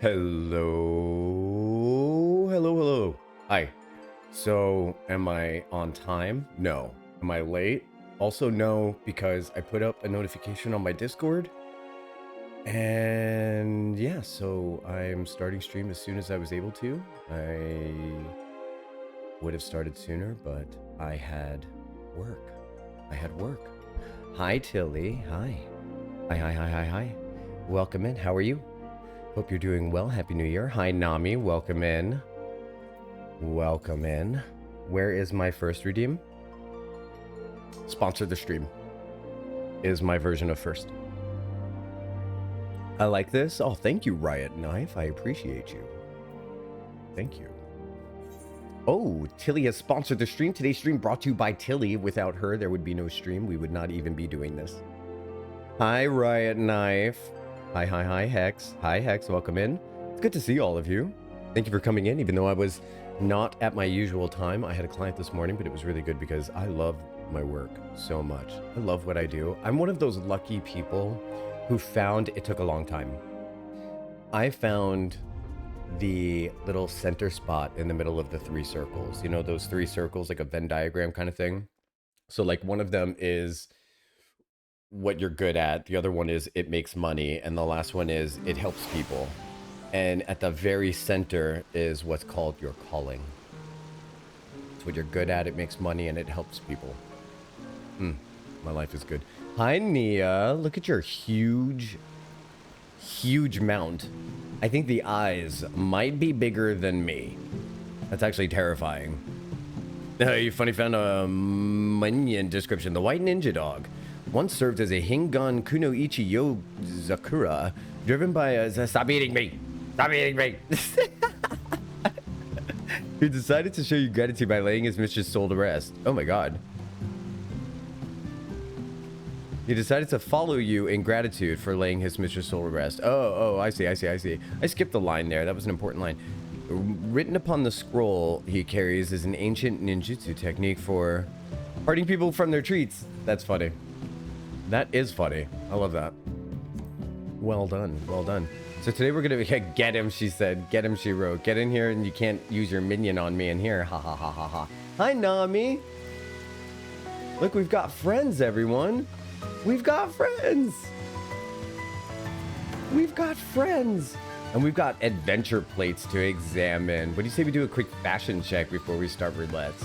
Hello. Hi. So, am I on time? No. Am I late? Also, no, because I put up a notification on my Discord. And yeah, so I'm starting stream as soon as I was able to. I would have started sooner, but I had work. Hi, Tilly. Hi. Hi. Welcome in. How are you? Hope you're doing well. Happy New Year. Hi, Nami. Welcome in. Where is my first redeem? Sponsor the stream is my version of first. I like this. Oh, thank you, Riot Knife. I appreciate you. Thank you. Oh, Tilly has sponsored the stream. Today's stream brought to you by Tilly. Without her, there would be no stream. We would not even be doing this. Hi, Riot Knife. Hi, Hex. Hi, Hex. Welcome in. It's good to see all of you. Thank you for coming in, even though I was not at my usual time. I had a client this morning, but it was really good because I love my work so much. I love what I do. I'm one of those lucky people who found it took a long time. I found the little center spot in the middle of the three circles. You know, those three circles, like a Venn diagram kind of thing. So like one of them is what you're good at, the other one is it makes money, and the last one is it helps people. And at the very center is what's called your calling. It's what you're good at, it makes money, and it helps people. My life is good. Hi, Nia. Look at your huge mount. I think the eyes might be bigger than me. That's actually terrifying. You funny found a minion description. The white ninja dog once served as a Hingan Kunoichi Yozakura, driven by a... Stop eating me! Who decided to show you gratitude by laying his mistress' soul to rest. Oh my god. He decided to follow you in gratitude for laying his mistress' soul to rest. Oh, I see. I skipped the line there. That was an important line. Written upon the scroll he carries is an ancient ninjutsu technique for parting people from their treats. That's funny. That is funny. I love that. Well done. So today we're gonna get him, she said. Get him, she wrote. Get in here and you can't use your minion on me in here. Ha. Hi, Nami. Look, we've got friends, everyone. We've got friends. And we've got adventure plates to examine. What do you say we do a quick fashion check before we start roulettes?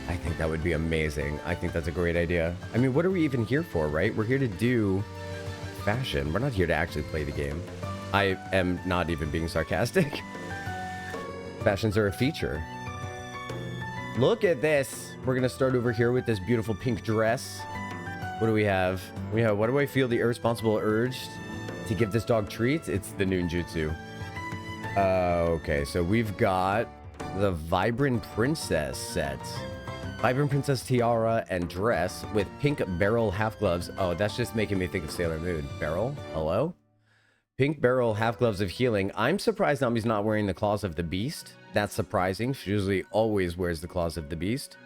I think that would be amazing. I think that's a great idea. I mean, what are we even here for, right? We're here to do fashion. We're not here to actually play the game. I am not even being sarcastic. Fashions are a feature. Look at this. We're gonna start over here with this beautiful pink dress. What do we have? What do I feel the irresponsible urge to give this dog treats? It's the ninjutsu. Okay, so we've got the Vibrant Princess set. Vibrant Princess tiara and dress with pink barrel half gloves. Oh, that's just making me think of Sailor Moon. Barrel? Hello? Pink barrel half gloves of healing. I'm surprised Nami's not wearing the claws of the beast. That's surprising. She usually always wears the claws of the beast.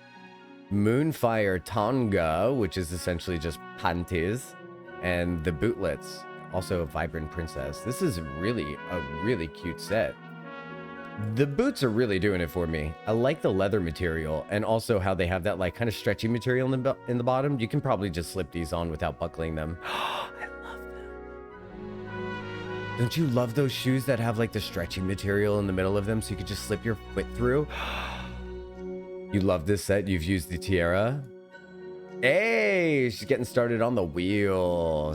Moonfire Tonga, which is essentially just panties, and the bootlets, also a Vibrant Princess. This is really a really cute set. The boots are really doing it for me. I like the leather material, and also how they have that like kind of stretchy material in the bottom. You can probably just slip these on without buckling them. I love them. Don't you love those shoes that have like the stretchy material in the middle of them so you could just slip your foot through? You love this set? You've used the tiara? Hey, she's getting started on the wheel.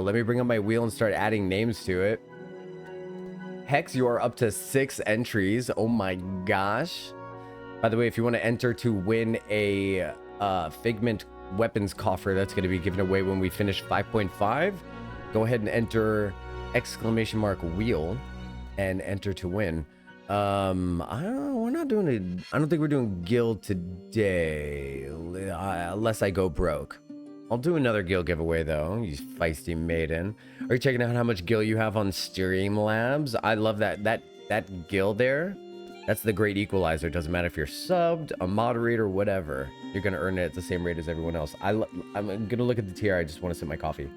Let me bring up my wheel and start adding names to it. Hex, you are up to 6 entries. Oh my gosh. By the way, if you want to enter to win a Figment weapons coffer that's going to be given away when we finish 5.5, go ahead and enter !wheel and enter to win. I don't think we're doing guild today, unless I go broke. I'll do another guild giveaway though, you feisty maiden. Are you checking out how much guild you have on Streamlabs? I love that guild there. That's the great equalizer. It doesn't matter if you're subbed, a moderator, whatever. You're gonna earn it at the same rate as everyone else. I'm gonna look at the tiara. I just want to sip my coffee.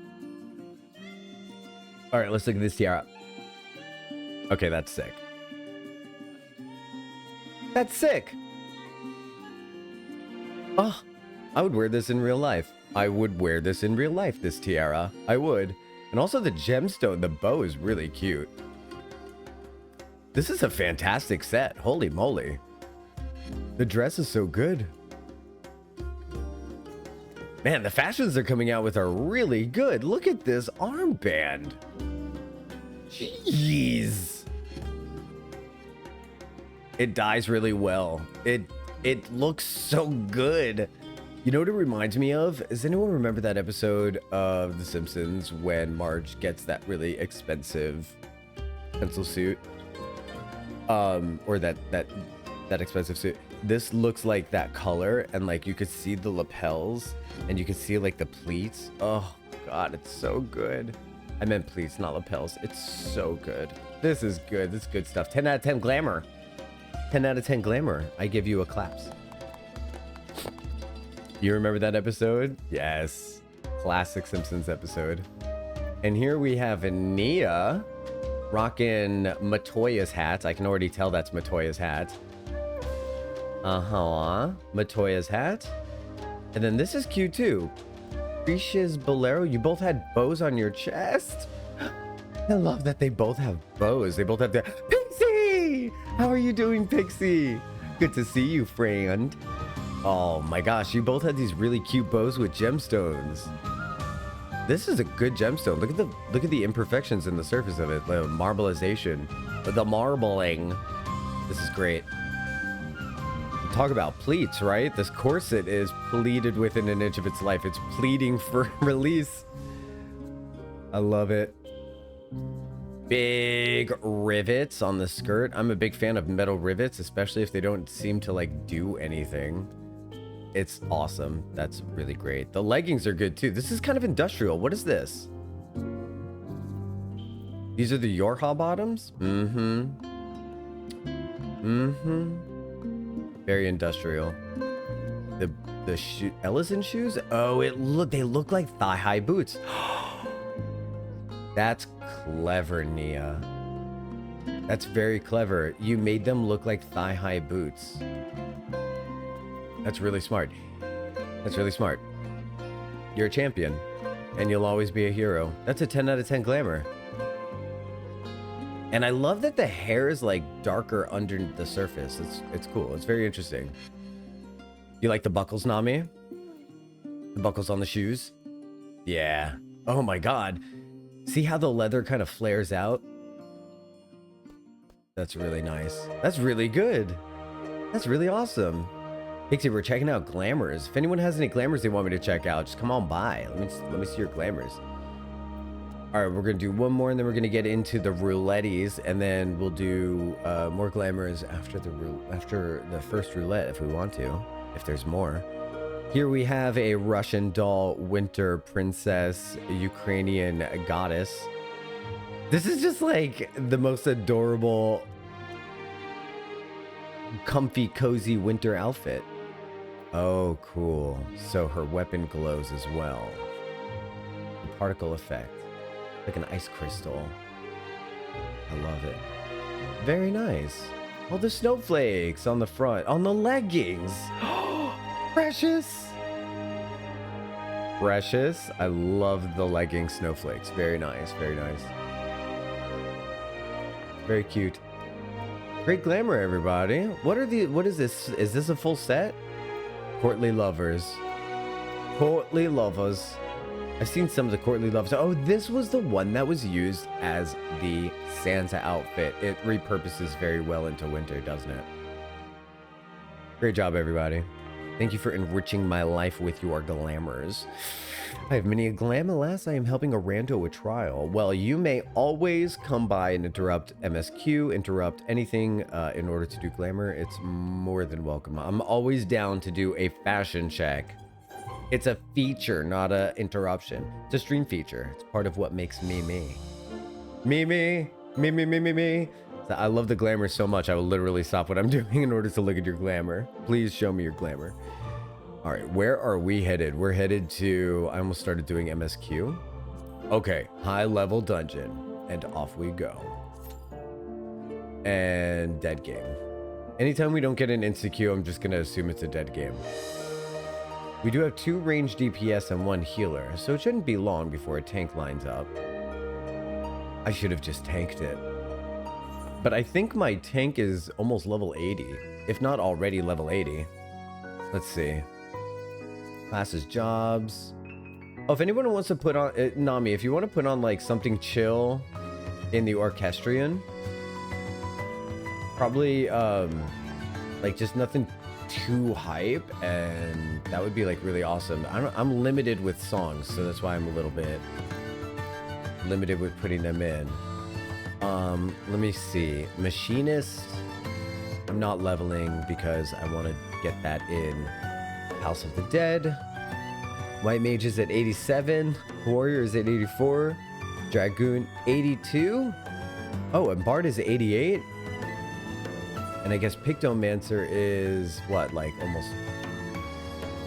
All right, let's look at this tiara. Okay, that's sick. That's sick. Oh, I would wear this in real life. I would wear this in real life, this tiara. I would. And also the gemstone, the bow is really cute. This is a fantastic set. Holy moly. The dress is so good. Man, the fashions they're coming out with are really good. Look at this armband. Jeez. It dyes really well. It looks so good. You know what it reminds me of? Does anyone remember that episode of The Simpsons when Marge gets that really expensive pencil suit? Or that expensive suit. This looks like that color, and like you could see the lapels and you could see like the pleats. Oh god, it's so good. I meant pleats, not lapels. It's so good. This is good. This is good stuff. 10 out of 10 glamour. 10 out of 10 glamour. I give you a claps. You remember that episode? Yes. Classic Simpsons episode. And here we have Nia rocking Matoya's hat. I can already tell that's Matoya's hat. Matoya's hat. And then this is cute too. Risha's Bolero. You both had bows on your chest. I love that they both have bows. They both have their... Pixie! How are you doing, Pixie? Good to see you, friend. Oh my gosh, you both had these really cute bows with gemstones. This is a good gemstone. Look at the imperfections in the surface of it. The marbleization. The marbling. This is great. Talk about pleats, right? This corset is pleated within an inch of its life. It's pleading for release. I love it. Big rivets on the skirt. I'm a big fan of metal rivets, especially if they don't seem to like do anything. It's awesome. That's really great. The leggings are good too. This is kind of industrial. What is this? These are the Yorha bottoms? Very industrial. The shoe, Ellison shoes? Oh, they look like thigh-high boots. That's clever, Nia. That's very clever. You made them look like thigh-high boots. That's really smart. That's really smart. You're a champion, and you'll always be a hero. That's a 10 out of 10 glamour. And I love that the hair is like darker under the surface. It's cool. It's very interesting. You like the buckles, Nami? The buckles on the shoes? Yeah. Oh my god. See how the leather kind of flares out? That's really nice. That's really good. That's really awesome. Pixie, we're checking out glamours. If anyone has any glamours they want me to check out, just come on by. Let me see your glamours. All right, we're gonna do one more, and then we're gonna get into the roulettes, and then we'll do more glamours after the first roulette if we want to, if there's more. Here we have a Russian doll, winter princess, Ukrainian goddess. This is just like the most adorable, comfy, cozy winter outfit. Oh, cool. So her weapon glows as well. The particle effect. Like an ice crystal. I love it. Very nice. All the snowflakes on the front, on the leggings. Precious. Precious. I love the legging snowflakes. Very nice. Very nice. Very cute. Great glamour, everybody. What is this? Is this a full set? Courtly lovers. Courtly lovers. I've seen some of the courtly lovers. Oh, this was the one that was used as the Santa outfit. It repurposes very well into winter, doesn't it? Great job, everybody. Thank you for enriching my life with your glamours. I have many a glam. Alas, I am helping a rando with trial. Well, you may always come by and interrupt MSQ, interrupt anything in order to do glamour. It's more than welcome. I'm always down to do a fashion check. It's a feature, not a interruption. It's a stream feature. It's part of what makes me me. Me. I love the glamour so much, I will literally stop what I'm doing in order to look at your glamour. Please show me your glamour. All right, where are we headed? We're headed to, I almost started doing MSQ. Okay, high level dungeon, and off we go. and dead game. Anytime we don't get an insta-Q, I'm just gonna assume it's a dead game. We do have 2 range DPS and 1 healer, so it shouldn't be long before a tank lines up. I should have just tanked it. But I think my tank is almost level 80, if not already level 80. Let's see. Classes, jobs. Oh, if anyone wants to put on... Nami, if you want to put on, like, something chill in the Orchestrion, probably, like, just nothing too hype, and that would be, like, really awesome. I'm limited with songs, so that's why I'm a little bit limited with putting them in. Let me see. Machinist, I'm not leveling because I want to get that in. House of the Dead. White Mage is at 87. Warrior is at 84. Dragoon, 82. Oh, and Bard is 88. And I guess Pictomancer is what, like almost...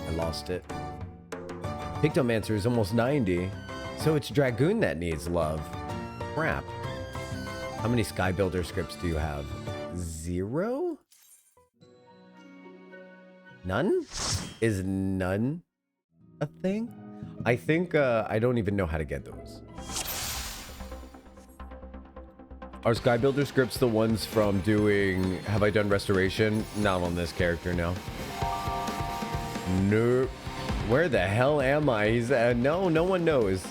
I lost it. Pictomancer is almost 90. So it's Dragoon that needs love. Crap. How many Skybuilder scripts do you have? 0? None? Is none a thing? I think I don't even know how to get those. Are Skybuilder scripts the ones from doing Have I Done Restoration? Not on this character, no. Nope. Where the hell am I? He's no one knows.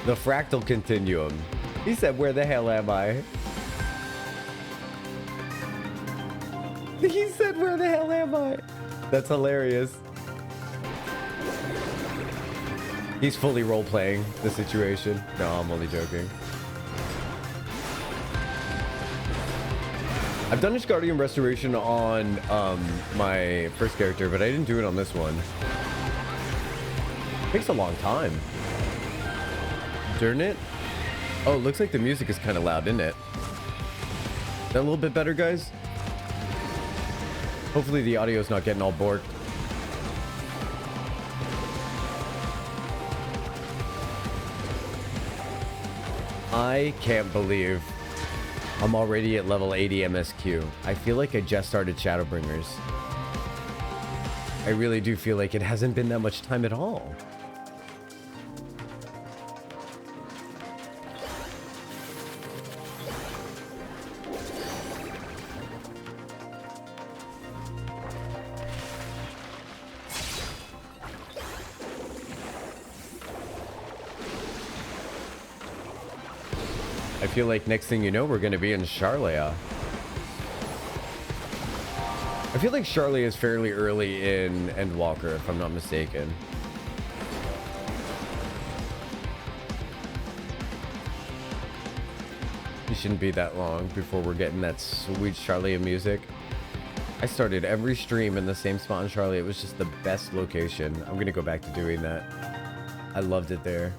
The fractal continuum. He said, where the hell am I? He said, where the hell am I? That's hilarious. He's fully role-playing the situation. No, I'm only joking. I've done Ishgardian Restoration on my first character, but I didn't do it on this one. It takes a long time. Darn it. Oh, it looks like the music is kind of loud, isn't it? Is that a little bit better, guys? Hopefully the audio's not getting all borked. I can't believe I'm already at level 80 MSQ. I feel like I just started Shadowbringers. I really do feel like it hasn't been that much time at all. I feel like next thing you know, we're going to be in Charlia. I feel like Charlia is fairly early in Endwalker, if I'm not mistaken. It shouldn't be that long before we're getting that sweet Charlia music. I started every stream in the same spot in Charlia. It was just the best location. I'm going to go back to doing that. I loved it there.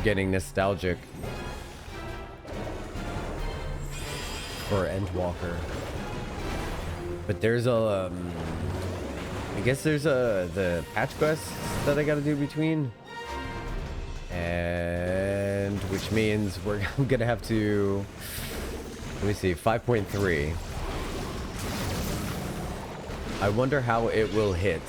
Getting nostalgic for Endwalker, but there's a I guess there's the patch quests that I got to do between, and which means I'm gonna have to, let me see, 5.3. I wonder how it will hit.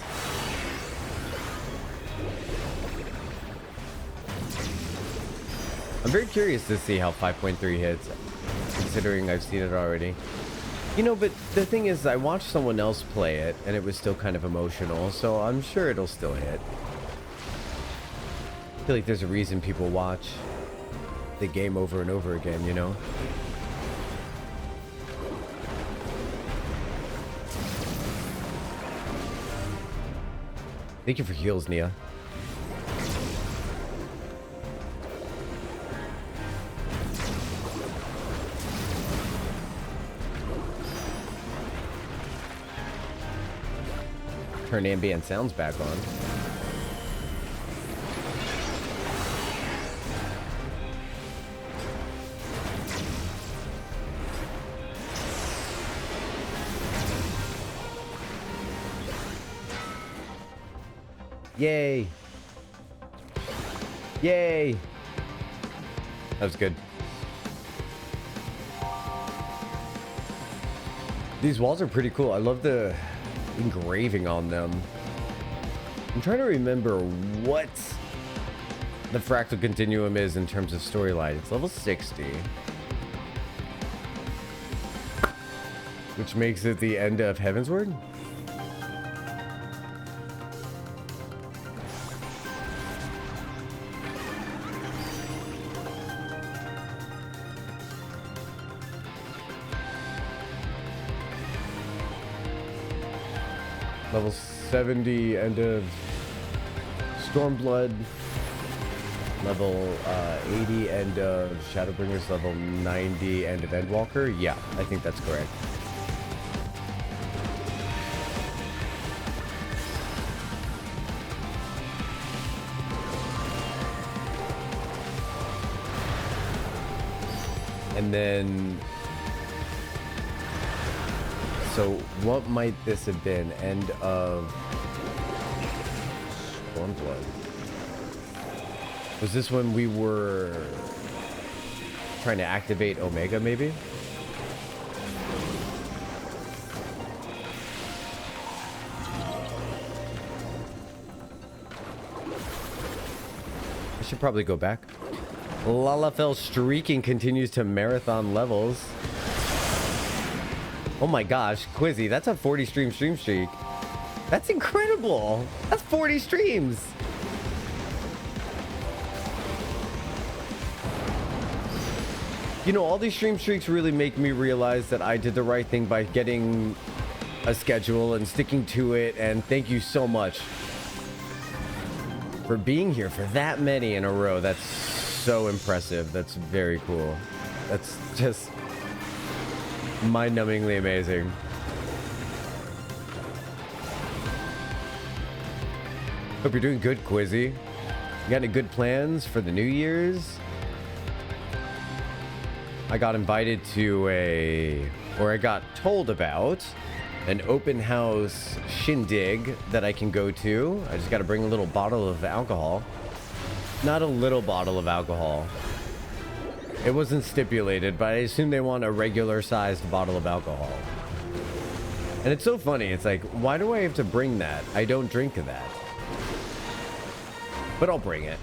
I'm very curious to see how 5.3 hits, considering I've seen it already. You know, but the thing is, I watched someone else play it, and it was still kind of emotional, so I'm sure it'll still hit. I feel like there's a reason people watch the game over and over again, you know? Thank you for heals, Nia. Turn ambient sounds back on. Yay. Yay. That was good. These walls are pretty cool. I love the engraving on them. I'm trying to remember what the fractal continuum is in terms of storyline. It's level 60. Which makes it the end of Heavensward? Level 70, end of Stormblood. Level 80, end of Shadowbringers. Level 90, end of Endwalker. Yeah, I think that's correct. And then... So, what might this have been? End of Stormblood. Was this when we were trying to activate Omega, maybe? I should probably go back. Lalafell streaking continues to marathon levels. Oh my gosh, Quizzy, that's a 40 stream streak. That's incredible. That's 40 streams. You know, all these stream streaks really make me realize that I did the right thing by getting a schedule and sticking to it. And thank you so much for being here for that many in a row. That's so impressive. That's very cool. That's just mind-numbingly amazing. Hope you're doing good, Quizzy. You got any good plans for the New Year's? I got invited to I got told about an open house shindig that I can go to. I just got to bring a little bottle of alcohol. Not a little bottle of alcohol. It wasn't stipulated, but I assume they want a regular sized bottle of alcohol. And it's so funny. It's like, why do I have to bring that? I don't drink that. But I'll bring it.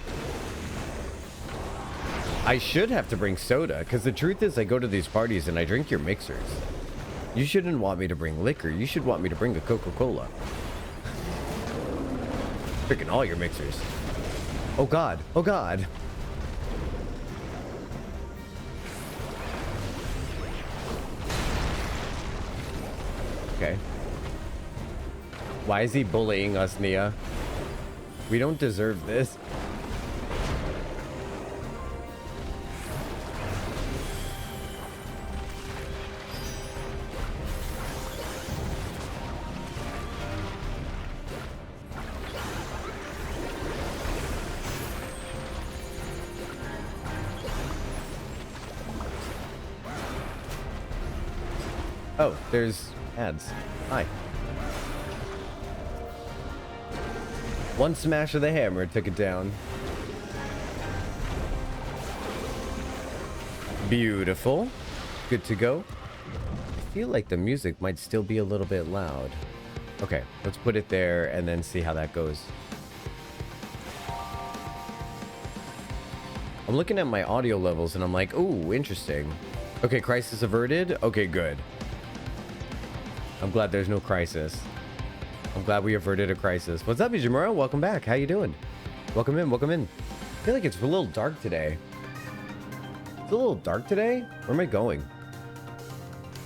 I should have to bring soda, because the truth is I go to these parties and I drink your mixers. You shouldn't want me to bring liquor. You should want me to bring a Coca-Cola. Freaking all your mixers. Oh God. Oh God. Okay. Why is he bullying us, Nia? We don't deserve this. Oh, there's ads. Hi. One smash of the hammer took it down. Beautiful. Good to go. I feel like the music might still be a little bit loud. Okay, let's put it there and then see how that goes. I'm looking at my audio levels and I'm like, ooh, interesting. Okay, crisis averted. Okay, good. I'm glad there's no crisis. I'm glad we averted a crisis. What's up, Amourot? Welcome back. How you doing? Welcome in, welcome in. I feel like it's a little dark today. It's a little dark today? Where am I going?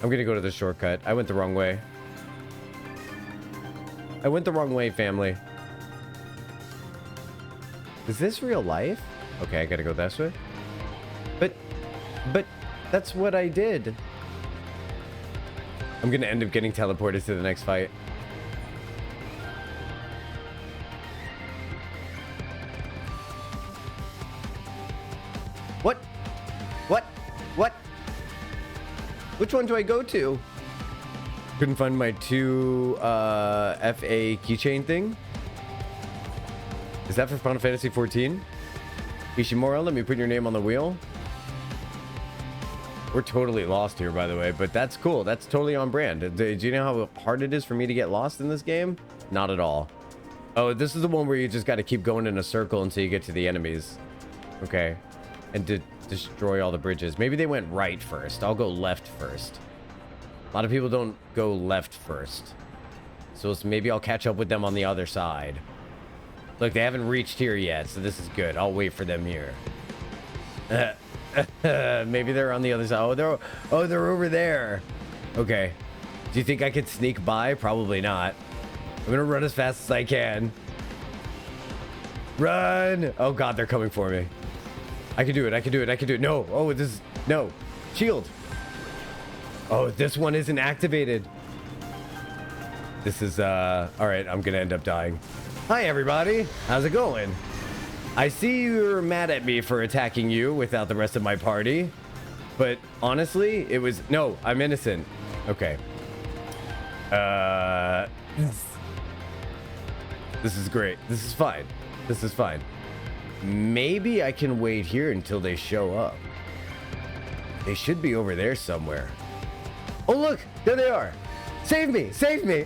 I'm gonna go to the shortcut. I went the wrong way. I went the wrong way, family. Is this real life? Okay, I gotta go this way. But that's what I did. I'm gonna end up getting teleported to the next fight. What? What? What? Which one do I go to? Couldn't find my 2 FA keychain thing. Is that for Final Fantasy 14? Ishimura, let me put your name on the wheel. We're totally lost here, by the way, but that's cool. That's totally on brand. Do you know how hard it is for me to get lost in this game? Not at all. Oh, this is the one where you just got to keep going in a circle until you get to the enemies. Okay. And to destroy all the bridges. Maybe they went right first. I'll go left first. A lot of people don't go left first. So maybe I'll catch up with them on the other side. Look, they haven't reached here yet, so this is good. I'll wait for them here. Maybe they're on the other side. Oh, they're over there. Okay. Do you think I could sneak by? Probably not. I'm gonna run as fast as I can. Run! Oh god, they're coming for me. I can do it. I can do it. I can do it. No. Oh, this is no shield. Oh, this one isn't activated. This is all right. I'm gonna end up dying. Hi, everybody. How's it going? I see you're mad at me for attacking you without the rest of my party, but honestly, it was no. I'm innocent. Okay. This is great. This is fine. This is fine. Maybe I can wait here until they show up. They should be over there somewhere. Oh, look, there they are. Save me, save me.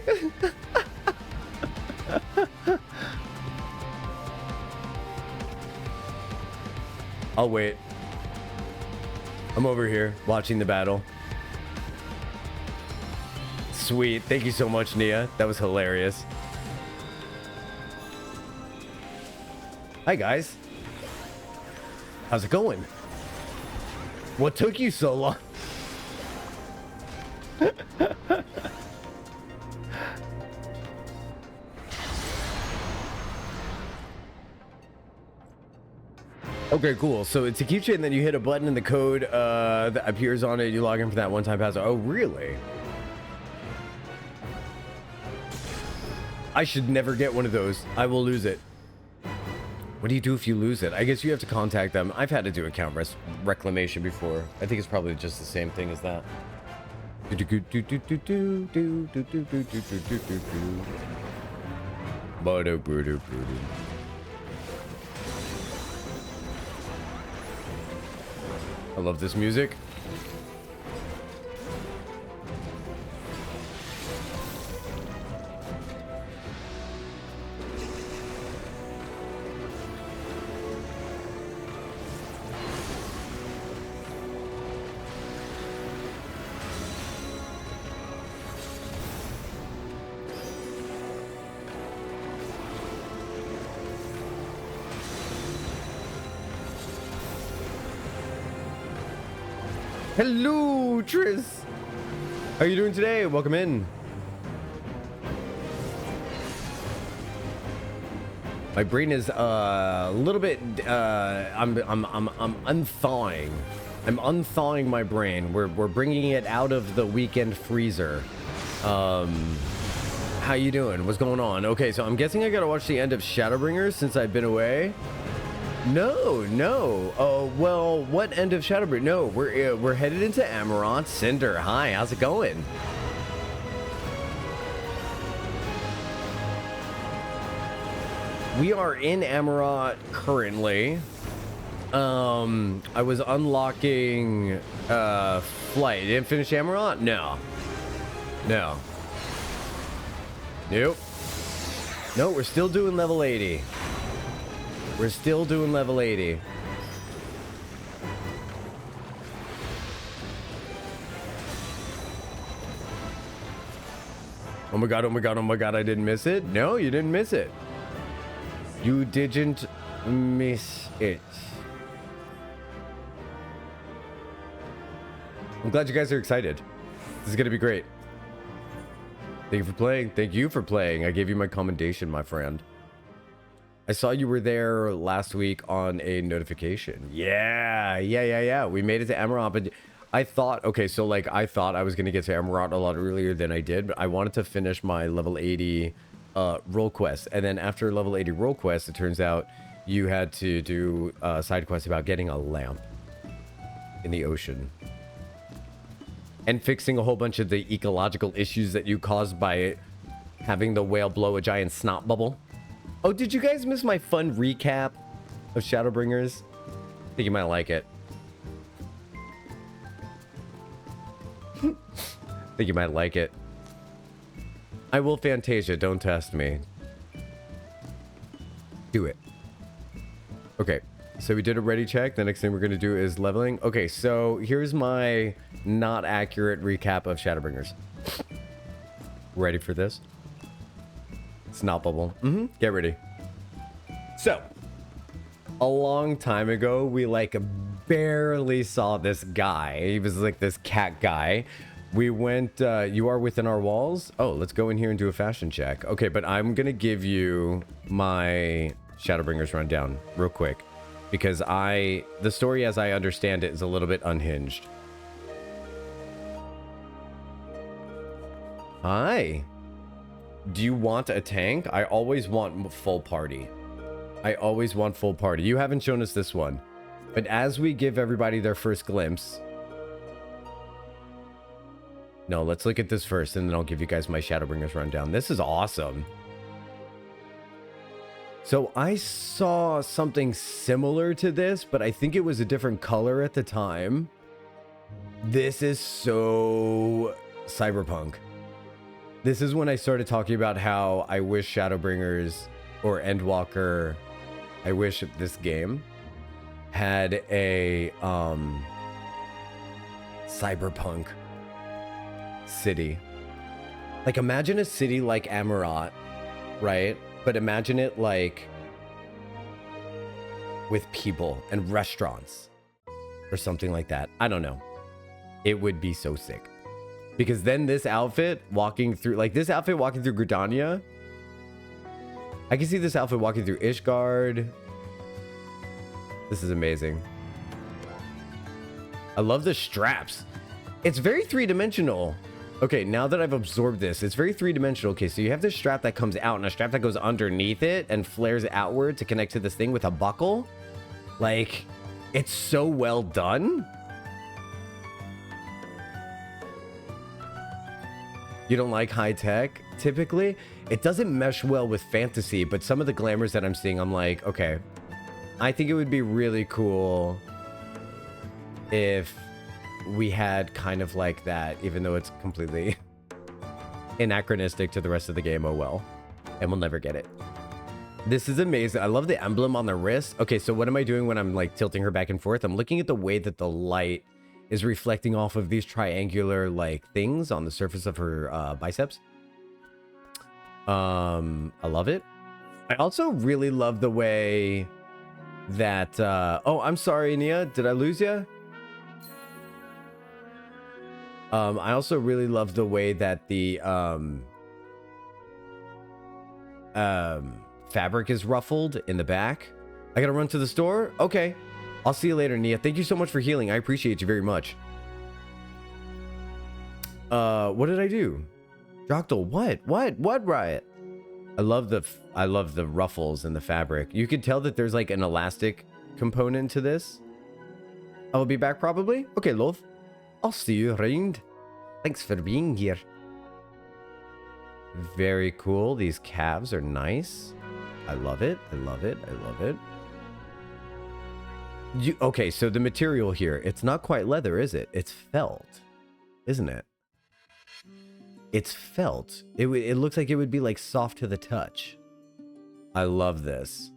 I'll wait. I'm over here watching the battle. Sweet. Thank you so much, Nia. That was hilarious. Hi, guys. How's it going? What took you so long? Okay, cool. So it's a keychain, and then you hit a button and the code that appears on it. You log in for that one-time password. Oh, really? I should never get one of those. I will lose it. What do you do if you lose it? I guess you have to contact them. I've had to do account reclamation before. I think it's probably just the same thing as that. I love this music. Hello, Tris. How are you doing today? Welcome in. My brain is a little bit. I'm unthawing. I'm unthawing my brain. We're bringing it out of the weekend freezer. How you doing? What's going on? Okay, so I'm guessing I gotta watch the end of Shadowbringers since I've been away. No. Oh, well, what end of Shadowbringers? No, we're headed into Amourot. Cinder, hi, how's it going? We are in Amourot currently. I was unlocking flight. Didn't finish Amourot? No. Nope. No, we're still doing level 80. We're still doing level 80. Oh my god, oh my god, oh my god, I didn't miss it? No, you didn't miss it. You didn't miss it. I'm glad you guys are excited. This is gonna be great. Thank you for playing. Thank you for playing. I gave you my commendation, my friend. I saw you were there last week on a notification. Yeah. We made it to Amourot, but I thought, okay, so like I thought I was going to get to Amourot a lot earlier than I did, but I wanted to finish my level 80 role quest. And then after level 80 role quest, it turns out you had to do a side quest about getting a lamp in the ocean. And fixing a whole bunch of the ecological issues that you caused by having the whale blow a giant snot bubble. Oh, did you guys miss my fun recap of Shadowbringers? I think you might like it. I think you might like it. I will Fantasia, don't test me. Do it. Okay, so we did a ready check. The next thing we're going to do is leveling. Okay, so here's my not accurate recap of Shadowbringers. Ready for this? It's not bubble. Get ready. So, a long time ago, we like barely saw this guy. He was like this cat guy. We went, you are within our walls. Oh, let's go in here and do a fashion check. Okay, but I'm going to give you my Shadowbringers rundown real quick. Because the story as I understand it is a little bit unhinged. Hi. Do you want a tank? I always want full party. I always want full party. You haven't shown us this one. But as we give everybody their first glimpse... No, let's look at this first, and then I'll give you guys my Shadowbringers rundown. This is awesome. So I saw something similar to this, but I think it was a different color at the time. This is so cyberpunk. This is when I started talking about how I wish Shadowbringers or Endwalker, I wish this game had a cyberpunk city. Like imagine a city like Amourot, right? But imagine it like with people and restaurants or something like that. I don't know. It would be so sick. Because then this outfit walking through, like this outfit walking through Gridania, I can see this outfit walking through Ishgard. This is amazing. I love the straps. It's very three-dimensional. Okay, now that I've absorbed this, it's very three-dimensional. Okay, so you have this strap that comes out and a strap that goes underneath it and flares outward to connect to this thing with a buckle. Like, it's so well done. You don't like high tech? Typically, it doesn't mesh well with fantasy, but some of the glamours that I'm seeing, I'm like, okay, I think it would be really cool if we had kind of like that, even though it's completely anachronistic to the rest of the game. Oh well, and we'll never get it. This is amazing. I love the emblem on the wrist. Okay, so what am I doing when I'm like tilting her back and forth? I'm looking at the way that the light is reflecting off of these triangular like things on the surface of her biceps. I love it. I also really love the way that oh, I'm sorry, Nia, did I lose you? I also really love the way that the fabric is ruffled in the back. I gotta run to the store. Okay, I'll see you later, Nia. Thank you so much for healing. I appreciate you very much. What did I do? Jocktal, what, Riot? I love the ruffles in the fabric. You could tell that there's like an elastic component to this. I will be back probably. Okay, love. I'll see you around. Thanks for being here. Very cool. These calves are nice. I love it. I love it. I love it. Okay, so the material here, it's not quite leather, is it? It's felt, isn't it? It's felt. It looks like it would be like soft to the touch. I love this.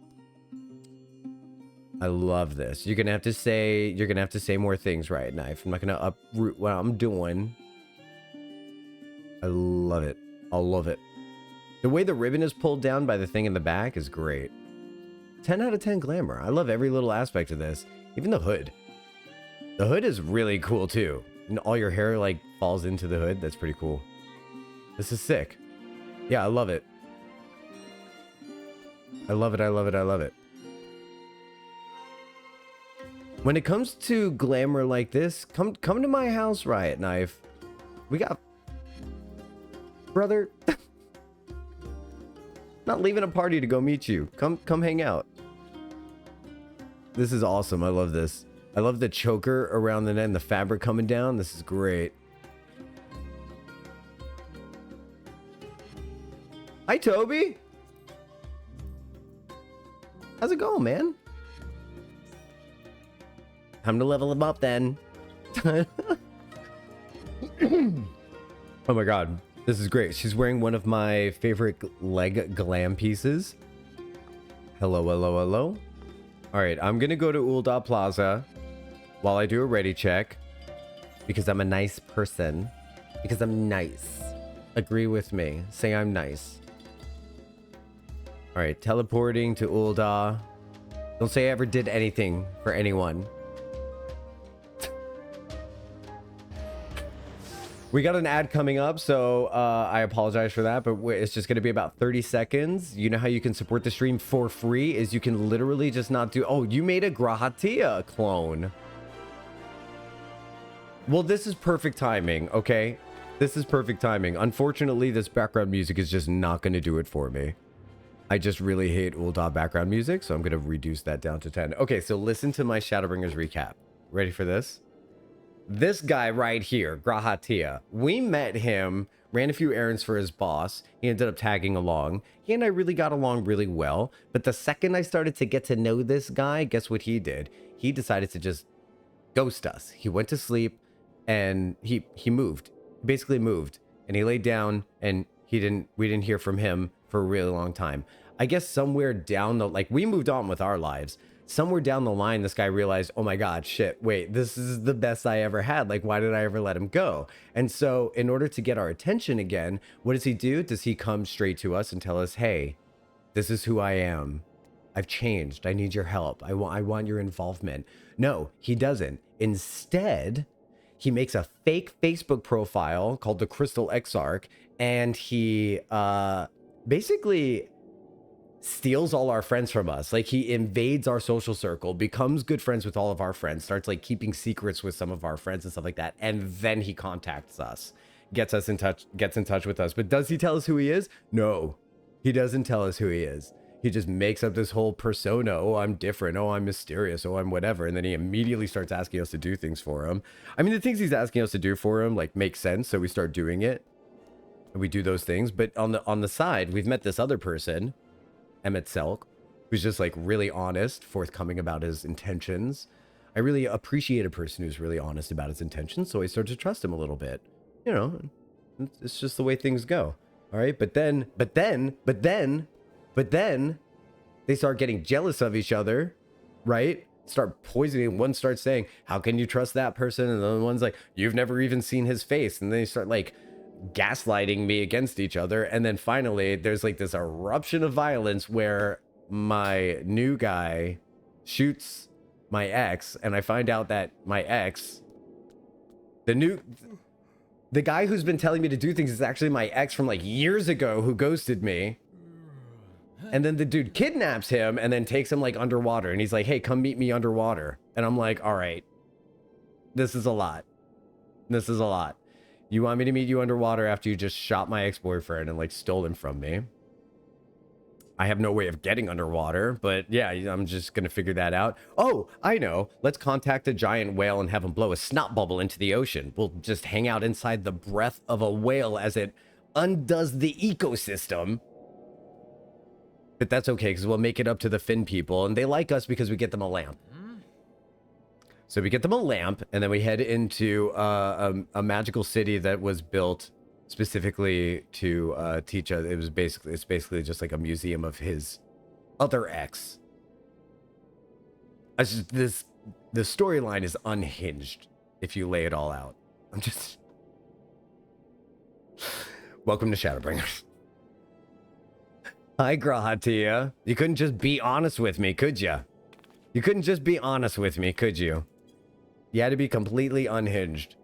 I love this. You're gonna have to say more things, right, Knife? I'm not gonna uproot what I'm doing. I love it. I love it. The way the ribbon is pulled down by the thing in the back is great. 10 out of 10 glamour. I love every little aspect of this. Even the hood. The hood is really cool too. And all your hair like falls into the hood. That's pretty cool. This is sick. Yeah, I love it. I love it. I love it. I love it. When it comes to glamour like this, come to my house, Riot Knife. We got... Brother. Not leaving a party to go meet you. Come hang out. This is awesome. I love this. I love the choker around the neck and the fabric coming down. This is great. Hi, Toby. How's it going, man? Time to level him up then. Oh my god. This is great. She's wearing one of my favorite leg glam pieces. Hello, hello, hello. All right, I'm going to go to Ul'dah Plaza while I do a ready check because I'm a nice person. Because I'm nice. Agree with me. Say I'm nice. All right, teleporting to Ul'dah. Don't say I ever did anything for anyone. We got an ad coming up, so I apologize for that, but it's just going to be about 30 seconds. You know how you can support the stream for free is you can literally just not do... Oh, you made a Grahatia clone. Well, this is perfect timing, okay? This is perfect timing. Unfortunately, this background music is just not going to do it for me. I just really hate Ul'dah background music, so I'm going to reduce that down to 10. Okay, so listen to my Shadowbringers recap. Ready for this? This guy right here, Grahatia, we met him, ran a few errands for his boss. He ended up tagging along. He and I really got along really well. But the second I started to get to know this guy, guess what he did? He decided to just ghost us. He went to sleep and he moved. He basically moved. And he laid down and we didn't hear from him for a really long time. I guess somewhere down the, like, we moved on with our lives. Somewhere down the line, this guy realized, oh my God, shit, wait, this is the best I ever had. Like, why did I ever let him go? And so in order to get our attention again, what does he do? Does he come straight to us and tell us, hey, this is who I am. I've changed. I need your help. I want your involvement. No, he doesn't. Instead, he makes a fake Facebook profile called the Crystal Exarch, and he basically steals all our friends from us. Like, he invades our social circle, becomes good friends with all of our friends, starts like keeping secrets with some of our friends and stuff like that, and then he contacts us, gets in touch with us. But does he tell us who he is? No, he doesn't tell us who he is. He just makes up this whole persona. Oh, I'm different. Oh, I'm mysterious. Oh, I'm whatever. And then he immediately starts asking us to do things for him. I mean, the things he's asking us to do for him like make sense, so we start doing it and we do those things. But on the side, we've met this other person, Emmett Selk, who's just like really honest, forthcoming about his intentions. I really appreciate a person who's really honest about his intentions, so I start to trust him a little bit. You know, it's just the way things go. All right, but then they start getting jealous of each other, right? Start poisoning. One starts saying, how can you trust that person? And the other one's like, you've never even seen his face. And they start like gaslighting me against each other. And then finally there's like this eruption of violence where my new guy shoots my ex, and I find out that my ex, the guy who's been telling me to do things is actually my ex from like years ago who ghosted me. And then the dude kidnaps him and then takes him like underwater, and he's like, hey, come meet me underwater. And I'm like, all right, this is a lot. This is a lot. You want me to meet you underwater after you just shot my ex-boyfriend and like stole him from me? I have no way of getting underwater, but yeah, I'm just gonna figure that out. Oh, I know. Let's contact a giant whale and have him blow a snot bubble into the ocean. We'll just hang out inside the breath of a whale as it undoes the ecosystem. But that's okay, because we'll make it up to the Finn people, and they like us because we get them a lamp. So we get them a lamp, and then we head into a magical city that was built specifically to teach us. It's basically just like a museum of his other ex. The storyline is unhinged if you lay it all out. I'm just... Welcome to Shadowbringers. Hi, Grahatia. You couldn't just be honest with me, could you? You couldn't just be honest with me, could you? You had to be completely unhinged.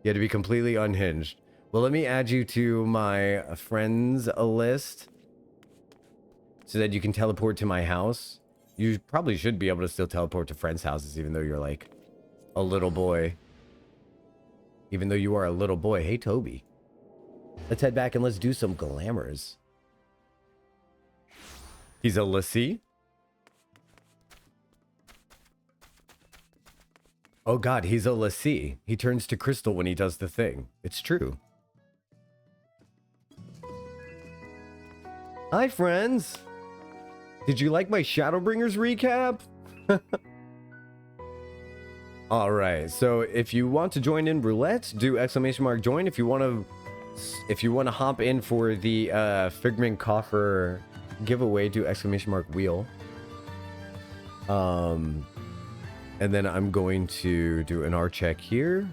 You had to be completely unhinged. Well, let me add you to my friends list so that you can teleport to my house. You probably should be able to still teleport to friends' houses, even though you're like a little boy. Even though you are a little boy. Hey, Toby. Let's head back and let's do some glamours. He's a lassie. Oh God, he's a lassie. He turns to crystal when he does the thing. It's true. Hi, friends. Did you like my Shadowbringers recap? All right, so if you want to join in Roulettes, do !join. If you want to hop in for the Figment Coffer giveaway, do !wheel. And then I'm going to do an R check here.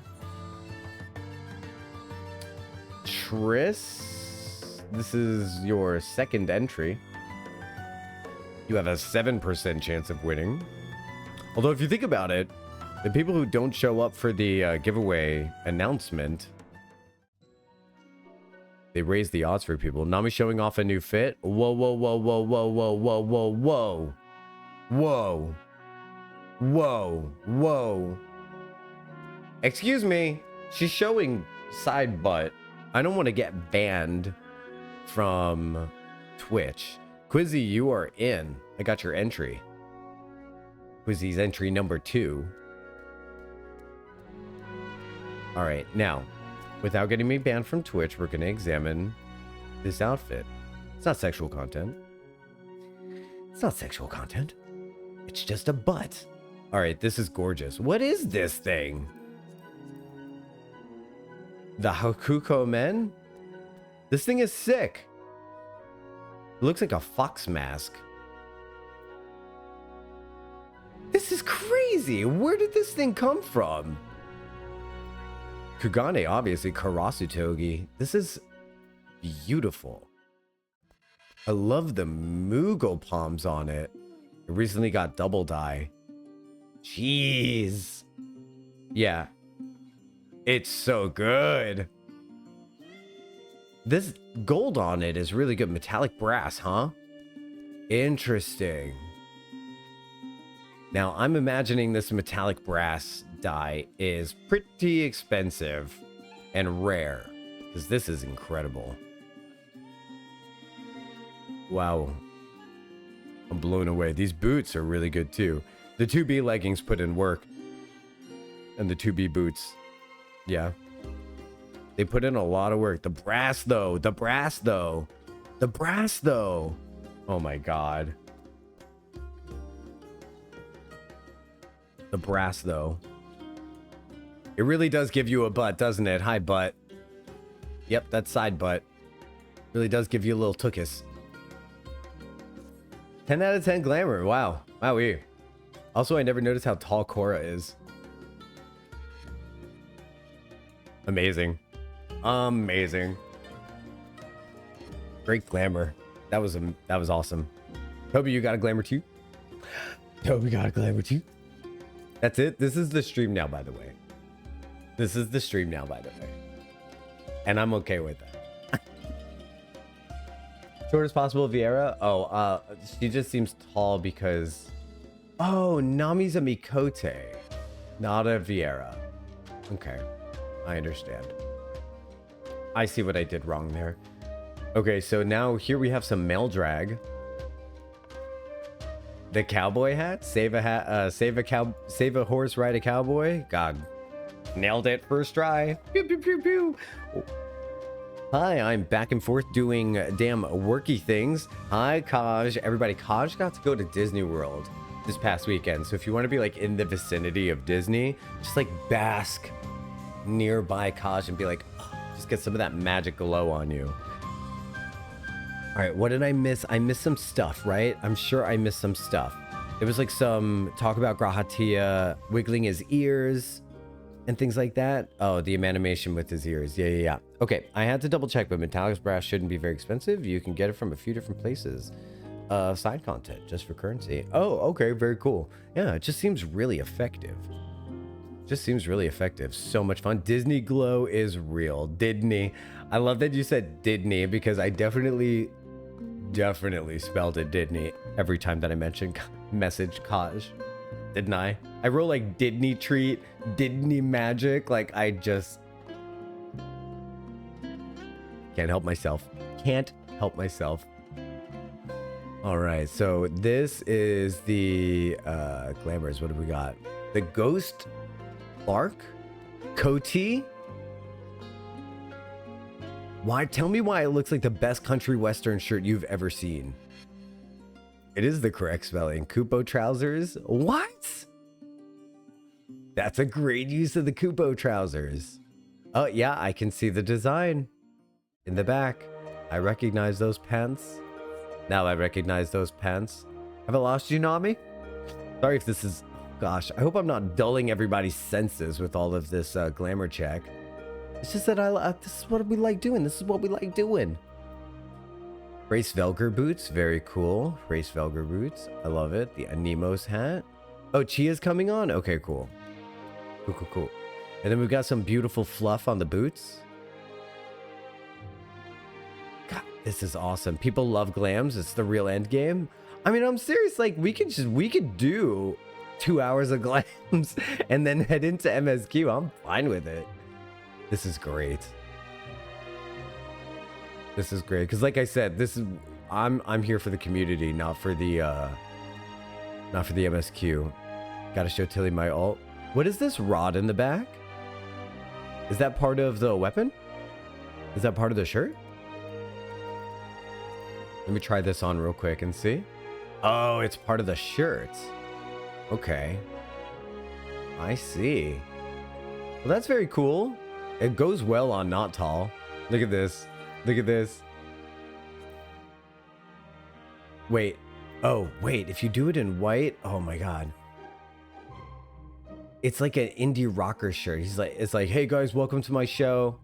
Triss, this is your second entry. You have a 7% chance of winning. Although if you think about it, the people who don't show up for the giveaway announcement, they raise the odds for people. Nami showing off a new fit. Whoa, whoa, whoa, whoa, whoa, whoa, whoa, whoa, whoa. Whoa. Whoa. Whoa. Excuse me. She's showing side butt. I don't want to get banned from Twitch. Quizzy, you are in. I got your entry. Quizzy's entry number 2. All right, now, without getting me banned from Twitch, we're going to examine this outfit. It's not sexual content. It's not sexual content. It's just a butt. All right, this is gorgeous. What is this thing? The Hakuko Men? This thing is sick. It looks like a fox mask. This is crazy. Where did this thing come from? Kugane, obviously. Karasutogi. This is beautiful. I love the Moogle palms on it. It recently got double dye. Jeez. Yeah. It's so good. This gold on it is really good. Metallic brass, huh? Interesting. Now, I'm imagining this metallic brass dye is pretty expensive and rare, because this is incredible. Wow. I'm blown away. These boots are really good too. The 2B leggings put in work. And the 2B boots. Yeah. They put in a lot of work. The brass though. The brass though. The brass though. Oh my god. The brass though. It really does give you a butt, doesn't it? Hi, butt. Yep, that's side butt. Really does give you a little tookus. 10 out of 10 glamour. Wow. Wow, weird. Also, I never noticed how tall Korra is. Amazing. Amazing. Great glamour. That was awesome. Toby, you got a glamour too? Toby got a glamour too? That's it? This is the stream now, by the way. This is the stream now, by the way. And I'm okay with that. Short as possible, Vieira. Oh, she just seems tall because... Oh, Nami's a Mikote, not a Vieira. Okay, I understand. I see what I did wrong there. Okay, so now here we have some male drag. The cowboy hat, save a hat, save a horse, ride a cowboy. God, nailed it first try. Pew pew pew pew. Hi, I'm back and forth doing damn worky things. Hi, Kaj. Everybody, Kaj got to go to Disney World this past weekend. So if you want to be like in the vicinity of Disney, just like bask nearby Kaj and be like, oh, just get some of that magic glow on you. All right, what did I miss? I missed some stuff, right? I'm sure I missed some stuff. It was like some talk about Grahatia wiggling his ears and things like that. Oh, the animation with his ears. Yeah. Okay, I had to double check, but metallic brass shouldn't be very expensive. You can get it from a few different places. Side content, just for currency. Oh, okay, very cool. Yeah, it just seems really effective. Just seems really effective. So much fun. Disney glow is real. Didney. I love that you said Didney because I definitely spelled it Didney every time that I mentioned message Kaj. Didn't I? I roll like Didney treat, Didney magic. Like I just can't help myself. Can't help myself. All right, so this is the glamours. What have we got? The Ghost Bark Coty. Why? Tell me why it looks like the best country western shirt you've ever seen. It is the correct spelling. Kupo trousers. What? That's a great use of the Kupo trousers. Oh, yeah, I can see the design in the back. I recognize those pants. Now I recognize those pants. Have I lost you, Nami? Sorry if this is... Gosh, I hope I'm not dulling everybody's senses with all of this glamour check. It's just that this is what we like doing. This is what we like doing. Race Velger boots. Very cool. Race Velger boots. I love it. The Anemos hat. Oh, Chia's coming on? Okay, cool. Cool, cool, cool. And then we've got some beautiful fluff on the boots. God, this is awesome. People love glams. It's the real end game. I mean, I'm serious. Like, we could do 2 hours of glams and then head into MSQ. I'm fine with it. This is great. This is great. Because like I said, I'm here for the community, not for the MSQ. Gotta show Tilly my ult. What is this rod in the back? Is that part of the weapon? Is that part of the shirt? Let me try this on real quick and see. Oh, it's part of the shirt. Okay. I see. Well, that's very cool. It goes well on Not Tall. Look at this. Look at this. Wait. Oh, wait. If you do it in white, oh my god. It's like an indie rocker shirt. It's like, hey guys, welcome to my show.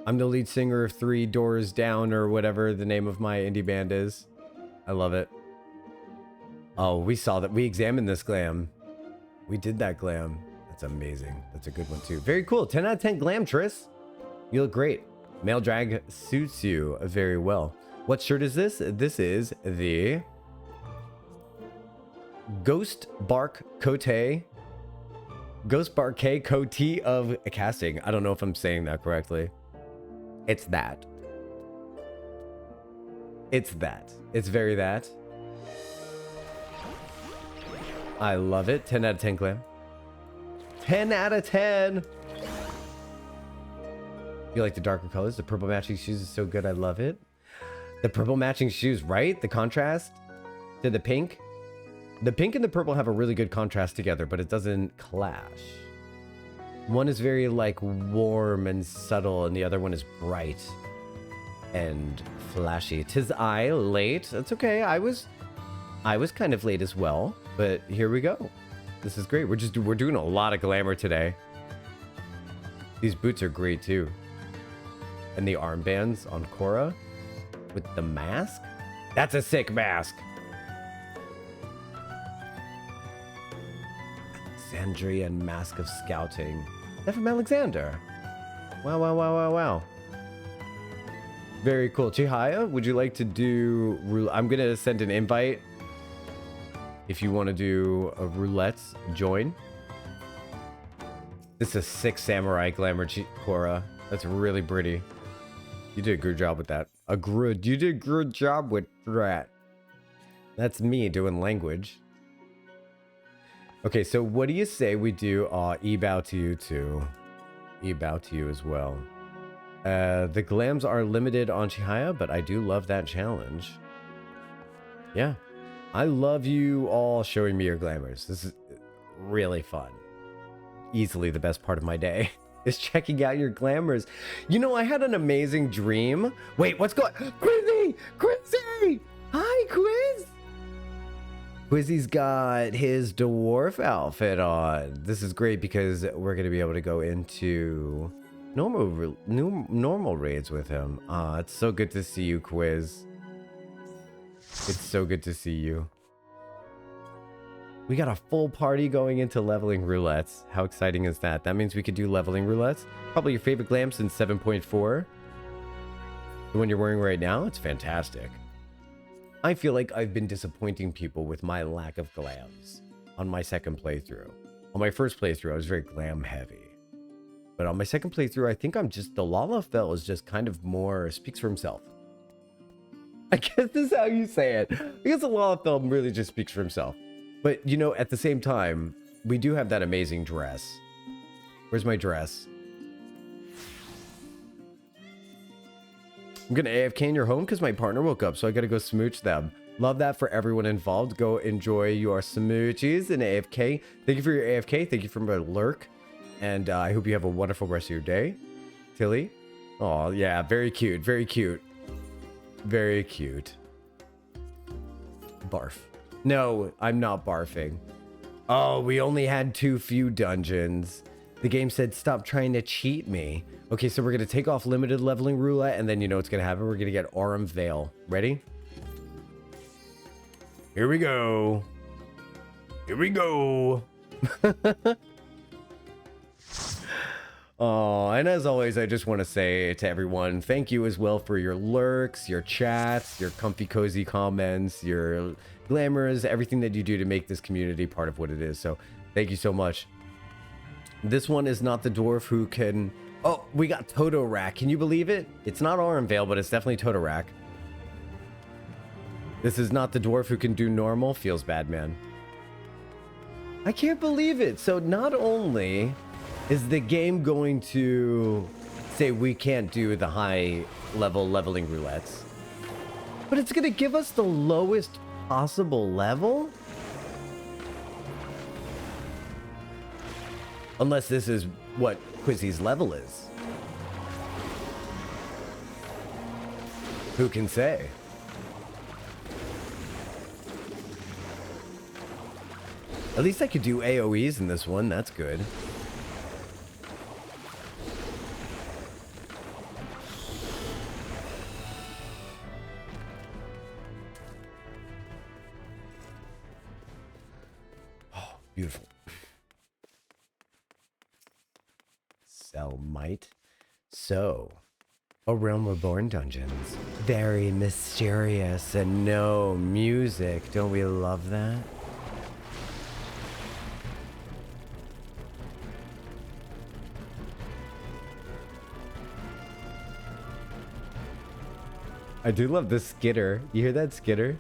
I'm the lead singer of 3 Doors Down or whatever the name of my indie band is. I love it. Oh, we saw that. We examined this glam. We did that glam. That's amazing. That's a good one too. Very cool. 10 out of 10 glam, Triss. You look great. Male drag suits you very well. What shirt is this? This is the Ghost Bark Cote. Ghost Barquet Cote of casting. I don't know if I'm saying that correctly. It's that. It's that. It's very that. I love it. 10 out of 10 glam. 10 out of 10. You like the darker colors? The purple matching shoes is so good. I love it. The purple matching shoes, right? The contrast to the pink. The pink and the purple have a really good contrast together, but it doesn't clash. One is very like warm and subtle, and the other one is bright and flashy. 'Tis I late. That's okay. I was kind of late as well, but here we go. This is great. We're doing a lot of glamour today. These boots are great too. And the armbands on Korra with the mask. That's a sick mask. Alexandria and Mask of Scouting. That from Alexander. Wow, wow, wow, wow, wow. Very cool. Chihaya, would you like to do... I'm going to send an invite. If you want to do a Roulettes, join. This is a sick samurai glamour Korra. That's really pretty. You did a good job with that. You did a good job with that. That's me doing language. Okay, so what do you say we do E-bow to you too? E-bow to you as well. The glams are limited on Chihaya, but I do love that challenge. Yeah. I love you all showing me your glamours. This is really fun. Easily the best part of my day is checking out your glamours. You know, I had an amazing dream. Wait, what's going on? Quizzy! Quizzy! Hi, Quiz! Quizzy's got his dwarf outfit on. This is great because we're going to be able to go into normal raids with him. It's so good to see you, Quiz. It's so good to see you. We got a full party going into leveling roulettes. How exciting is that? That means we could do leveling roulettes. Probably your favorite glam since 7.4. The one you're wearing right now? It's fantastic. I feel like I've been disappointing people with my lack of glams on my second playthrough. On my first playthrough, I was very glam heavy. But on my second playthrough, I think I'm just... The Lalafell is just kind of more... speaks for himself. I guess this is how you say it. I guess the Lalafell really just speaks for himself. But, you know, at the same time, we do have that amazing dress. Where's my dress? I'm gonna AFK in your home because my partner woke up, so I gotta go smooch them. Love that for everyone involved. Go enjoy your smoochies and AFK. Thank you for your AFK. Thank you for my lurk. And I hope you have a wonderful rest of your day. Tilly? Oh, yeah. Very cute. Very cute. Very cute. Barf. No, I'm not barfing. Oh, we only had too few dungeons. The game said, stop trying to cheat me. Okay, so we're going to take off limited leveling roulette, and then you know what's going to happen. We're going to get Aurum Veil. Ready? Here we go. Here we go. Oh, and as always, I just want to say to everyone, thank you as well for your lurks, your chats, your comfy, cozy comments, your glamours, everything that you do to make this community part of what it is. So thank you so much. This one is not the dwarf who can... Oh, we got Totorak. Can you believe it? It's not Aurum Veil, but it's definitely Totorak. This is not the dwarf who can do normal. Feels bad, man. I can't believe it. So not only is the game going to say we can't do the high level leveling roulettes, but it's going to give us the lowest possible level? Unless this is what Quizzy's level is. Who can say? At least I could do AoEs in this one. That's good. Oh, beautiful. Sell might. So, A Realm Reborn dungeons. Very mysterious and no music. Don't we love that? I do love the skitter. You hear that skitter?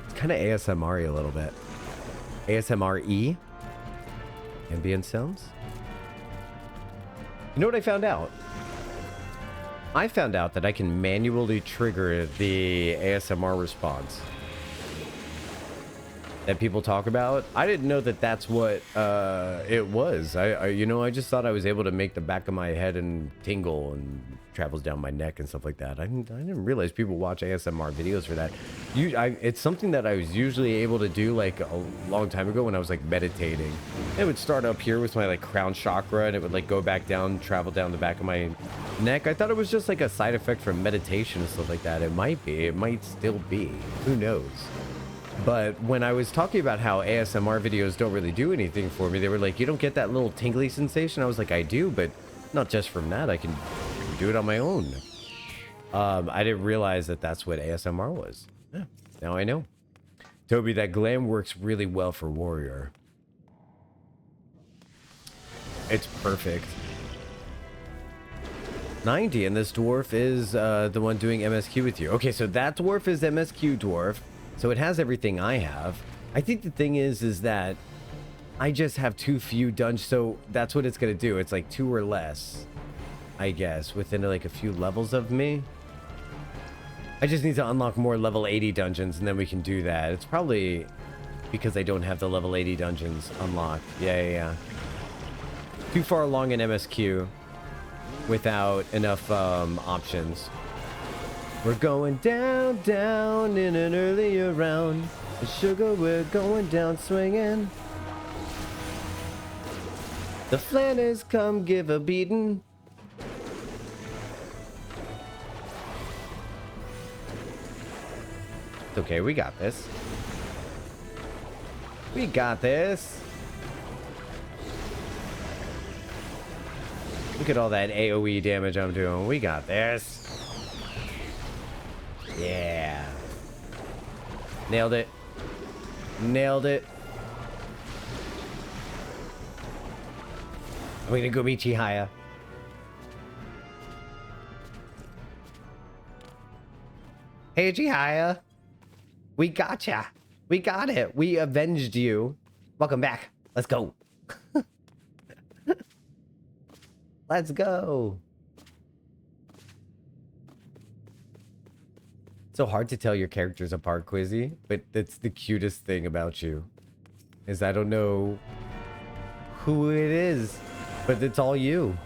It's kind of ASMR-y a little bit. ASMR-y? Ambient sounds? You know what I found out? I found out that I can manually trigger the ASMR response that people talk about. I didn't know that that's what it was. I just thought I was able to make the back of my head and tingle and travels down my neck and stuff like that. I didn't realize people watch ASMR videos for that. It's something that I was usually able to do like a long time ago when I was like meditating. It would start up here with my like crown chakra and it would like go back down, travel down the back of my neck. I thought it was just like a side effect from meditation and stuff like that. It might be. It might still be. Who knows? But when I was talking about how ASMR videos don't really do anything for me, they were like, you don't get that little tingly sensation? I was like, I do, but not just from that. I can do it on my own. I didn't realize that that's what ASMR was. Yeah, now I know. Toby, that glam works really well for warrior. It's perfect. 90, and this dwarf is the one doing MSQ with you. Okay, so that dwarf is MSQ dwarf. So it has everything I have. I think the thing is that I just have too few dungeons. So that's what it's going to do. It's like 2 or less, I guess, within like a few levels of me. I just need to unlock more level 80 dungeons and then we can do that. It's probably because I don't have the level 80 dungeons unlocked. Yeah. Too far along in MSQ without enough options. We're going down, down in an earlier round. The sugar, we're going down swinging. The Flanners come give a beating. It's okay, we got this. We got this. Look at all that AoE damage I'm doing. We got this. Yeah. Nailed it. Nailed it. I'm gonna go meet Chihaya. Hey, Chihaya. We gotcha. We got it. We avenged you. Welcome back. Let's go. Let's go. So hard to tell your characters apart, Quizzy, but that's the cutest thing about you. Is I don't know who it is, but it's all you.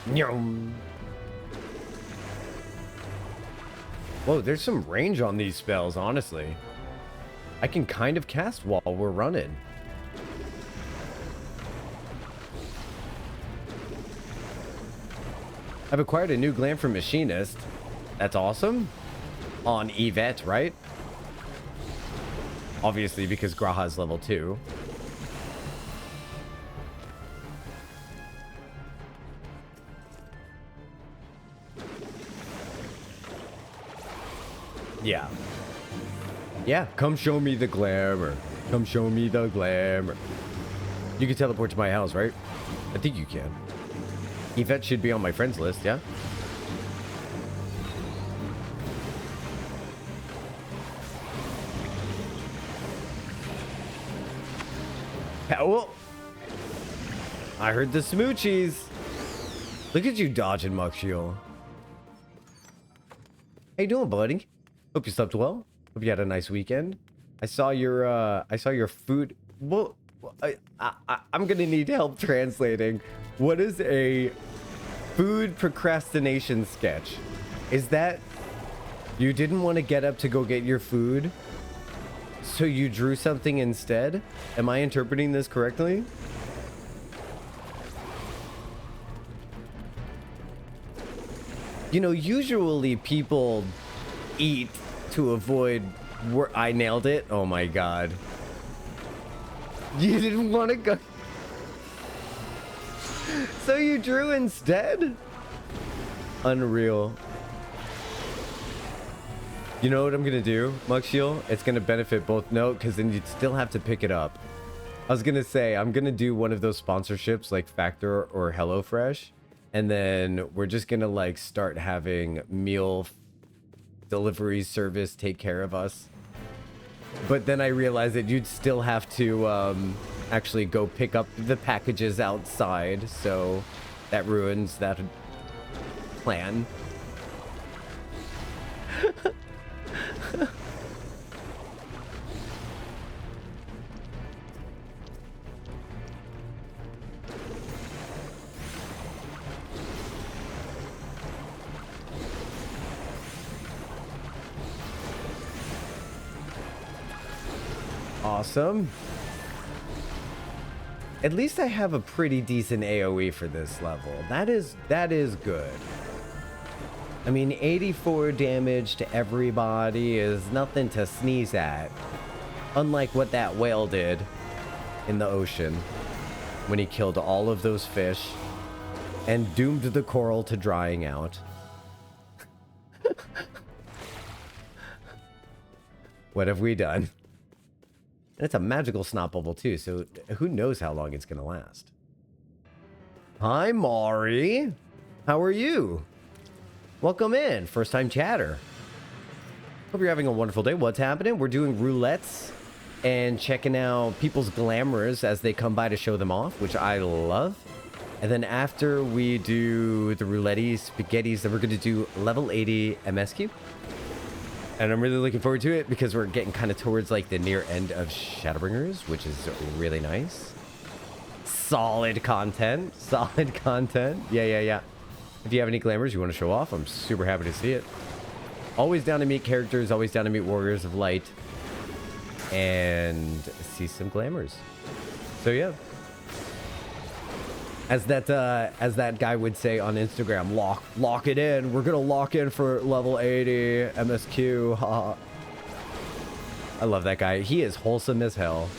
Nyum. Whoa, there's some range on these spells, honestly. I can kind of cast while we're running. I've acquired a new glam from Machinist. That's awesome. On Yvette, right? Obviously, because Graha's level 2. Yeah. Yeah, come show me the glamour. Come show me the glamour. You can teleport to my house, right? I think you can. Yvette should be on my friends list, yeah? Oh, I heard the smoochies. Look at you dodging, Muckshiel. How you doing, buddy? Hope you slept well. Hope you had a nice weekend. I saw your food. Well, I'm gonna need help translating. What is a food procrastination sketch? Is that you didn't want to get up to go get your food, so you drew something instead? Am I interpreting this correctly? You know, usually people eat to avoid I nailed it. Oh my god. You didn't want to go. So you drew instead? Unreal. You know what I'm gonna do, Muckshiel? It's gonna benefit both. No, because then you'd still have to pick it up. I was gonna say, I'm gonna do one of those sponsorships like Factor or HelloFresh. And then we're just gonna like start having meal delivery service take care of us. But then I realized that you'd still have to actually go pick up the packages outside. So that ruins that plan. Awesome. At least I have a pretty decent AoE for this level. That is good. I mean, 84 damage to everybody is nothing to sneeze at. Unlike what that whale did in the ocean when he killed all of those fish and doomed the coral to drying out. What have we done? And it's a magical snot bubble too, so who knows how long it's gonna last. Hi, Mari. How are you? Welcome in, first time chatter. Hope you're having a wonderful day. What's happening? We're doing roulettes and checking out people's glamours as they come by to show them off, which I love. And then after we do the roulette spaghettis, then we're gonna do level 80 MSQ. And I'm really looking forward to it because we're getting kind of towards like the near end of Shadowbringers, which is really nice. Solid content. Solid content. Yeah. If you have any glamours you want to show off, I'm super happy to see it. Always down to meet characters, always down to meet warriors of light. And see some glamours. So yeah. As that guy would say on Instagram, lock it in. We're gonna lock in for level 80 MSQ. Haha. I love that guy. He is wholesome as hell.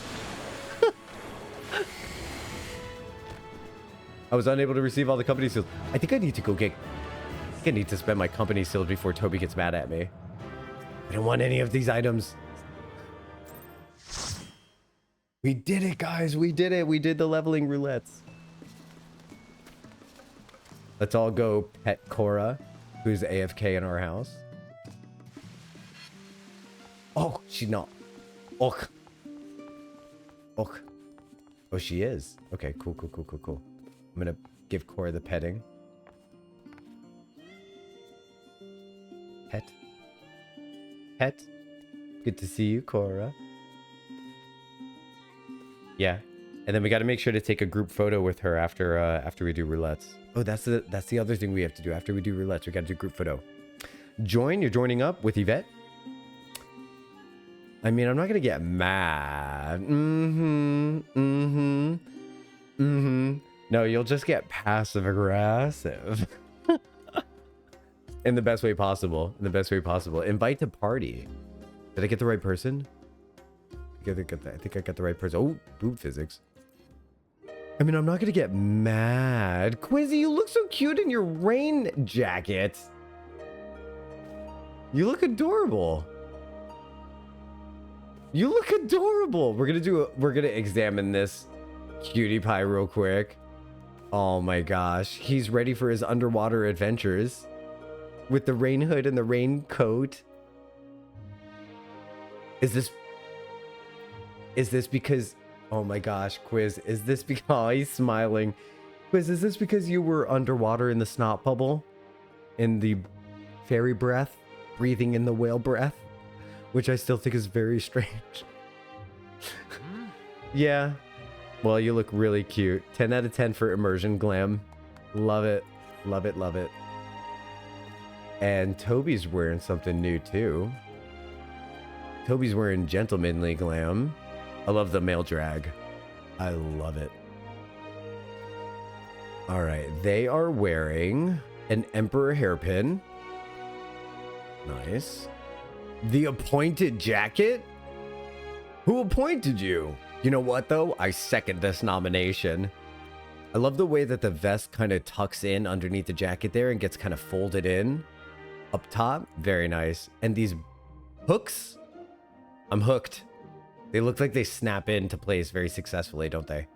I was unable to receive all the company seals. I think I need to go get. I think I need to spend my company seals before Toby gets mad at me. I don't want any of these items. We did it, guys. We did it. We did the leveling roulettes. Let's all go pet Cora, who's AFK in our house. Oh, she's not. Oh. Oh, oh, she is. Okay, cool, cool, cool, cool, cool. I'm gonna give Cora the petting. Pet. Pet. Good to see you, Cora. Yeah. And then we got to make sure to take a group photo with her after we do roulettes. Oh, that's the other thing we have to do. After we do roulettes, we got to do group photo. Join. You're joining up with Yvette. I mean, I'm not going to get mad. No, you'll just get passive aggressive. In the best way possible. In the best way possible. Invite to party. Did I get the right person? I think I got the right person. Oh, boob physics. I mean, I'm not going to get mad. Quizzy, you look so cute in your rain jacket. You look adorable. You look adorable. We're going to examine this cutie pie real quick. Oh my gosh. He's ready for his underwater adventures with the rain hood and the raincoat. Is this because, oh my gosh, Quiz, is this because, oh, he's smiling. Quiz, is this because you were underwater in the snot bubble? In the fairy breath? Breathing in the whale breath? Which I still think is very strange. Yeah. Well, you look really cute. 10 out of 10 for immersion glam. Love it. Love it, love it. And Toby's wearing something new too. Toby's wearing gentlemanly glam. I love the male drag. I love it. All right. They are wearing an emperor hairpin. Nice. The appointed jacket? Who appointed you? You know what, though? I second this nomination. I love the way that the vest kind of tucks in underneath the jacket there and gets kind of folded in up top. Very nice. And these hooks, I'm hooked. They look like they snap into place very successfully, don't they?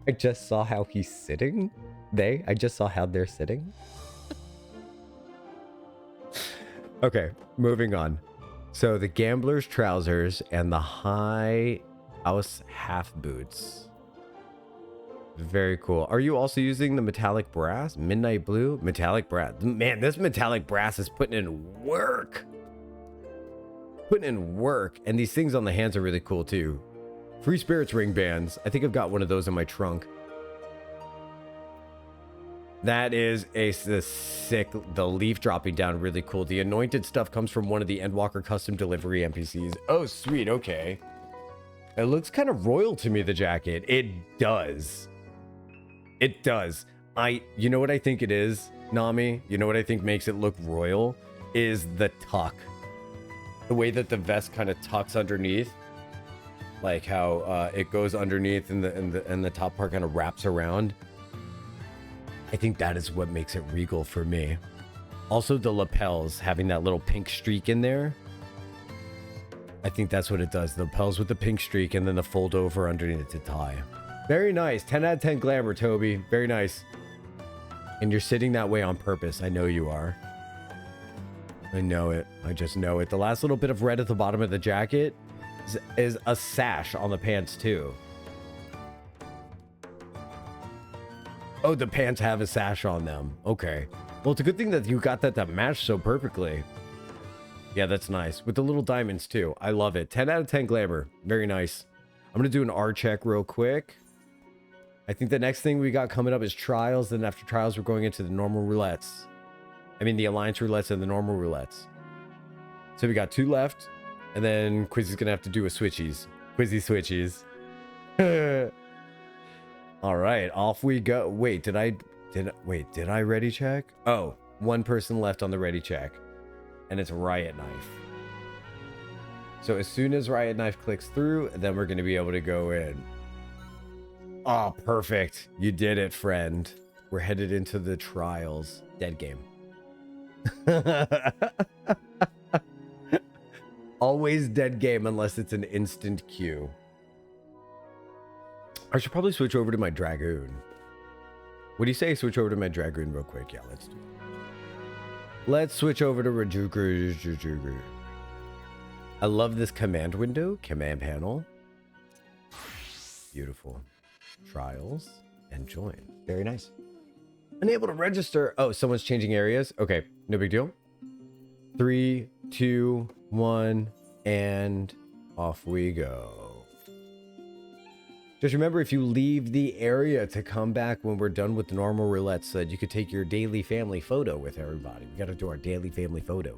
I just saw how he's sitting. I just saw how they're sitting. Okay, moving on. So the gambler's trousers and the high house half boots. Very cool. Are you also using the metallic brass? Midnight blue? Metallic brass. Man, this metallic brass is putting in work. Putting in work. And these things on the hands are really cool too. Free Spirits ring bands. I think I've got one of those in my trunk. That is the sick, the leaf dropping down really cool. The anointed stuff comes from one of the Endwalker custom delivery NPCs. Oh, sweet. Okay. It looks kind of royal to me, the jacket. It does. It does. You know what I think it is, Nami? You know what I think makes it look royal? Is the tuck. The way that the vest kind of tucks underneath. Like how it goes underneath and the top part kind of wraps around. I think that is what makes it regal for me. Also the lapels, having that little pink streak in there. I think that's what it does. The lapels with the pink streak and then the fold over underneath the tie. Very nice. 10 out of 10 glamour, Toby. Very nice. And you're sitting that way on purpose. I know you are. I know it. I just know it. The last little bit of red at the bottom of the jacket is a sash on the pants too. Oh, the pants have a sash on them. Okay. Well, it's a good thing that you got that to match so perfectly. Yeah, that's nice. With the little diamonds too. I love it. 10 out of 10 glamour. Very nice. I'm going to do an R check real quick. I think the next thing we got coming up is trials. Then after trials, we're going into the normal roulettes. I mean, the alliance roulettes and the normal roulettes. So we got 2 left. And then Quizzy's going to have to do a switchies. Quizzy switchies. All right, off we go. Wait, did I ready check? Oh, 1 person left on the ready check. And it's Riot Knife. So as soon as Riot Knife clicks through, then we're going to be able to go in. Oh, perfect. You did it, friend. We're headed into the trials. Dead game. Always dead game unless it's an instant queue. I should probably switch over to my Dragoon. What do you say? Switch over to my Dragoon real quick. Yeah, let's do it. Let's switch over to Rajuker. I love this command window, command panel. Beautiful. Trials and join. Very nice. Unable to register. Oh, someone's changing areas. Okay, no big deal. 3, 2, 1, and off we go. Just remember, if you leave the area, to come back when we're done with the normal roulettes so that you could take your daily family photo with everybody. We got to do our daily family photo.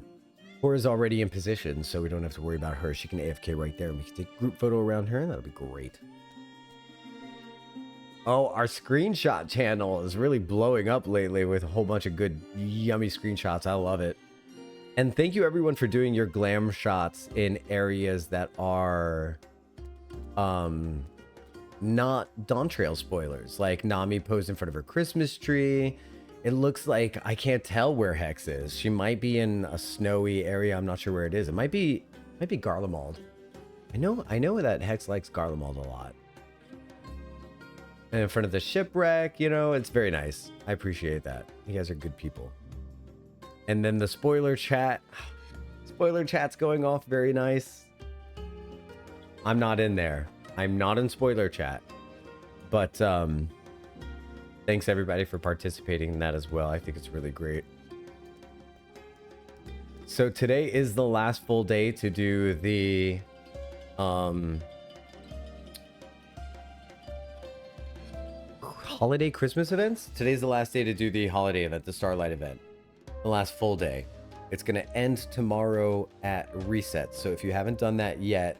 Cora's already in position, so we don't have to worry about her. She can AFK right there. We can take a group photo around her, and that'll be great. Oh, our screenshot channel is really blowing up lately with a whole bunch of good, yummy screenshots. I love it. And thank you, everyone, for doing your glam shots in areas that are... not Dawn Trail spoilers, like Nami posed in front of her Christmas tree. It looks like I can't tell where Hex is. She might be in a snowy area. I'm not sure where it is. It might be Garlemald. I know that Hex likes Garlemald a lot. And in front of the shipwreck, you know, it's very nice. I appreciate that. You guys are good people. And then the spoiler chat. Spoiler chat's going off. Very nice. I'm not in there. I'm not in spoiler chat, but thanks everybody for participating in that as well. I think it's really great. So today is the last full day to do the holiday Christmas events. Today's the last day to do the holiday event, the Starlight event, the last full day. It's going to end tomorrow at reset. So if you haven't done that yet,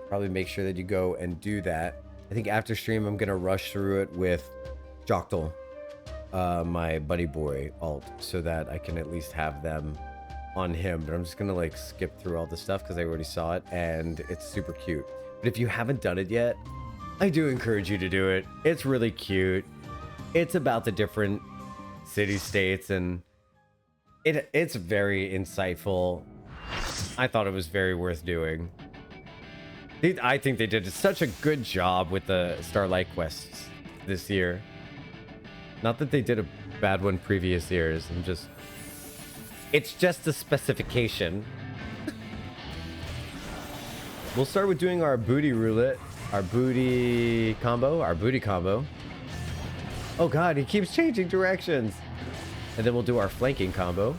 probably make sure that you go and do that. I think after stream, I'm going to rush through it with Jocktal, my buddy boy alt, so that I can at least have them on him. But I'm just going to like skip through all the stuff because I already saw it and it's super cute. But if you haven't done it yet, I do encourage you to do it. It's really cute. It's about the different city-states and it's very insightful. I thought it was very worth doing. I think they did such a good job with the Starlight quests this year. Not that they did a bad one previous years. It's just a specification. We'll start with doing our booty roulette, our booty combo. Oh God, he keeps changing directions. And then we'll do our flanking combo.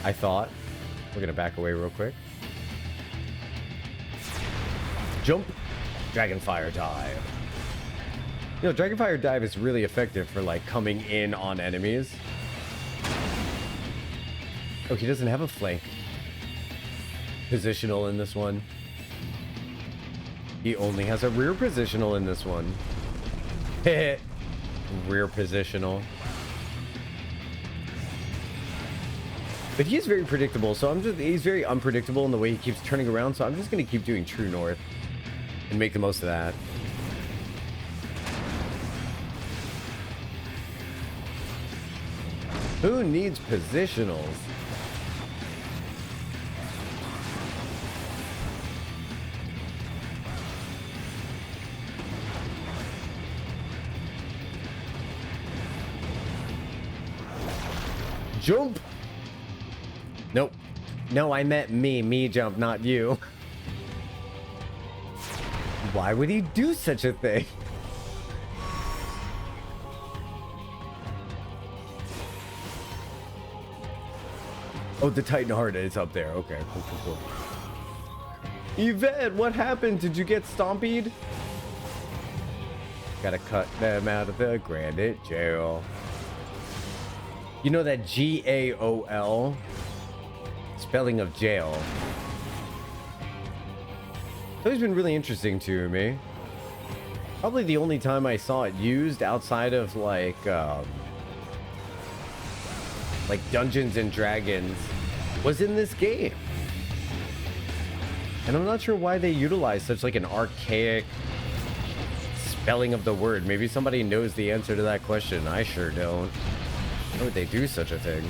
I thought. We're gonna back away real quick. Jump. Dragonfire dive. You know, Dragonfire dive is really effective for like coming in on enemies. Oh, he doesn't have a flank positional in this one. He only has a rear positional in this one. Rear positional. But he's very predictable, so he's very unpredictable in the way he keeps turning around, so I'm just going to keep doing True North and make the most of that. Who needs positionals? Jump! Nope. No, I meant me jump, not you. Why would he do such a thing? Oh, the Titan Heart is up there. Okay, cool. Yvette, what happened? Did you get stompied? Gotta cut them out of the granite jail. You know that G-A-O-L? Spelling of jail. It's always been really interesting to me. Probably the only time I saw it used outside of like Dungeons and Dragons was in this game. And I'm not sure why they utilize such like an archaic spelling of the word. Maybe somebody knows the answer to that question. I sure don't. Why would they do such a thing?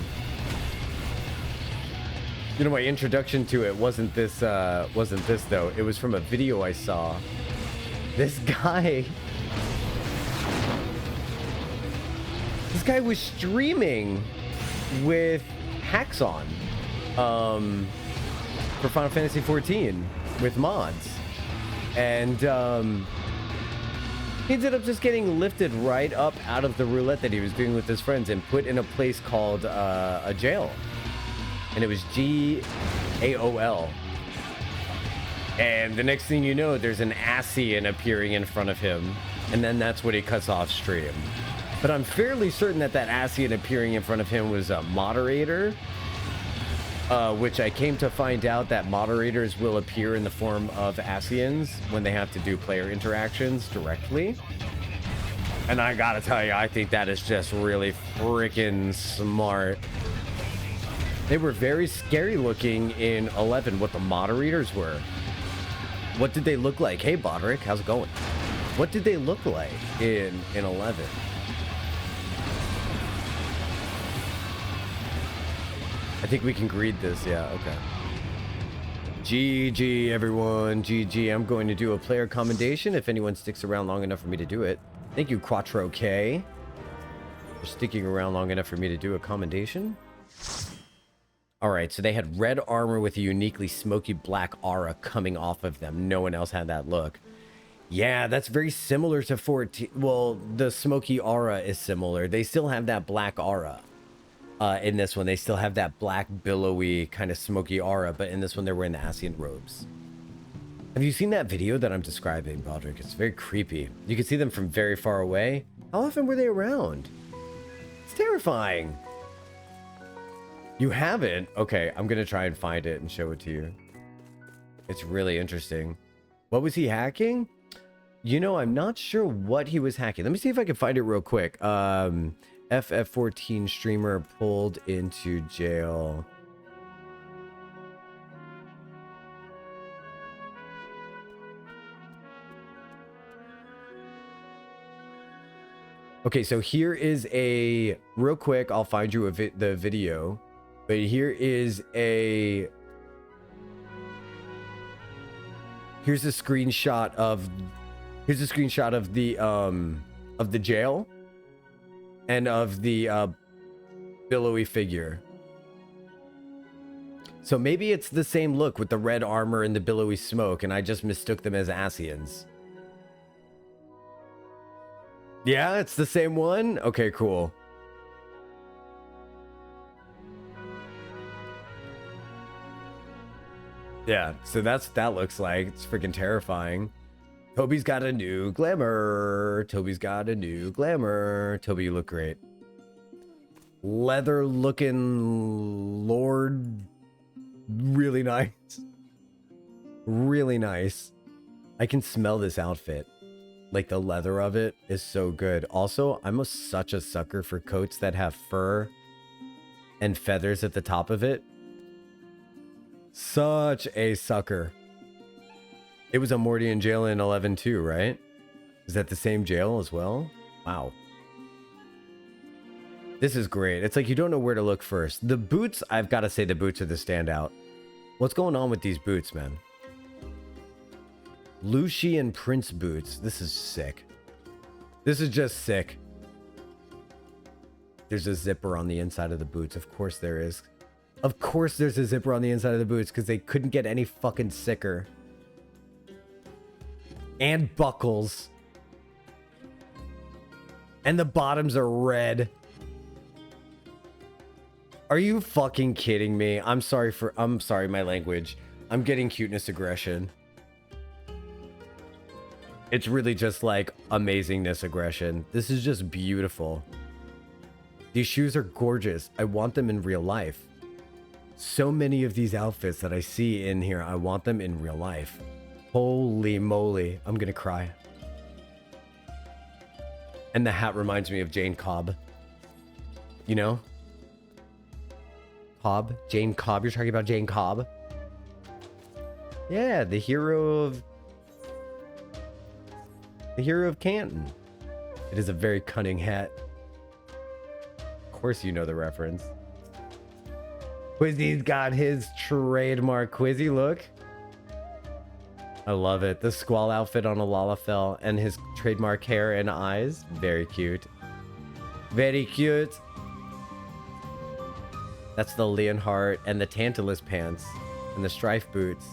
You know, my introduction to it wasn't this though. It was from a video I saw. This guy This guy was streaming with hacks on for Final Fantasy XIV with mods. And he ended up just getting lifted right up out of the roulette that he was doing with his friends and put in a place called a jail. And it was GAOL. And the next thing you know, there's an Ascian appearing in front of him. And then that's when he cuts off stream. But I'm fairly certain that that Ascian appearing in front of him was a moderator. Which I came to find out that moderators will appear in the form of Ascians when they have to do player interactions directly. And I gotta tell you, I think that is just really freaking smart. They were very scary looking in 11, what the moderators were. What did they look like? Hey, Bodrick, how's it going? What did they look like in 11? I think we can greet this. Yeah, okay. GG, everyone. GG. I'm going to do a player commendation if anyone sticks around long enough for me to do it. Thank you, Quattro K, for sticking around long enough for me to do a commendation. All right, so they had red armor with a uniquely smoky black aura coming off of them. No one else had that look. Yeah, that's very similar to 14. Well, the smoky aura is similar. They still have that black aura. In this one, they still have that black, billowy, kind of smoky aura, but in this one, they're wearing the Ascian robes. Have you seen that video that I'm describing, Baldrick? It's very creepy. You can see them from very far away. How often were they around? It's terrifying. You haven't? Okay, I'm going to try and find it and show it to you. It's really interesting. What was he hacking? You know, I'm not sure what he was hacking. Let me see if I can find it real quick. FF14 streamer pulled into jail. Okay, so here is a real quick. I'll find you the video, but here is a here's a screenshot of the jail. And of the billowy figure. So maybe it's the same look with the red armor and the billowy smoke, and I just mistook them as Ascians. Yeah, it's the same one? Okay, cool. Yeah, so that looks like. It's freaking terrifying. Toby's got a new glamour. Toby's got a new glamour. Toby, you look great. Leather looking lord. Really nice. Really nice. I can smell this outfit. Like the leather of it is so good. Also, I'm such a sucker for coats that have fur and feathers at the top of it. Such a sucker. It was a Mordian jail in 11 too, right? Is that the same jail as well? Wow. This is great. It's like you don't know where to look first. The boots, I've got to say the boots are the standout. What's going on with these boots, man? Lucian Prince boots. This is sick. This is just sick. There's a zipper on the inside of the boots. Of course there is. Of course there's a zipper on the inside of the boots because they couldn't get any fucking sicker. And buckles. And the bottoms are red. Are you fucking kidding me? I'm sorry my language. I'm getting cuteness aggression. It's really just like amazingness aggression. This is just beautiful. These shoes are gorgeous. I want them in real life. So many of these outfits that I see in here, I want them in real life. Holy moly, I'm gonna cry. And the hat reminds me of Jane Cobb. You know? Cobb? Jane Cobb? You're talking about Jane Cobb? Yeah, the hero of Canton. It is a very cunning hat. Of course you know the reference. Quizzy's got his trademark Quizzy look. I love it. The squall outfit on a Lalafell and his trademark hair and eyes. Very cute. Very cute. That's the Leonhardt and the Tantalus pants and the Strife boots.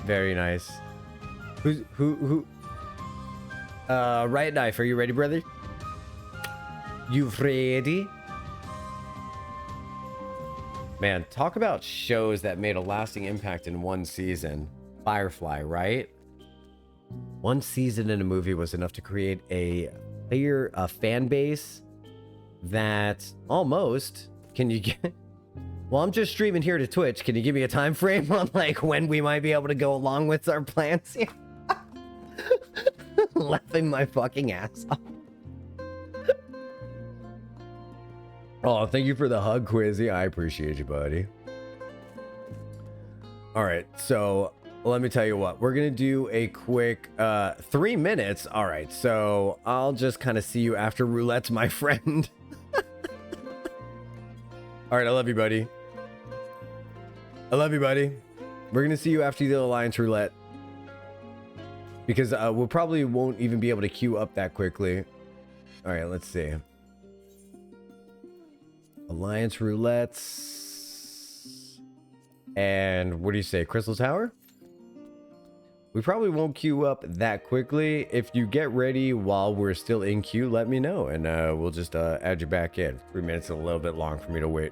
Very nice. Who? Riot Knife, are you ready, brother? You ready? Man, talk about shows that made a lasting impact in one season. Firefly, right? One season in a movie was enough to create a fan base that almost... Can you get... Well, I'm just streaming here to Twitch. Can you give me a time frame on like when we might be able to go along with our plans here? Laughing my fucking ass off. Oh, thank you for the hug, Quizzy. I appreciate you, buddy. All right, so let me tell you what. We're going to do a quick 3 minutes. All right, so I'll just kind of see you after Roulettes, my friend. All right, I love you, buddy. I love you, buddy. We're going to see you after the Alliance Roulette. Because we'll probably won't even be able to queue up that quickly. All right, let's see. Alliance Roulettes. And what do you say? Crystal Tower? We probably won't queue up that quickly. If you get ready while we're still in queue, let me know. And we'll just add you back in. 3 minutes is a little bit long for me to wait.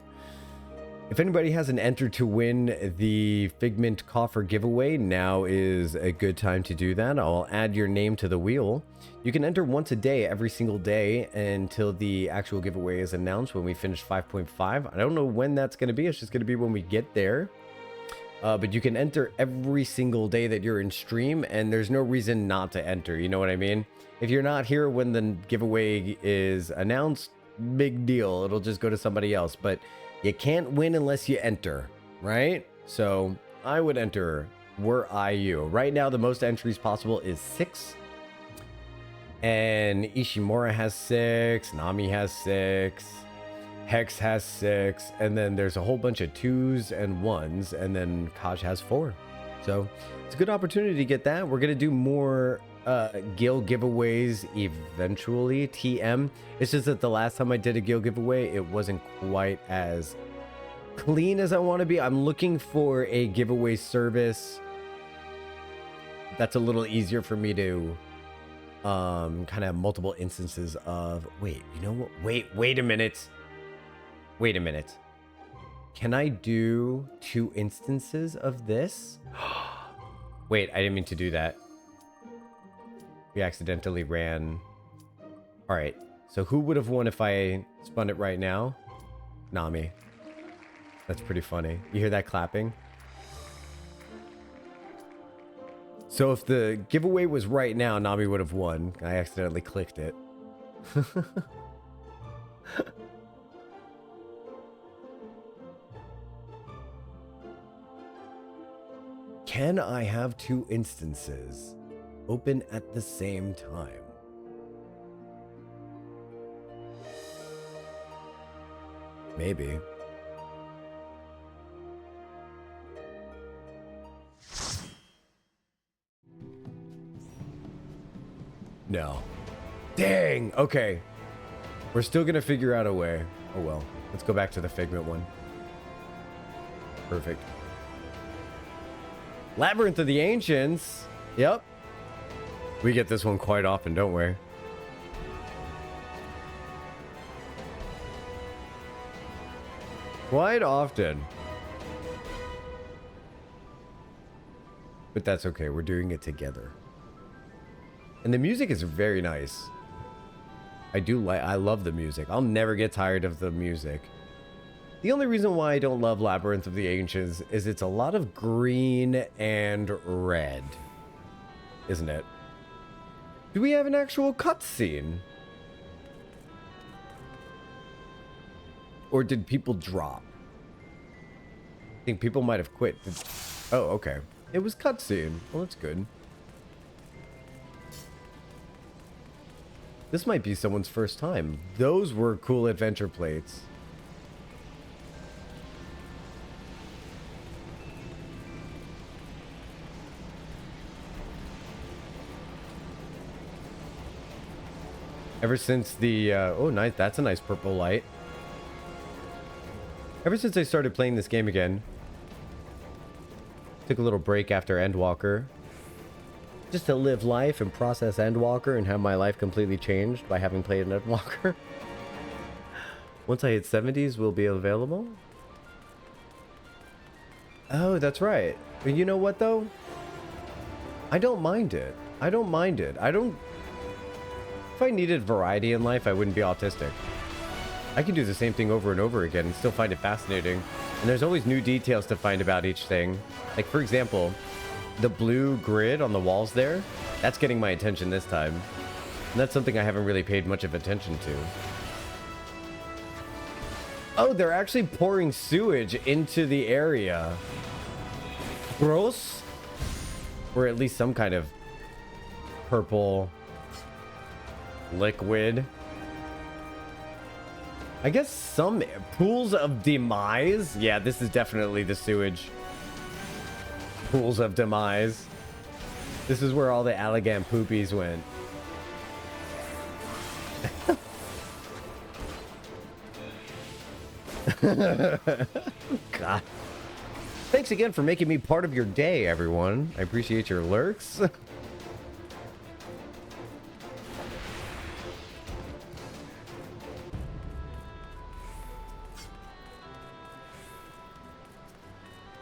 If anybody hasn't entered to win the Figment Coffer giveaway, now is a good time to do that. I'll add your name to the wheel. You can enter once a day, every single day, until the actual giveaway is announced when we finish 5.5. I don't know when that's going to be. It's just going to be when we get there. But you can enter every single day that you're in stream, and there's no reason not to enter. You know what I mean? If you're not here when the giveaway is announced, big deal. It'll just go to somebody else. But you can't win unless you enter, right? So I would enter. Were I you? Right now, the most entries possible is 6. And Ishimura has 6. Nami has 6. Hex has 6. And then there's a whole bunch of 2s and 1s. And then Kaj has 4. So it's a good opportunity to get that. We're going to do more guild giveaways eventually. TM. It's just that the last time I did a guild giveaway, it wasn't quite as clean as I want to be. I'm looking for a giveaway service that's a little easier for me to kind of have multiple instances of... Wait, you know what? Wait a minute. Wait a minute. Can I do 2 instances of this? Wait, I didn't mean to do that. We accidentally ran. All right. So who would have won if I spun it right now? Nami. That's pretty funny. You hear that clapping? So if the giveaway was right now, Nami would have won. I accidentally clicked it. Can I have 2 instances open at the same time? Maybe. No. Dang! Okay. We're still gonna figure out a way. Oh well. Let's go back to the Figment one. Perfect. Labyrinth of the Ancients. Yep. We get this one quite often, don't we? Quite often. But that's okay. We're doing it together. And the music is very nice. I love the music. I'll never get tired of the music. The only reason why I don't love Labyrinth of the Ancients is it's a lot of green and red. Isn't it? Do we have an actual cutscene? Or did people drop? I think people might have quit. Oh, okay. It was cutscene. Well, that's good. This might be someone's first time. Those were cool adventure plates. Ever since the oh, nice, that's a nice purple light. Ever since I started playing this game again, took a little break after Endwalker, just to live life and process Endwalker and have my life completely changed by having played an Endwalker. Once I hit 70s, will be available. Oh, that's right. But you know what though? I don't mind it. I don't mind it. I don't. If I needed variety in life, I wouldn't be autistic. I can do the same thing over and over again and still find it fascinating. And there's always new details to find about each thing. Like, for example, the blue grid on the walls there, that's getting my attention this time. And that's something I haven't really paid much of attention to. Oh, they're actually pouring sewage into the area. Gross. Or at least some kind of purple liquid. I guess some pools of demise. Yeah, this is definitely the sewage. Pools of demise. This is where all the Allegan poopies went. God. Thanks again for making me part of your day, everyone. I appreciate your lurks.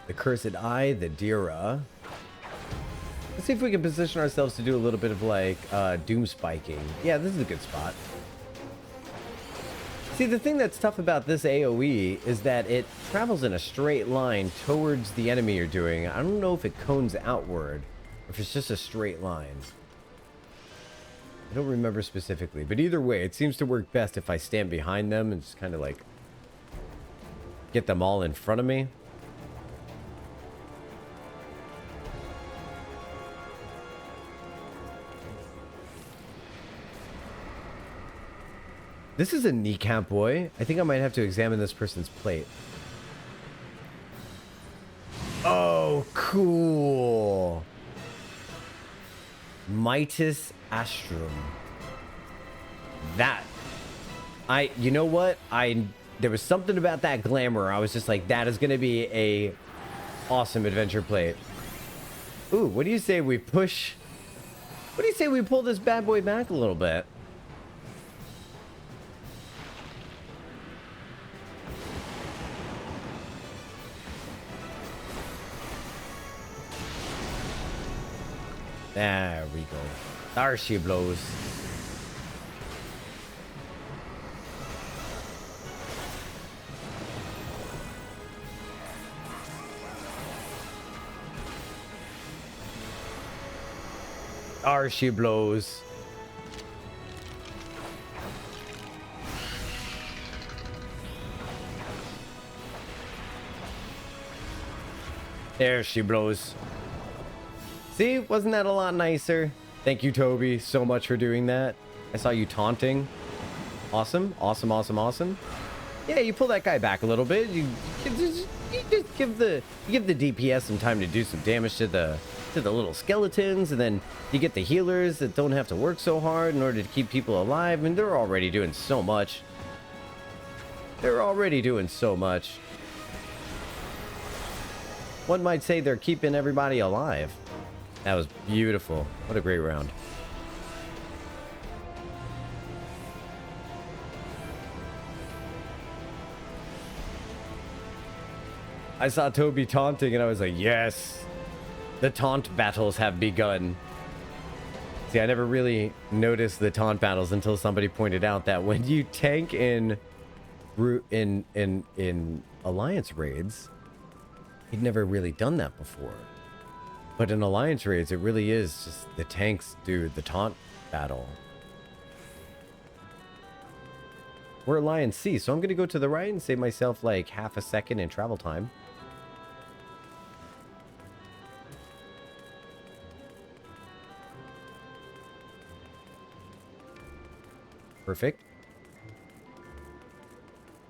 The Cursed Eye, the Dira. Let's see if we can position ourselves to do a little bit of like doom spiking. Yeah, this is a good spot. See, the thing that's tough about this AoE is that it travels in a straight line towards the enemy you're doing. I don't know if it cones outward, or if it's just a straight line. I don't remember specifically, but either way, it seems to work best if I stand behind them and just kind of like get them all in front of me. This is a kneecap boy. I think I might have to examine this person's plate. Oh, cool. Mitis Astrum. That. You know what? There was something about that glamour. I was just like, that is going to be a awesome adventure plate. Ooh, what do you say we push? What do you say we pull this bad boy back a little bit? There we go. There she blows. There she blows. There she blows. See, wasn't that a lot nicer? Thank you, Toby, so much for doing that. I saw you taunting. Awesome, awesome, awesome, awesome. Yeah, you pull that guy back a little bit. You just give the DPS some time to do some damage to the little skeletons, and then you get the healers that don't have to work so hard in order to keep people alive. I mean, they're already doing so much. They're already doing so much. One might say they're keeping everybody alive. That was beautiful. What a great round. I saw Toby taunting and I was like, yes, the taunt battles have begun. See, I never really noticed the taunt battles until somebody pointed out that when you tank in Alliance raids, he'd never really done that before. But in Alliance raids, it really is just the tanks do the taunt battle. We're Alliance C, so I'm going to go to the right and save myself like half a second in travel time. Perfect.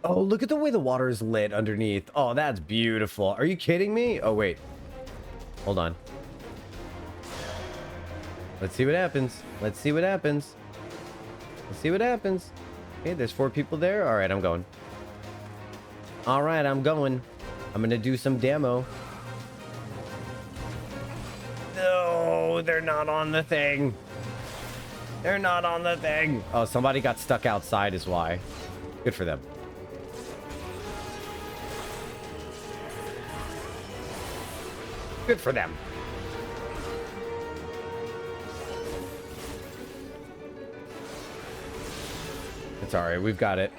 Oh, look at the way the water is lit underneath. Oh, that's beautiful. Are you kidding me? Oh, wait. Hold on. Let's see what happens. Let's see what happens. see what happens. Okay, there's 4 people there. All right, I'm going. All right, I'm going. I'm gonna do some demo. No, they're not on the thing. They're not on the thing. Oh, somebody got stuck outside is why. Good for them. Good for them. It's all right. We've got it.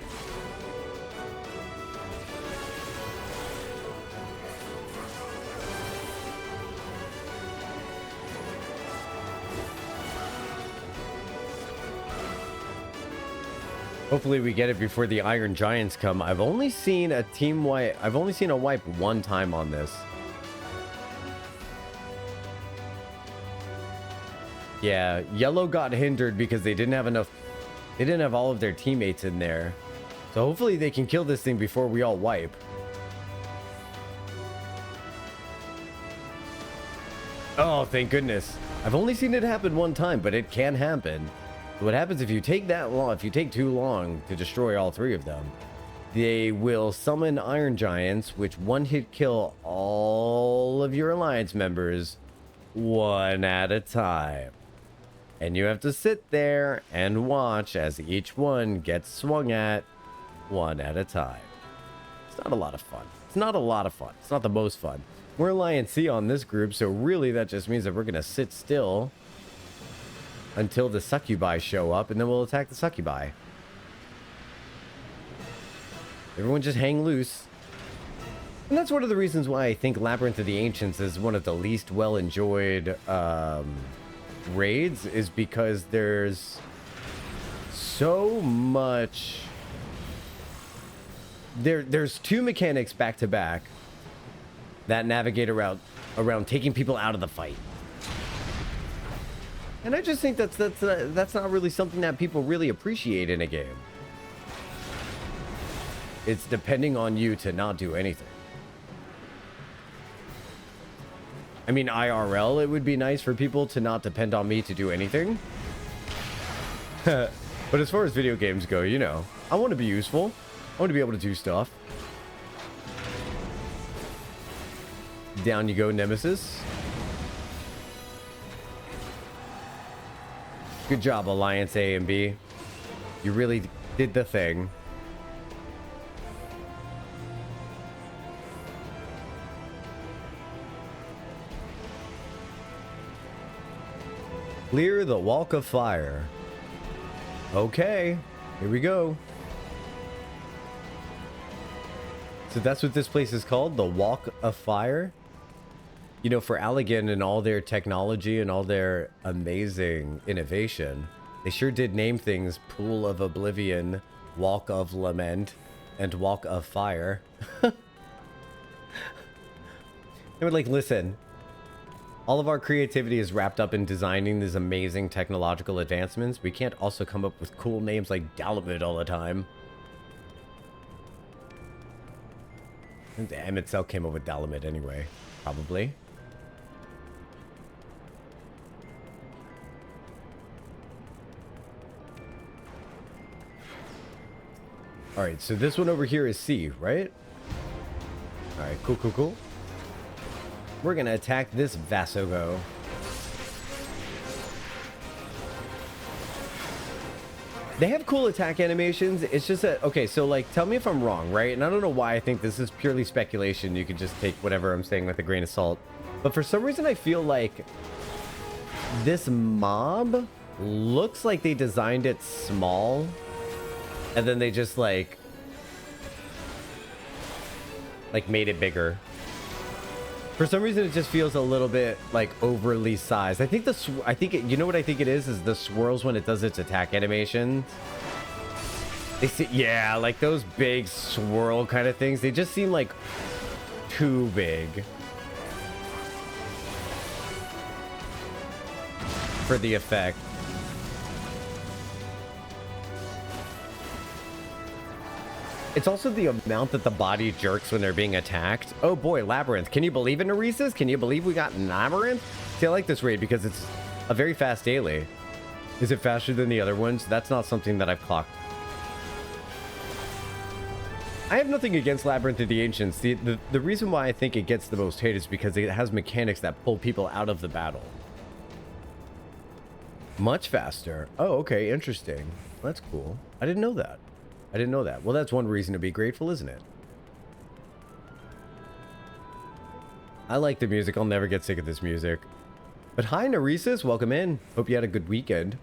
Hopefully we get it before the Iron Giants come. I've only seen a team wipe. I've only seen a wipe one time on this. Yeah, yellow got hindered because they didn't have enough. They didn't have all of their teammates in there. So hopefully they can kill this thing before we all wipe. Oh, thank goodness. I've only seen it happen one time, but it can happen. What happens if you take that long, if you take too long to destroy all 3 of them, they will summon Iron Giants, which one-hit kill all of your alliance members one at a time. And you have to sit there and watch as each one gets swung at one at a time. It's not a lot of fun. It's not a lot of fun. It's not the most fun. We're Alliance C on this group, so really that just means that we're going to sit still until the succubi show up, and then we'll attack the succubi. Everyone just hang loose. And that's one of the reasons why I think Labyrinth of the Ancients is one of the least well-enjoyed raids, is because there's so much... There's 2 mechanics back-to-back that navigate around taking people out of the fight. And I just think that's not really something that people really appreciate in a game. It's depending on you to not do anything. I mean, IRL, it would be nice for people to not depend on me to do anything. But as far as video games go, you know, I want to be useful. I want to be able to do stuff. Down you go, Nemesis. Good job, Alliance A and B. You really did the thing. Clear the Walk of Fire. Okay, here we go. So that's what this place is called, the Walk of Fire. You know, for Allegan and all their technology and all their amazing innovation, they sure did name things Pool of Oblivion, Walk of Lament, and Walk of Fire. They were like, listen, all of our creativity is wrapped up in designing these amazing technological advancements. We can't also come up with cool names like Dalamud all the time. I think the Emet came up with Dalamud anyway, probably. All right, so this one over here is C, right? All right, cool, cool, cool. We're gonna attack this Vasogo. They have cool attack animations. It's just that, okay, so like, tell me if I'm wrong, right? And I don't know why I think this is purely speculation. You can just take whatever I'm saying with a grain of salt. But for some reason, I feel like this mob looks like they designed it small. And then they just like made it bigger. For some reason, it just feels a little bit like overly sized. I think you know what I think it is the swirls when it does its attack animation. They see, yeah, like those big swirl kind of things. They just seem like too big for the effect. It's also the amount that the body jerks when they're being attacked. Oh boy, Labyrinth. Can you believe it, Neresis? Can you believe we got Labyrinth? See, I like this raid because it's a very fast daily. Is it faster than the other ones? That's not something that I've clocked. I have nothing against Labyrinth of the Ancients. The reason why I think it gets the most hate is because it has mechanics that pull people out of the battle. Much faster. Oh, okay, interesting. That's cool. I didn't know that. I didn't know that. Well, that's one reason to be grateful, isn't it? I like the music. I'll never get sick of this music. But hi, Narisis. Welcome in. Hope you had a good weekend.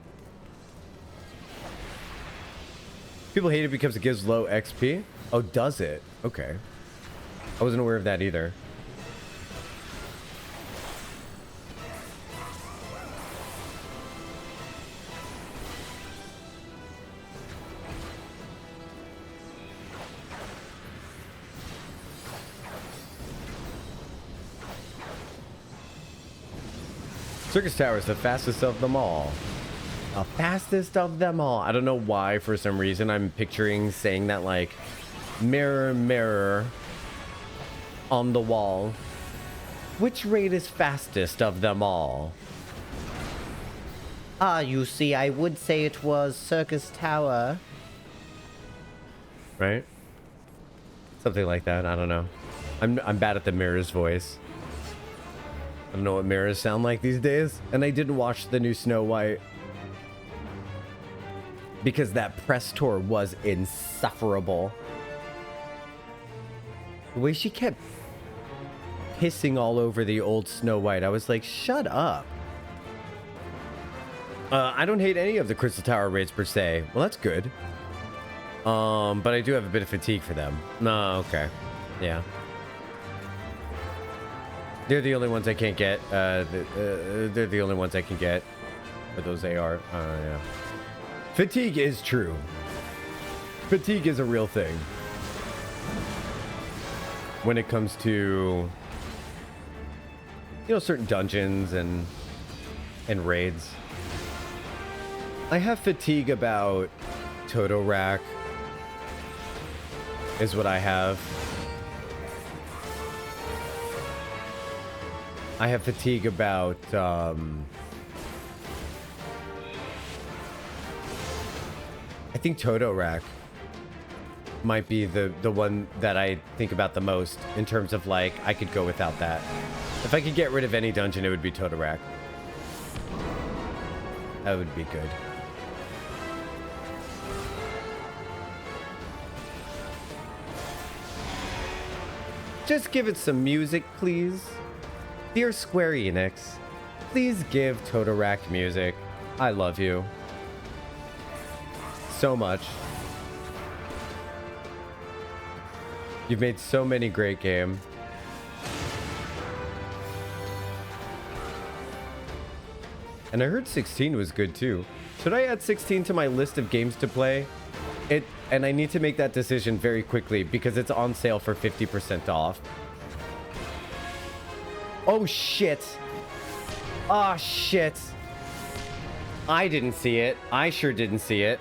People hate it because it gives low XP. Oh, does it? Okay. I wasn't aware of that either. Circus Tower is the fastest of them all. The fastest of them all. I don't know why, for some reason, I'm picturing saying that like, mirror, mirror on the wall. Which raid is fastest of them all? Ah, you see, I would say it was Circus Tower. Right? Something like that. I don't know. I'm bad at the mirror's voice. I don't know what mirrors sound like these days. And I didn't watch the new Snow White. Because that press tour was insufferable. The way she kept pissing all over the old Snow White. I was like, shut up. I don't hate any of the Crystal Tower raids per se. Well, that's good. But I do have a bit of fatigue for them. No, okay. Yeah. They're the only ones I can't get. They're the only ones I can get. But those AR. Yeah. Fatigue is true. Fatigue is a real thing. When it comes to, you know, certain dungeons and raids. I have fatigue about Toto Rack. Is what I have. I have fatigue about I think Toto Rack might be the one that I think about the most in terms of like I could go without that. If I could get rid of any dungeon, it would be Toto Rack. That would be good. Just give it some music, please. Dear Square Enix, please give Toto Rack music. I love you. So much. You've made so many great games. And I heard 16 was good too. Should I add 16 to my list of games to play? And I need to make that decision very quickly because it's on sale for 50% off. Oh shit. Oh shit. I didn't see it. I sure didn't see it.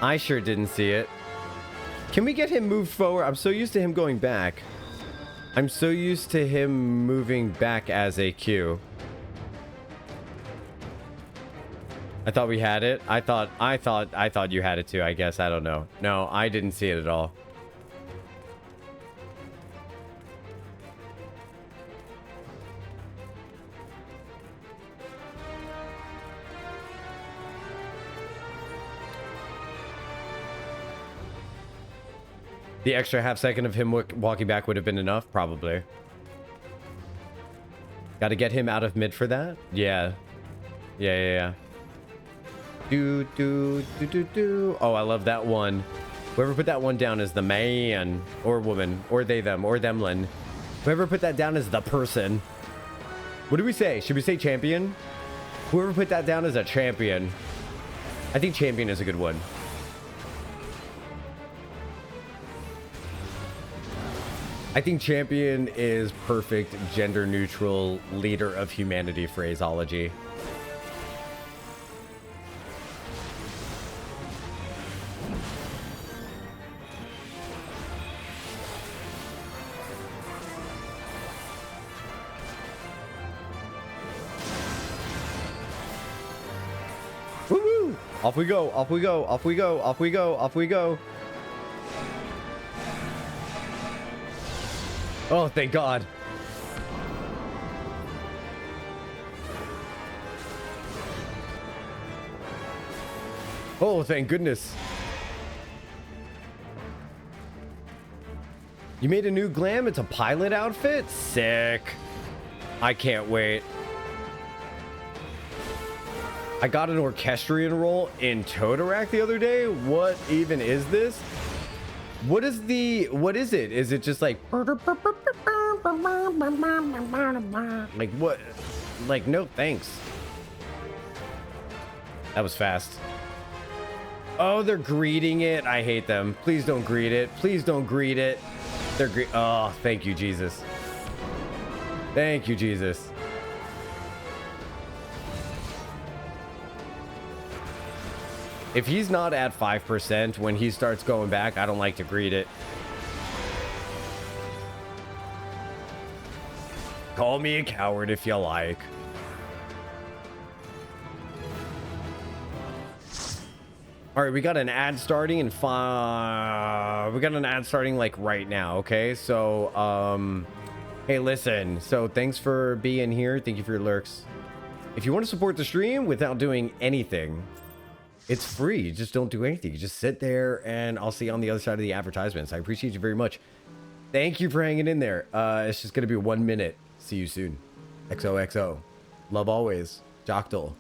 I sure didn't see it. Can we get him moved forward? I'm so used to him going back. I'm so used to him moving back as a Q. I thought we had it. I thought you had it too, I guess. I don't know. No, I didn't see it at all. The extra half second of him walking back would have been enough, probably. Got to get him out of mid for that? Yeah. Yeah. Do. Oh, I love that one. Whoever put that one down is the man or woman or they, them or themlin. Whoever put that down is the person. What do we say? Should we say champion? Whoever put that down is a champion. I think champion is a good one. I think champion is perfect gender neutral leader of humanity phraseology. Off we go, off we go, off we go, off we go, off we go. Oh, thank God. Oh, thank goodness. You made a new glam? It's a pilot outfit? Sick. I can't wait. I got an orchestrion role in Totarac the other day. What even is this? What is it? Is it just like what? Like, no thanks. That was fast. Oh, they're greeting it. I hate them. Please don't greet it. Please don't greet it. Oh, thank you, Jesus. Thank you, Jesus. If he's not at 5% when he starts going back, I don't like to greet it. Call me a coward if you like. All right, we got an ad starting in we got an ad starting like right now, okay? So, hey, listen. So thanks for being here. Thank you for your lurks. If you want to support the stream without doing anything, it's free. Just don't do anything. You just sit there and I'll see you on the other side of the advertisements. I appreciate you very much. Thank you for hanging in there. It's just going to be 1 minute. See you soon. XOXO. Love always. Jocktal.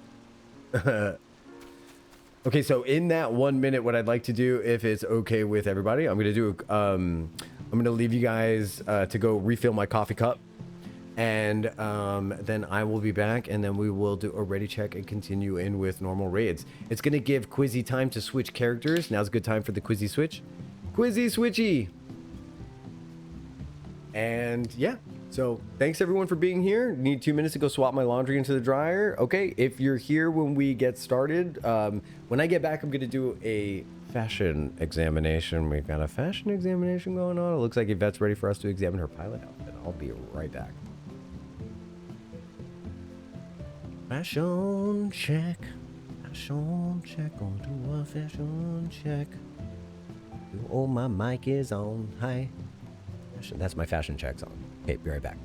Okay, so in that 1 minute, what I'd like to do, if it's okay with everybody, I'm going to do, I'm going to leave you guys to go refill my coffee cup. And then I will be back, and then we will do a ready check and continue in with normal raids. It's going to give Quizzy time to switch characters. Now's a good time for the Quizzy switch. Quizzy switchy! And yeah, so thanks everyone for being here. Need 2 minutes to go swap my laundry into the dryer. Okay, if you're here when we get started, when I get back, I'm going to do a fashion examination. We've got a fashion examination going on. It looks like Yvette's ready for us to examine her pilot outfit. I'll be right back. Fashion check. Fashion check. Gonna do a fashion check. Oh, my mic is on. Hi. That's my fashion check song. Okay, be right back.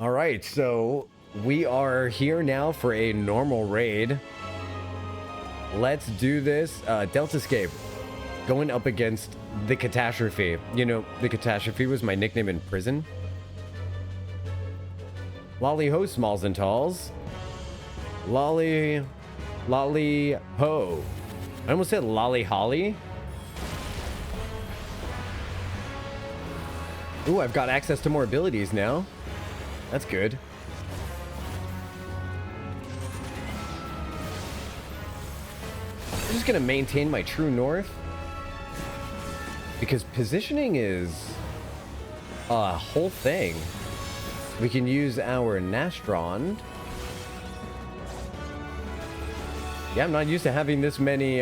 All right, so we are here now for a normal raid. Let's do this. Deltascape, going up against the Catastrophe. You know, the Catastrophe was my nickname in prison. Lolly ho, smalls and talls. Lolly ho. I almost said lolly holly. Ooh, I've got access to more abilities now. That's good. I'm just gonna maintain my true north because positioning is a whole thing. We can use our Nastron. Yeah, I'm not used to having this many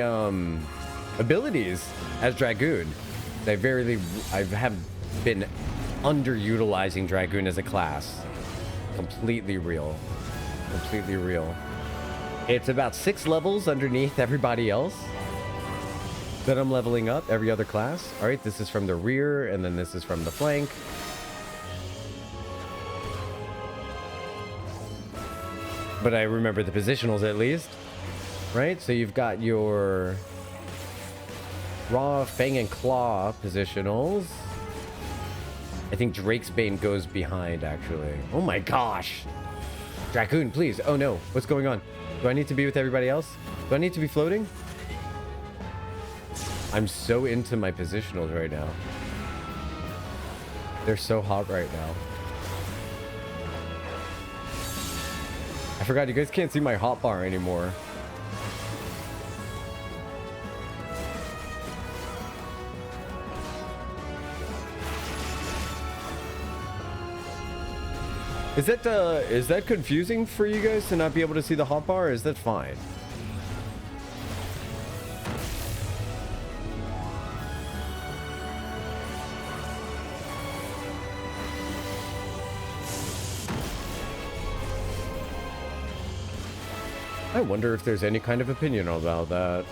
abilities as Dragoon. I have been underutilizing Dragoon as a class. Completely real. Completely real. It's about 6 levels underneath everybody else that I'm leveling up, every other class. All right, this is from the rear, and then this is from the flank. But I remember the positionals at least. Right, so you've got your Raw, Fang, and Claw positionals. I think Drake's Bane goes behind, actually. Oh my gosh. Dragoon, please. Oh no. What's going on? Do I need to be with everybody else? Do I need to be floating? I'm so into my positionals right now. They're so hot right now. I forgot you guys can't see my hotbar anymore. Is that confusing for you guys to not be able to see the hotbar, or is that fine? I wonder if there's any kind of opinion about that.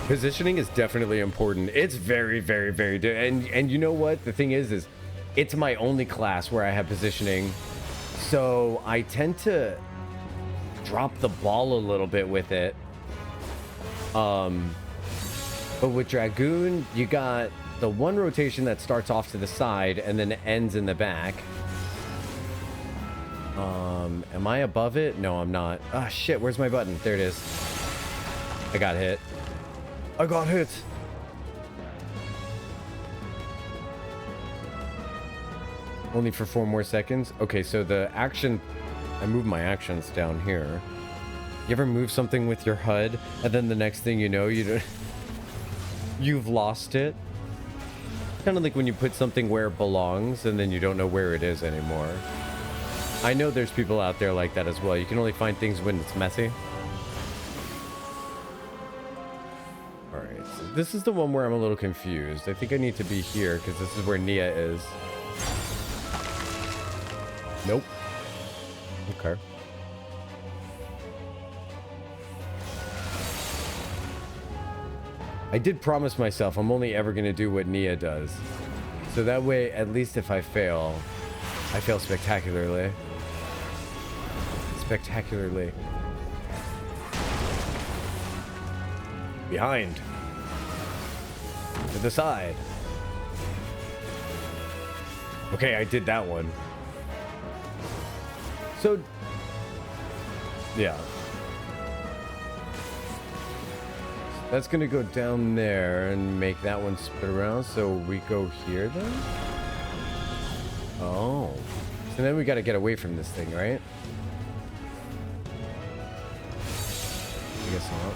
Positioning is definitely important. It's very, very, very and you know what? The thing is it's my only class where I have positioning. So I tend to drop the ball a little bit with it. But with Dragoon, you got the one rotation that starts off to the side and then ends in the back. Am I above it? No, I'm not. Ah, shit, where's my button? There it is. I got hit. I got hit. Only for 4 more seconds. Okay, so the action, I moved my actions down here. You ever move something with your HUD and then the next thing you know, you've lost it? Kind of like when you put something where it belongs and then you don't know where it is anymore. I know there's people out there like that as well. You can only find things when it's messy. Alright, so this is the one where I'm a little confused. I think I need to be here because this is where Nia is. Nope. Okay. I did promise myself I'm only ever going to do what Nia does. So that way, at least if I fail spectacularly. Spectacularly. Behind. To the side. Okay, I did that one. So, yeah. That's gonna go down there and make that one spin around. So we go here then? Oh. So then we gotta get away from this thing, right? I guess not.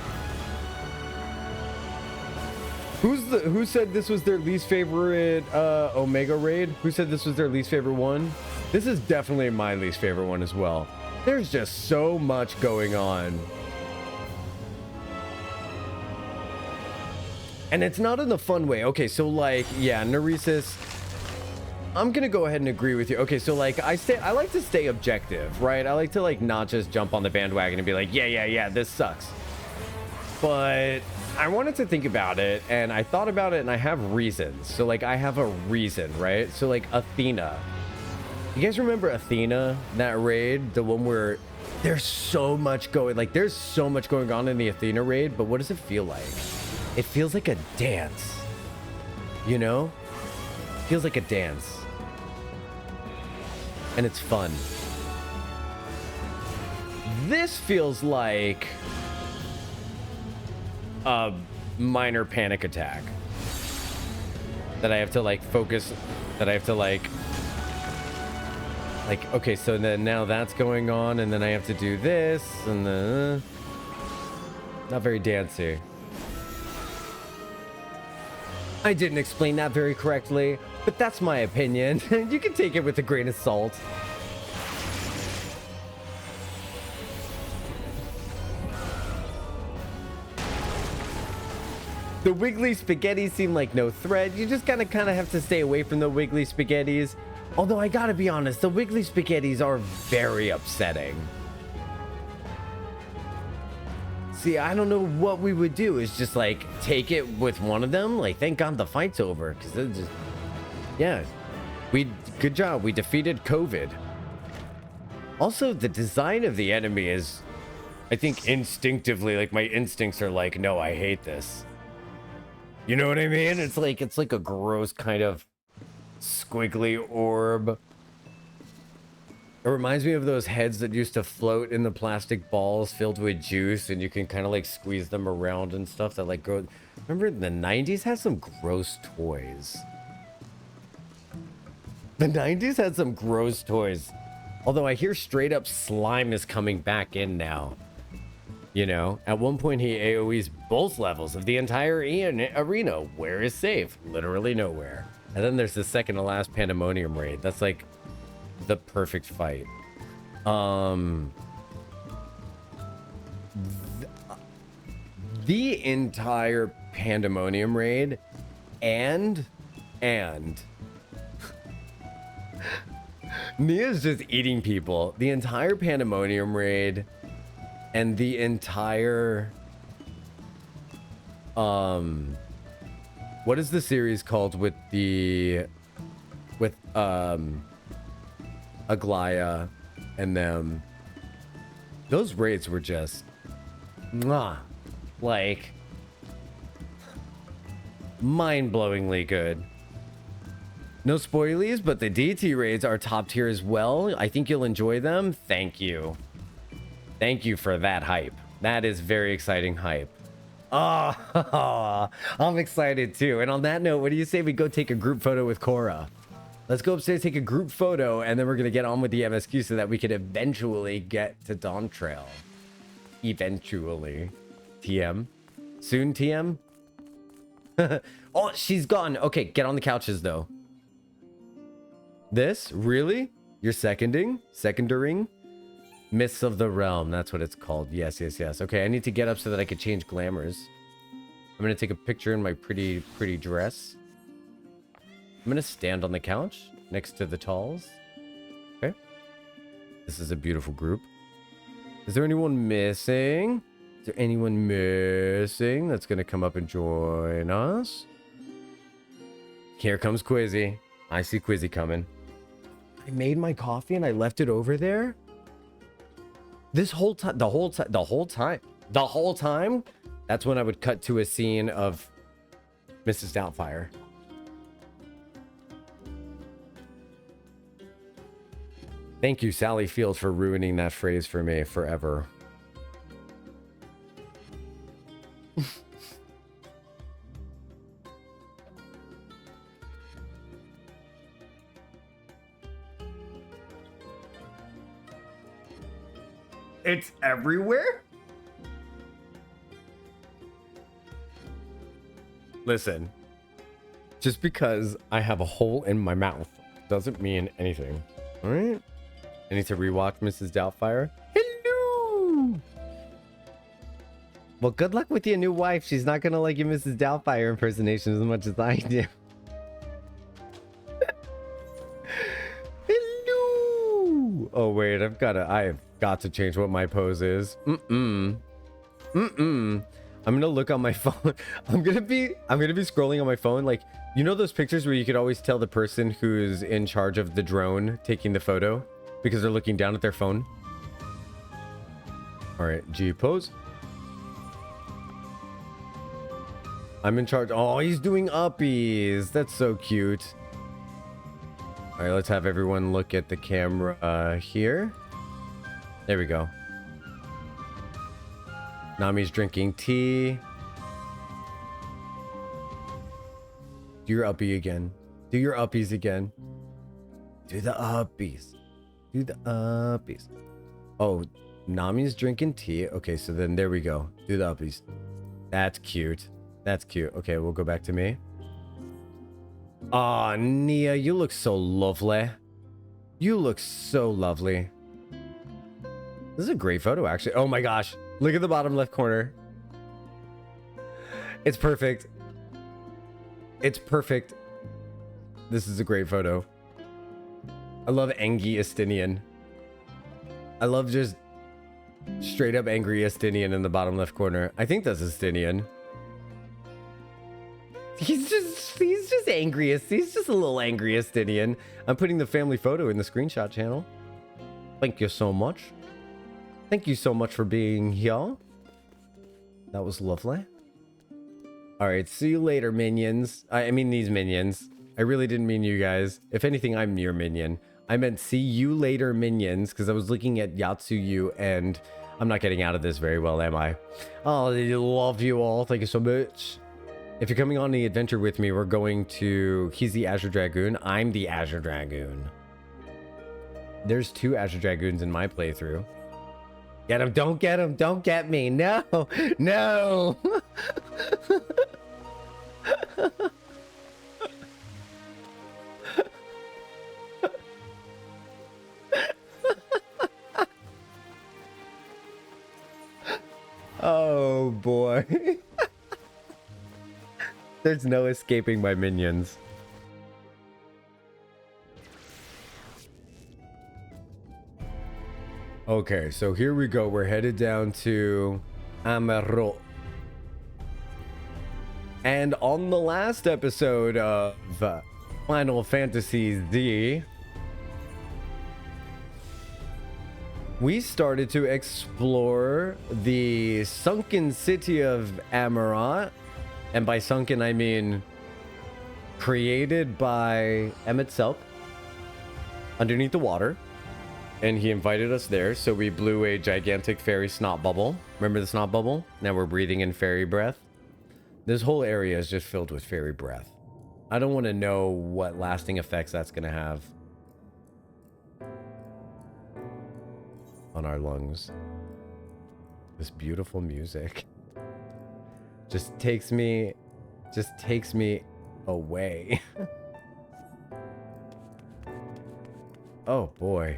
Who said this was their least favorite Omega raid? Who said this was their least favorite one? This is definitely my least favorite one as well. There's just so much going on. And it's not in the fun way. Okay, so like, yeah, Neresis, I'm gonna go ahead and agree with you. Okay, so like I like to stay objective, right? I like to like not just jump on the bandwagon and be like, yeah, this sucks. But I wanted to think about it and I thought about it and I have reasons. So like I have a reason, right? So like Athena. You guys remember Athena, that raid? The one where there's so much going on in the Athena raid, but what does it feel like? It feels like a dance, you know? It feels like a dance. And it's fun. This feels like a minor panic attack. That I have to like focus, that I have to like, okay, so then now that's going on and then I have to do this and then, not very dancey. I didn't explain that very correctly, but that's my opinion. You can take it with a grain of salt. The wiggly spaghetti seem like no threat. You just kind of have to stay away from the wiggly spaghettis. Although I gotta be honest, the wiggly spaghettis are very upsetting. See, I don't know what we would do. Is just like take it with one of them. Like, thank God the fight's over, because it just, yeah, good job. We defeated COVID. Also, the design of the enemy is, I think, instinctively, like my instincts are like, no, I hate this. You know what I mean? It's like a gross kind of squiggly orb. It reminds me of those heads that used to float in the plastic balls filled with juice, and you can kind of like squeeze them around and stuff that like grow. Remember the 90s had some gross toys. The 90s had some gross toys. Although I hear straight up slime is coming back in now. You know, at one point he AoEs both levels of the entire arena. Where is safe? Literally nowhere. And then there's the second to last Pandemonium raid. That's like the perfect fight. The entire Pandemonium raid and Nia's just eating people. The entire Pandemonium raid and the entire what is the series called with Aglaya and them? Those raids were just like mind-blowingly good. No spoilies, but the DT raids are top tier as well. I think you'll enjoy them. Thank you. Thank you for that hype. That is very exciting hype. Oh, I'm excited too. And on that note, what do you say we go take a group photo with Cora? Let's go upstairs, take a group photo, and then we're going to get on with the MSQ so that we could eventually get to Dawn Trail. Eventually. TM. Soon, TM? Oh, she's gone. Okay, get on the couches, though. This? Really? You're seconding? Secondering? Mists of the Realm. That's what it's called. Yes, yes, yes. Okay, I need to get up so that I could change glamours. I'm going to take a picture in my pretty dress. I'm going to stand on the couch next to the talls. Okay. This is a beautiful group. Is there anyone missing? Is there anyone missing that's going to come up and join us? Here comes Quizzy. I see Quizzy coming. I made my coffee and I left it over there. This whole time, the whole time, that's when I would cut to a scene of Mrs. Doubtfire. Thank you, Sally Field, for ruining that phrase for me forever. It's everywhere? Listen, just because I have a hole in my mouth doesn't mean anything. All right? I need to rewatch Mrs. Doubtfire. Hello! Well, good luck with your new wife. She's not gonna like your Mrs. Doubtfire impersonation as much as I do. Hello! Oh, wait, I have got to change what my pose is. I'm gonna look on my phone. I'm gonna be scrolling on my phone. Like, you know those pictures where you could always tell the person who's in charge of the drone taking the photo because they're looking down at their phone? All right, G pose. I'm in charge. Oh, he's doing uppies. That's so cute. All right, let's have everyone look at the camera here. There we go. Nami's drinking tea. Do your uppie again. Do your uppies again. Do the uppies. Do the uppies. Oh, Nami's drinking tea. Okay, so then there we go. Do the uppies. That's cute. That's cute. Okay, we'll go back to me. Aw, Nia, you look so lovely. You look so lovely. This is a great photo, actually. Oh my gosh. Look at the bottom left corner. It's perfect. It's perfect. This is a great photo. I love Engi Estinian. I love just straight up angry Estinian in the bottom left corner. I think that's Estinian. He's just angry. He's just a little angry Estinian. I'm putting the family photo in the screenshot channel. Thank you so much. Thank you so much for being here. That was lovely. All right, see you later, minions. I mean these minions. I really didn't mean you guys. If anything, I'm your minion. I meant see you later, minions, because I was looking at Yatsuyu, and I'm not getting out of this very well, am I? Oh, I love you all. Thank you so much. If you're coming on the adventure with me, we're going to... He's the Azure Dragoon. I'm the Azure Dragoon. There's 2 Azure Dragoons in my playthrough. Get him, don't get him, don't get me. No, no. There's no escaping my minions. Okay, so here we go. We're headed down to Amourot. And on the last episode of Final Fantasy Z, we started to explore the sunken city of Amourot. And by sunken, I mean created by M itself underneath the water. And he invited us there, so we blew a gigantic fairy snot bubble. Remember the snot bubble? Now we're breathing in fairy breath. This whole area is just filled with fairy breath. I don't want to know what lasting effects that's going to have on our lungs. This beautiful music just takes me away. Oh boy.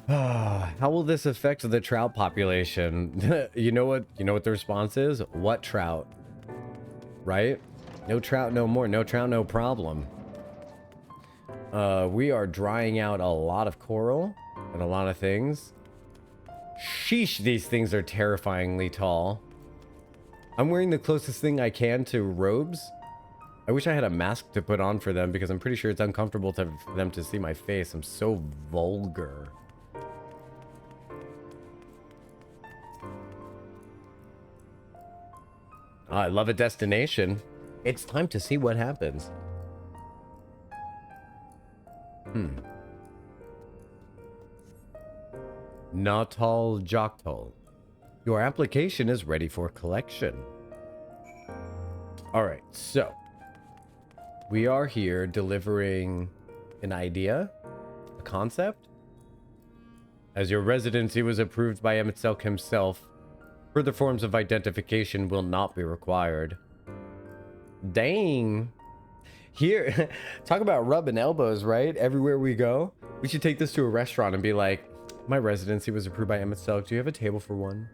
How will this affect the trout population? You know what the response is? What trout? Right? No trout, no more. No trout, no problem. We are drying out a lot of coral and a lot of things. Sheesh, these things are terrifyingly tall. I'm wearing the closest thing I can to robes. I wish I had a mask to put on for them because I'm pretty sure it's uncomfortable for them to see my face. I'm so vulgar. I love a destination. It's time to see what happens. Natal Jocktal. Your application is ready for collection. All right, so we are here delivering an idea, a concept. As your residency was approved by Emitselk himself, further forms of identification will not be required. Dang. Here, talk about rubbing elbows, right? Everywhere we go. We should take this to a restaurant and be like, my residency was approved by Emitselk. Do you have a table for one?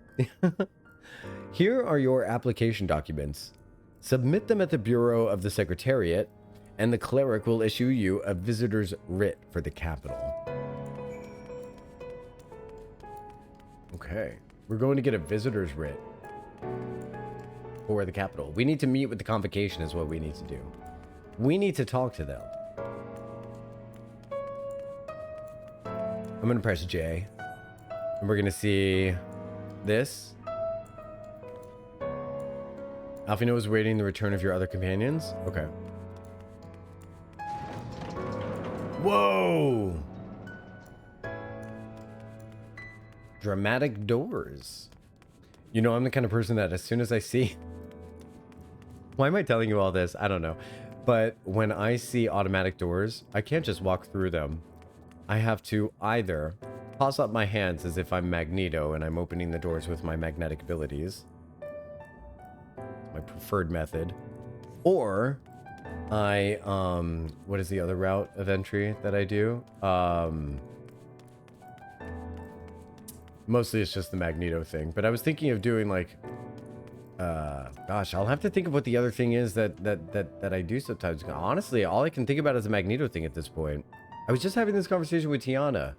Here are your application documents. Submit them at the Bureau of the Secretariat, and the cleric will issue you a visitor's writ for the capital. Okay. We're going to get a visitor's writ for the capital. We need to meet with the convocation is what we need to do. We need to talk to them. I'm going to press J. And we're going to see this. Alfino is waiting the return of your other companions. Okay. Whoa! Dramatic doors. You know, I'm the kind of person that as soon as I see... Why am I telling you all this? I don't know. But when I see automatic doors, I can't just walk through them. I have to either toss up my hands as if I'm Magneto and I'm opening the doors with my magnetic abilities. My preferred method. Or I, what is the other route of entry that I do? Mostly it's just the Magneto thing, but I was thinking of doing like, gosh, I'll have to think of what the other thing is that I do sometimes. Honestly, all I can think about is a Magneto thing at this point. I was just having this conversation with Tiana,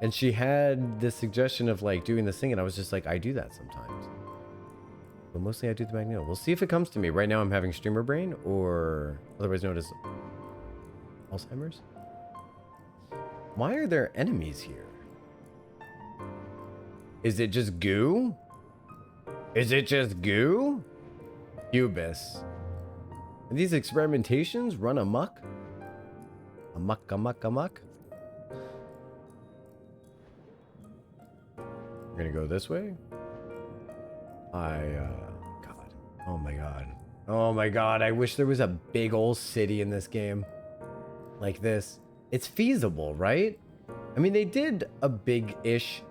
and she had this suggestion of like doing this thing, and I was just like, I do that sometimes. But mostly I do the Magneto. We'll see if it comes to me. Right now I'm having streamer brain, or otherwise known as Alzheimer's. Why are there enemies here? Is it just goo? Is it just goo? Hubris. And these experimentations run amok? Amok, amok, amok. We're gonna go this way. God. Oh my god. Oh my god, I wish there was a big old city in this game. Like this. It's feasible, right? I mean, they did a big-ish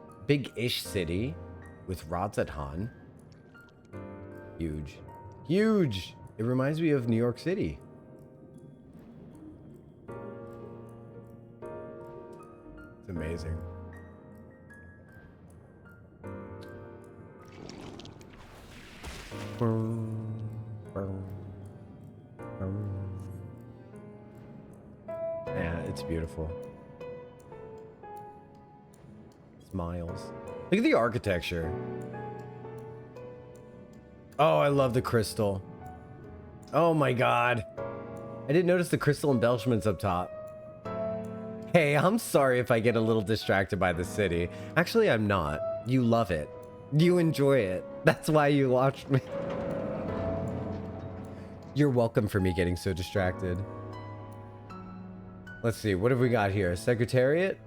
city with Rodzathan. Huge. Huge! It reminds me of New York City. It's amazing. Yeah, it's beautiful. Smiles. Look at the architecture. Oh, I love the crystal. Oh my god. I didn't notice the crystal embellishments up top. Hey, I'm sorry if I get a little distracted by the city. Actually, I'm not. You love it. You enjoy it. That's why you watched me. You're welcome for me getting so distracted. Let's see, what have we got here? Secretariat?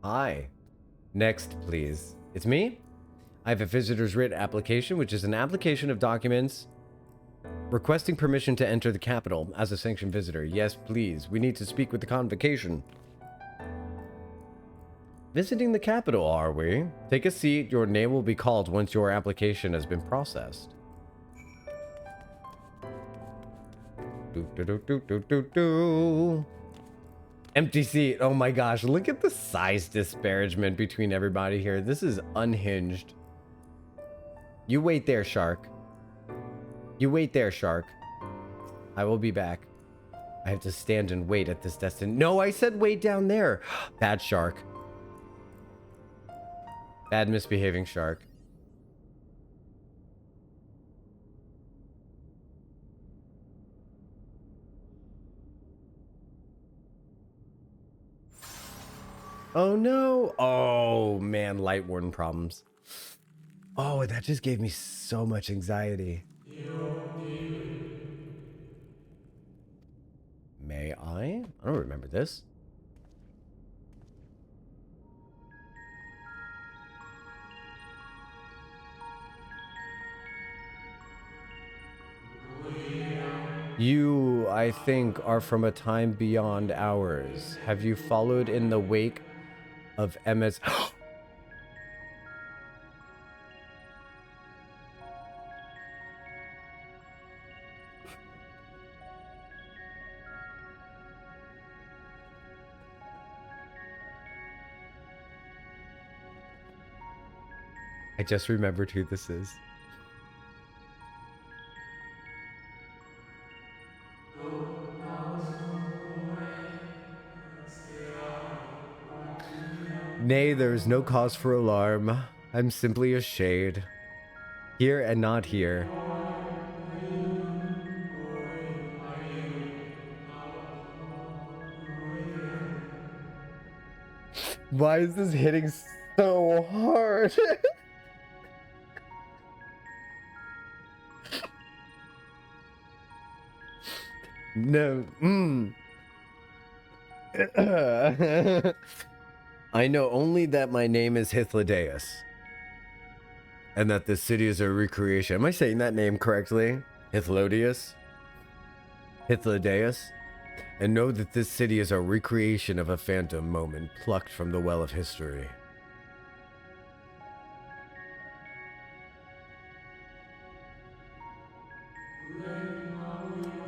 Hi. Next, please. It's me? I have a visitor's writ application, which is an application of documents requesting permission to enter the capital as a sanctioned visitor. Yes, please. We need to speak with the convocation. Visiting the capital, are we? Take a seat. Your name will be called once your application has been processed. Empty seat. Oh my gosh. Look at the size disparagement between everybody here. This is unhinged. You wait there, shark. You wait there, shark. I will be back. I have to stand and wait at this destination. No, I said wait down there. Bad shark. Bad misbehaving shark. Oh no. Oh man, light warden problems. Oh, that just gave me so much anxiety. May I? I don't remember this. You, I think, are from a time beyond ours. Have you followed in the wake of MS... I just remembered who this is. Nay, there is no cause for alarm. I'm simply a shade. Here and not here. Why is this hitting so hard? No. I know only that my name is Hythlodaeus. And that this city is a recreation. Am I saying that name correctly? Hythlodaeus? Hythlodaeus? And know that this city is a recreation of a phantom moment plucked from the well of history.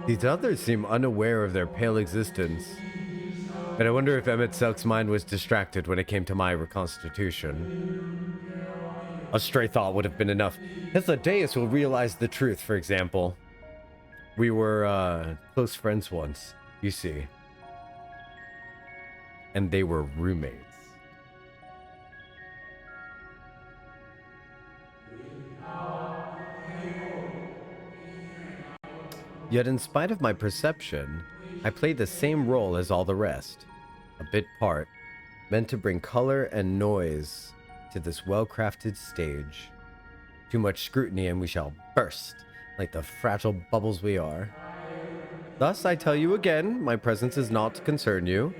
These others seem unaware of their pale existence. But I wonder if Emmett Selk's mind was distracted when it came to my reconstitution. A stray thought would have been enough. Hythlodaeus will realize the truth, for example. We were, close friends once, you see. And they were roommates. Yet in spite of my perception, I played the same role as all the rest. A bit part, meant to bring color and noise to this well-crafted stage. Too much scrutiny and we shall burst, like the fragile bubbles we are. Thus, I tell you again, my presence is not to concern you.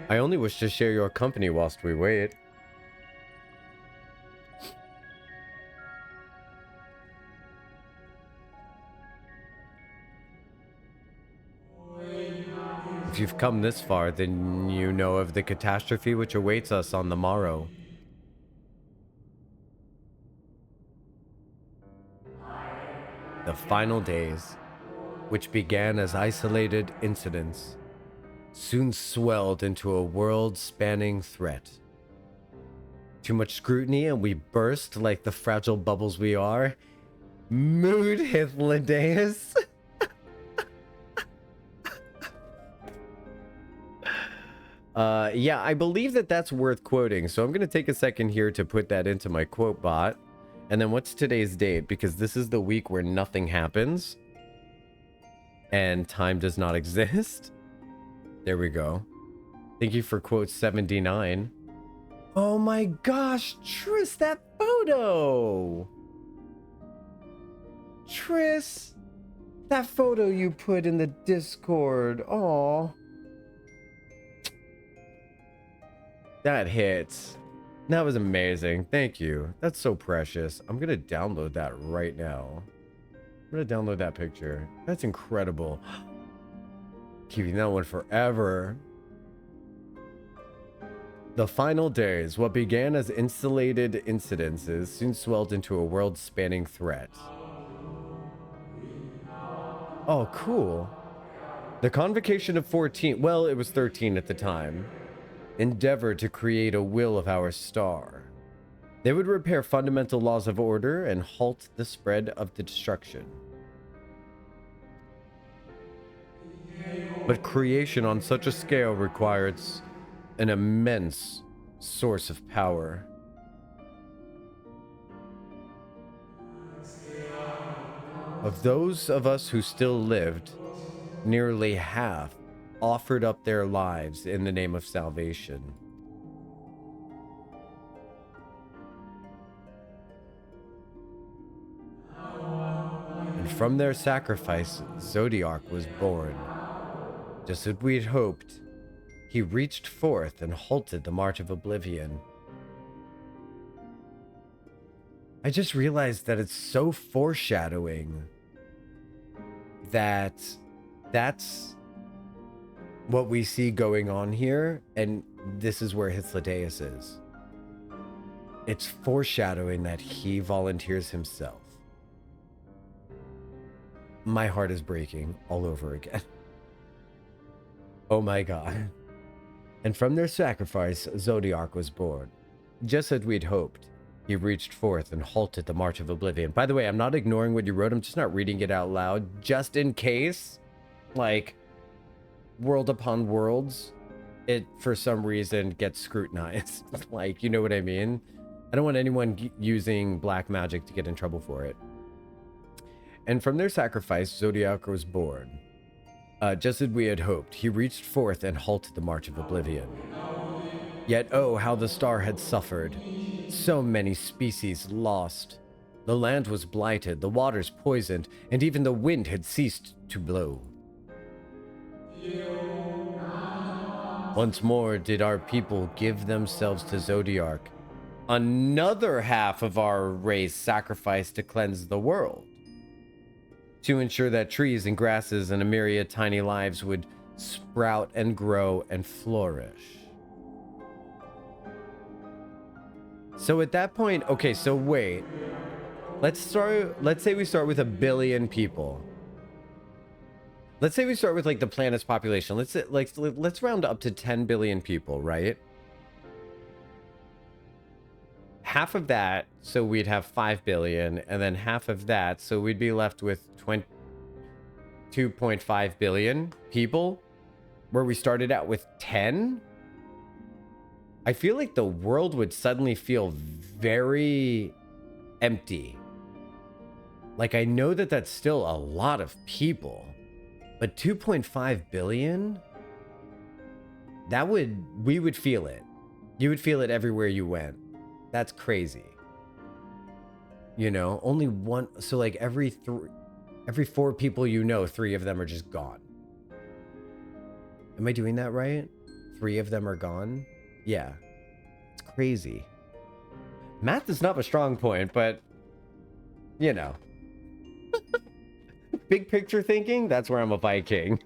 I only wish to share your company whilst we wait. If you've come this far, then you know of the catastrophe which awaits us on the morrow. The final days, which began as isolated incidents, soon swelled into a world-spanning threat. Too much scrutiny and we burst like the fragile bubbles we are. Mood Hythlodaeus. Yeah, I believe that that's worth quoting. So I'm going to take a second here to put that into my quote bot. And then what's today's date? Because this is the week where nothing happens. And time does not exist. There we go. Thank you for quote 79. Oh my gosh, Tris, that photo! Tris, that photo you put in the Discord. Aw. That hits. That was amazing. Thank you. That's so precious. I'm gonna download that right now. I'm gonna download that picture. That's incredible. Keeping that one forever. The final days, what began as insulated incidences, soon swelled into a world-spanning threat. Oh, cool. The convocation of 14, well, it was 13 at the time, endeavored to create a will of our star. They would repair fundamental laws of order and halt the spread of the destruction. But creation on such a scale requires an immense source of power. Of those of us who still lived, nearly half offered up their lives in the name of salvation. And from their sacrifice, Zodiac was born. Just as we'd hoped, he reached forth and halted the march of oblivion. I just realized that it's so foreshadowing that that's what we see going on here, and this is where Hythlodaeus is. It's foreshadowing that he volunteers himself. My heart is breaking all over again. Oh my god. And from their sacrifice, Zodiac was born. Just as we'd hoped, he reached forth and halted the march of oblivion. By the way, I'm not ignoring what you wrote. I'm just not reading it out loud. Just in case, like, world upon worlds, it, for some reason, gets scrutinized. Like, you know what I mean? I don't want anyone using black magic to get in trouble for it. And from their sacrifice, Zodiac was born. Just as we had hoped, he reached forth and halted the march of oblivion. Yet, oh, how the star had suffered. So many species lost. The land was blighted, the waters poisoned, and even the wind had ceased to blow. Once more did our people give themselves to Zodiac. Another half of our race sacrificed to cleanse the world, to ensure that trees and grasses and a myriad tiny lives would sprout and grow and flourish. So at that point, okay, so wait. Let's say we start with 1 billion people. Let's say we start with like the planet's population. Let's round up to 10 billion people, right? Half of that, so we'd have 5 billion, and then half of that, so we'd be left with 2.5 billion people, where we started out with 10. I feel like the world would suddenly feel very empty. Like, I know that that's still a lot of people, but 2.5 billion? We would feel it. You would feel it everywhere you went. That's crazy. You know, only one, so like every 4 people you know, 3 of them are just gone. Am I doing that right? 3 of them are gone? Yeah. It's crazy. Math is not a strong point, but, you know. Big picture thinking, that's where I'm a Viking.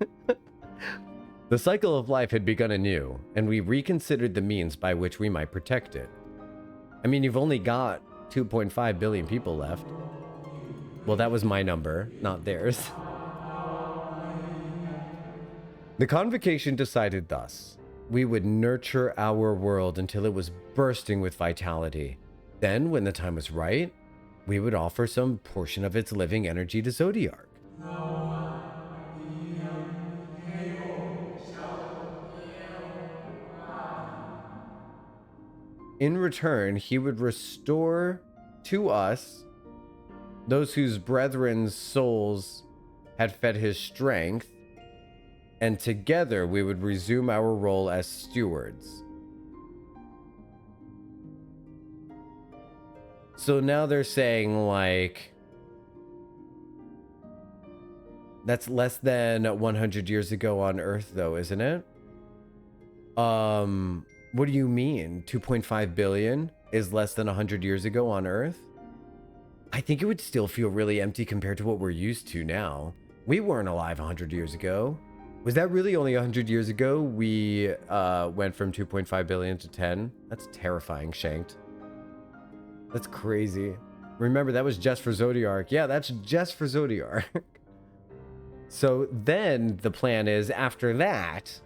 The cycle of life had begun anew, and we reconsidered the means by which we might protect it. I mean, you've only got 2.5 billion people left. Well, that was my number, not theirs. The convocation decided thus. we would nurture our world until it was bursting with vitality. Then, when the time was right, we would offer some portion of its living energy to Zodiark. In return, he would restore to us those whose brethren's souls had fed his strength, and together we would resume our role as stewards. So now they're saying, like, that's less than 100 years ago on Earth, though, isn't it? What do you mean? 2.5 billion is less than 100 years ago on Earth? I think it would still feel really empty compared to what we're used to now. We weren't alive 100 years ago. Was that really only 100 years ago we went from 2.5 billion to 10? That's terrifying, Shanked. That's crazy. Remember, that was just for Zodiark. Yeah, that's just for Zodiark. So then the plan is, after that,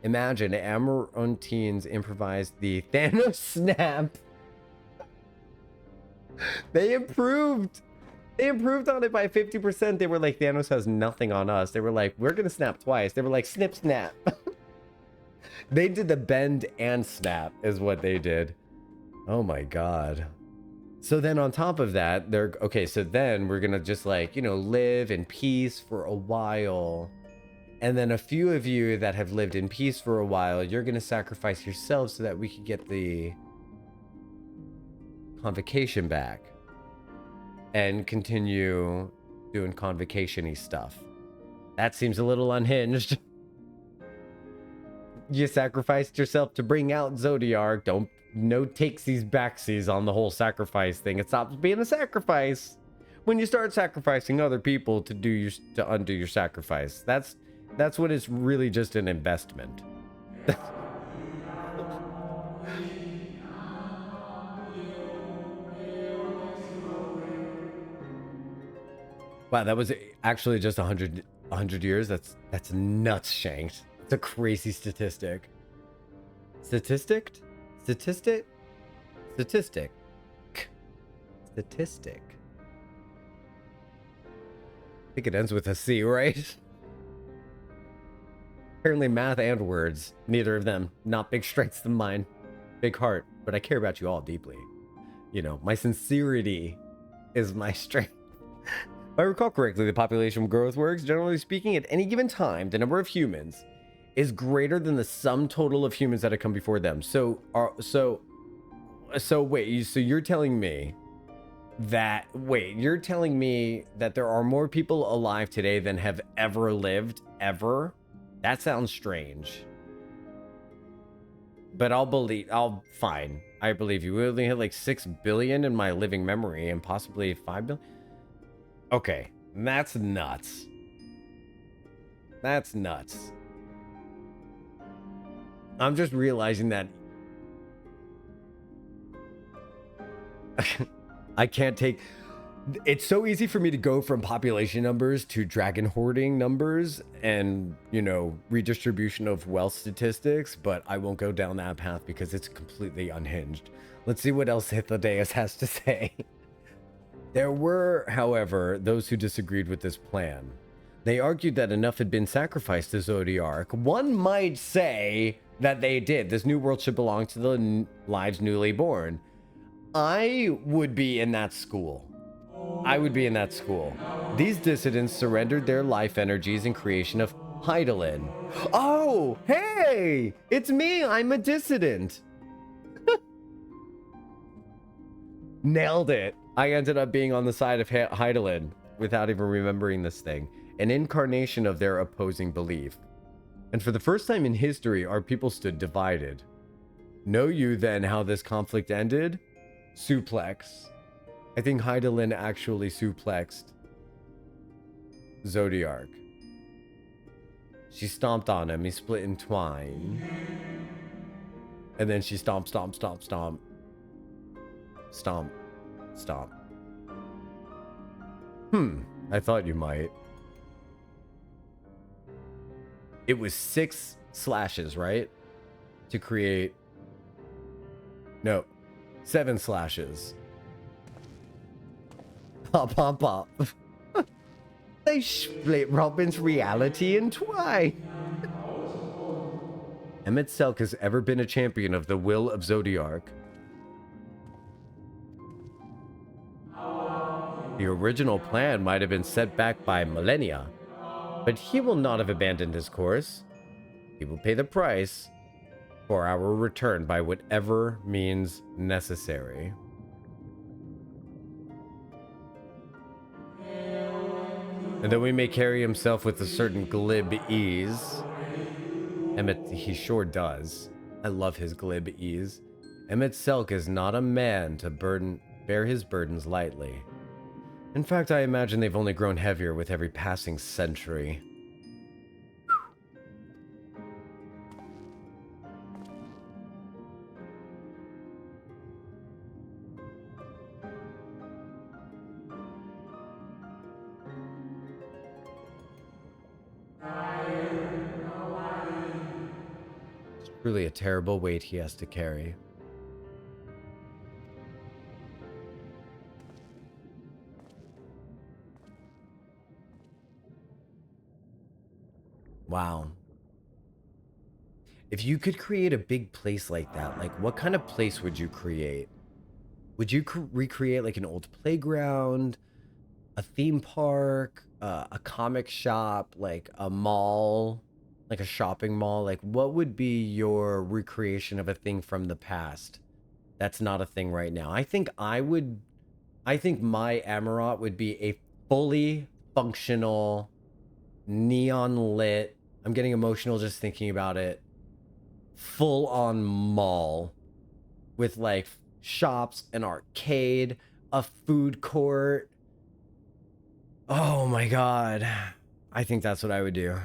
imagine Amourotines improvised the Thanos snap. They improved on it by 50%. They were like, Thanos has nothing on us. They were like, we're gonna snap twice. They were like, snip snap. They did the bend and snap is what they did. Oh my god. So then on top of that, they're okay, so then we're gonna just, like, you know, live in peace for a while. And then a few of you that have lived in peace for a while, you're gonna sacrifice yourselves so that we can get the convocation back and continue doing convocation-y stuff. That seems a little unhinged. You sacrificed yourself to bring out Zodiark. No takesies backsies on the whole sacrifice thing. It stops being a sacrifice when you start sacrificing other people to undo your sacrifice. That's when it's really just an investment. Wow, that was actually just 100 years. That's nuts, Shanked. It's a crazy statistic. Statistic. I think it ends with a C, right? Apparently math and words, neither of them, not big strengths than mine. Big heart, but I care about you all deeply. You know, my sincerity is my strength. If I recall correctly, the population growth works, generally speaking, at any given time, the number of humans is greater than the sum total of humans that have come before them. So you're telling me that there are more people alive today than have ever lived, ever? That sounds strange. But fine. I believe you. We only had like 6 billion in my living memory and possibly 5 billion. Okay, that's nuts. That's nuts. I'm just realizing that I can't take... It's so easy for me to go from population numbers to dragon hoarding numbers and, you know, redistribution of wealth statistics, but I won't go down that path because it's completely unhinged. Let's see what else Hythlodaeus has to say. There were, however, those who disagreed with this plan. They argued that enough had been sacrificed to Zodiark. One might say that they did. This new world should belong to the lives newly born. I would be in that school. These dissidents surrendered their life energies in creation of Hydaelyn. Oh, hey! It's me! I'm a dissident! Nailed it! I ended up being on the side of Hydaelyn without even remembering this thing. An incarnation of their opposing belief. And for the first time in history, our people stood divided. Know you then how this conflict ended? Suplex. I think Hydaelyn actually suplexed Zodiark. She stomped on him. He split in twine. And then she stomp, stomp, stomp, stomp. Stomp. Stomp. I thought you might. It was 6 slashes, right? to create... No. 7 slashes. Pop, pop, pop. They split Robin's reality in twain. Emmett Selk has ever been a champion of the will of Zodiark. The original plan might have been set back by millennia, but he will not have abandoned his course. He will pay the price for our return by whatever means necessary. And though he may carry himself with a certain glib ease, Emmett, he sure does. I love his glib ease. Emmett Selk is not a man to bear his burdens lightly. In fact, I imagine they've only grown heavier with every passing century. It's truly a terrible weight he has to carry. Wow. If you could create a big place like that, like what kind of place would you create? Would you recreate like an old playground, a theme park, a comic shop, like a mall, like a shopping mall? Like what would be your recreation of a thing from the past that's not a thing right now? I think my Amourot would be a fully functional, neon lit, I'm getting emotional just thinking about it, full on mall with like shops, an arcade, a food court. Oh my god. I think that's what I would do.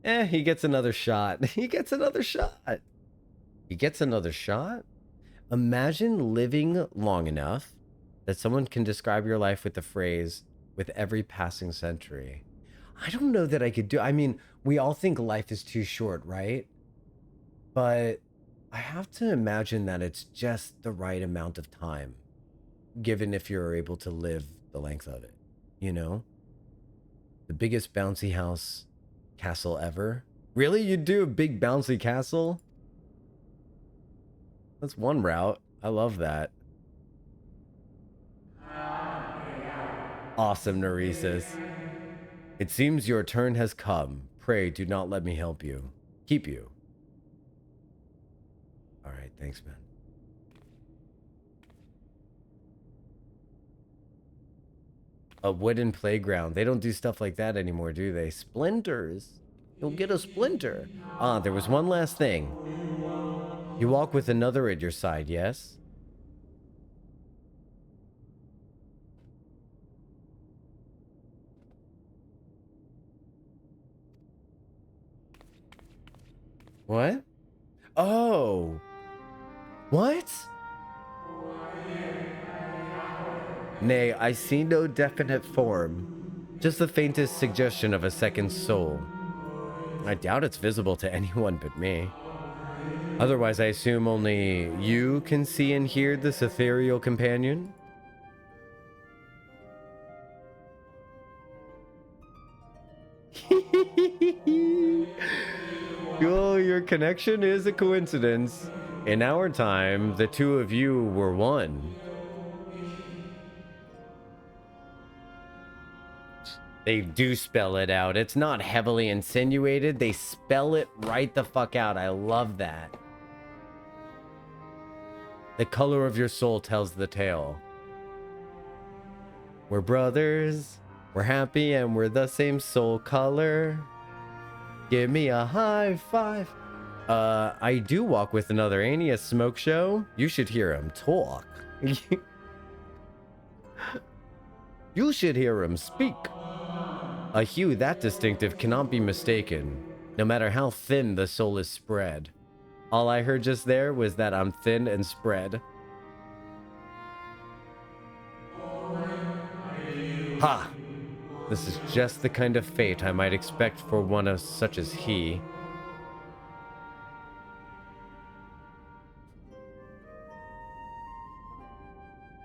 He gets another shot. He gets another shot. He gets another shot? Imagine living long enough that someone can describe your life with the phrase, with every passing century. I don't know that I could do... I mean, we all think life is too short, right? But I have to imagine that it's just the right amount of time, given if you're able to live the length of it, you know? The biggest bouncy house castle ever. Really? You'd do a big bouncy castle? That's one route. I love that. Awesome, Neresis. It seems your turn has come. Pray do not let me help you. Keep you. All right, thanks, man. A wooden playground. They don't do stuff like that anymore, do they? Splinters. You'll get a splinter. Ah, there was one last thing. You walk with another at your side, yes? What? Oh. What? Nay, I see no definite form. Just the faintest suggestion of a second soul. I doubt it's visible to anyone but me. Otherwise, I assume only you can see and hear this ethereal companion? Oh, your connection is a coincidence. In our time, the two of you were one. They do spell it out. It's not heavily insinuated. They spell it right the fuck out. I love that. The color of your soul tells the tale. We're brothers. We're happy and we're the same soul color. Give me a high five. I do walk with another. Ain't he a smoke show? You should hear him talk. You should hear him speak. A hue that distinctive cannot be mistaken, no matter how thin the soul is spread. All I heard just there was that I'm thin and spread. Ha! This is just the kind of fate I might expect for one of such as he.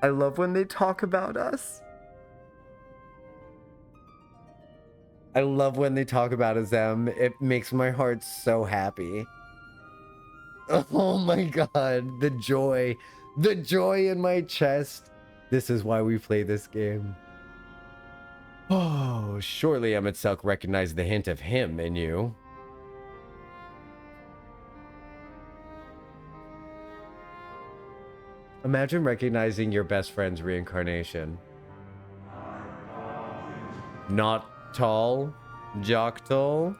I love when they talk about us. I love when they talk about us, Em. It makes my heart so happy. Oh my god, the joy. The joy in my chest. This is why we play this game. Oh, surely Emet recognized the hint of him in you. Imagine recognizing your best friend's reincarnation. Not tall, Jocktal.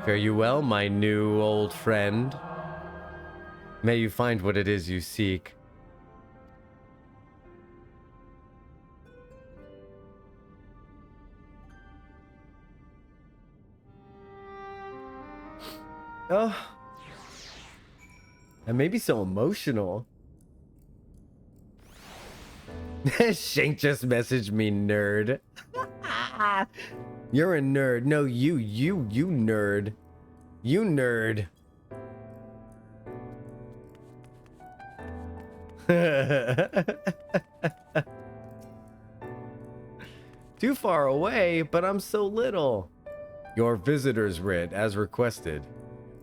Fare you well, my new old friend. May you find what it is you seek. Oh. That made me so emotional. Shank just messaged me, nerd. You're a nerd. No, you nerd. You nerd. Too far away, but I'm so little. Your visitor's writ, as requested.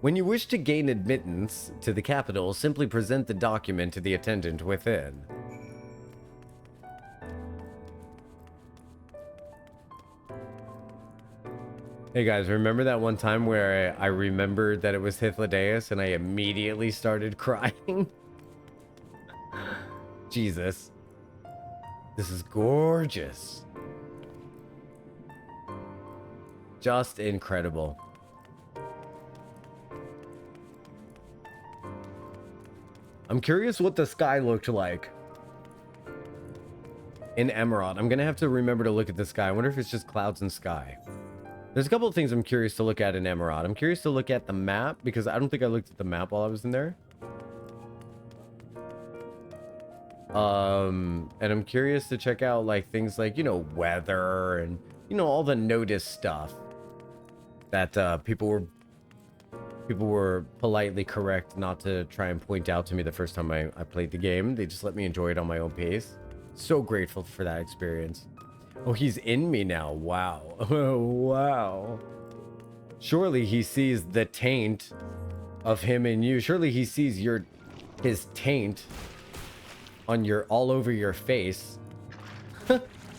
When you wish to gain admittance to the capital, simply present the document to the attendant within. Hey guys, remember that one time where I remembered that it was Hythlodaeus and I immediately started crying? Jesus. This is gorgeous. Just incredible. I'm curious what the sky looked like in Amourot. I'm gonna have to remember to look at the sky. I wonder if it's just clouds and sky. There's a couple of things I'm curious to look at in Amourot. I'm curious to look at the map because I don't think I looked at the map while I was in there. And I'm curious to check out like things like, you know, weather and, you know, all the notice stuff that people were politely correct not to try and point out to me the first time I played the game. They just let me enjoy it on my own pace. So grateful for that experience. Oh, he's in me now. Wow. Wow. Surely he sees the taint of him in you. Surely he sees his taint on all over your face.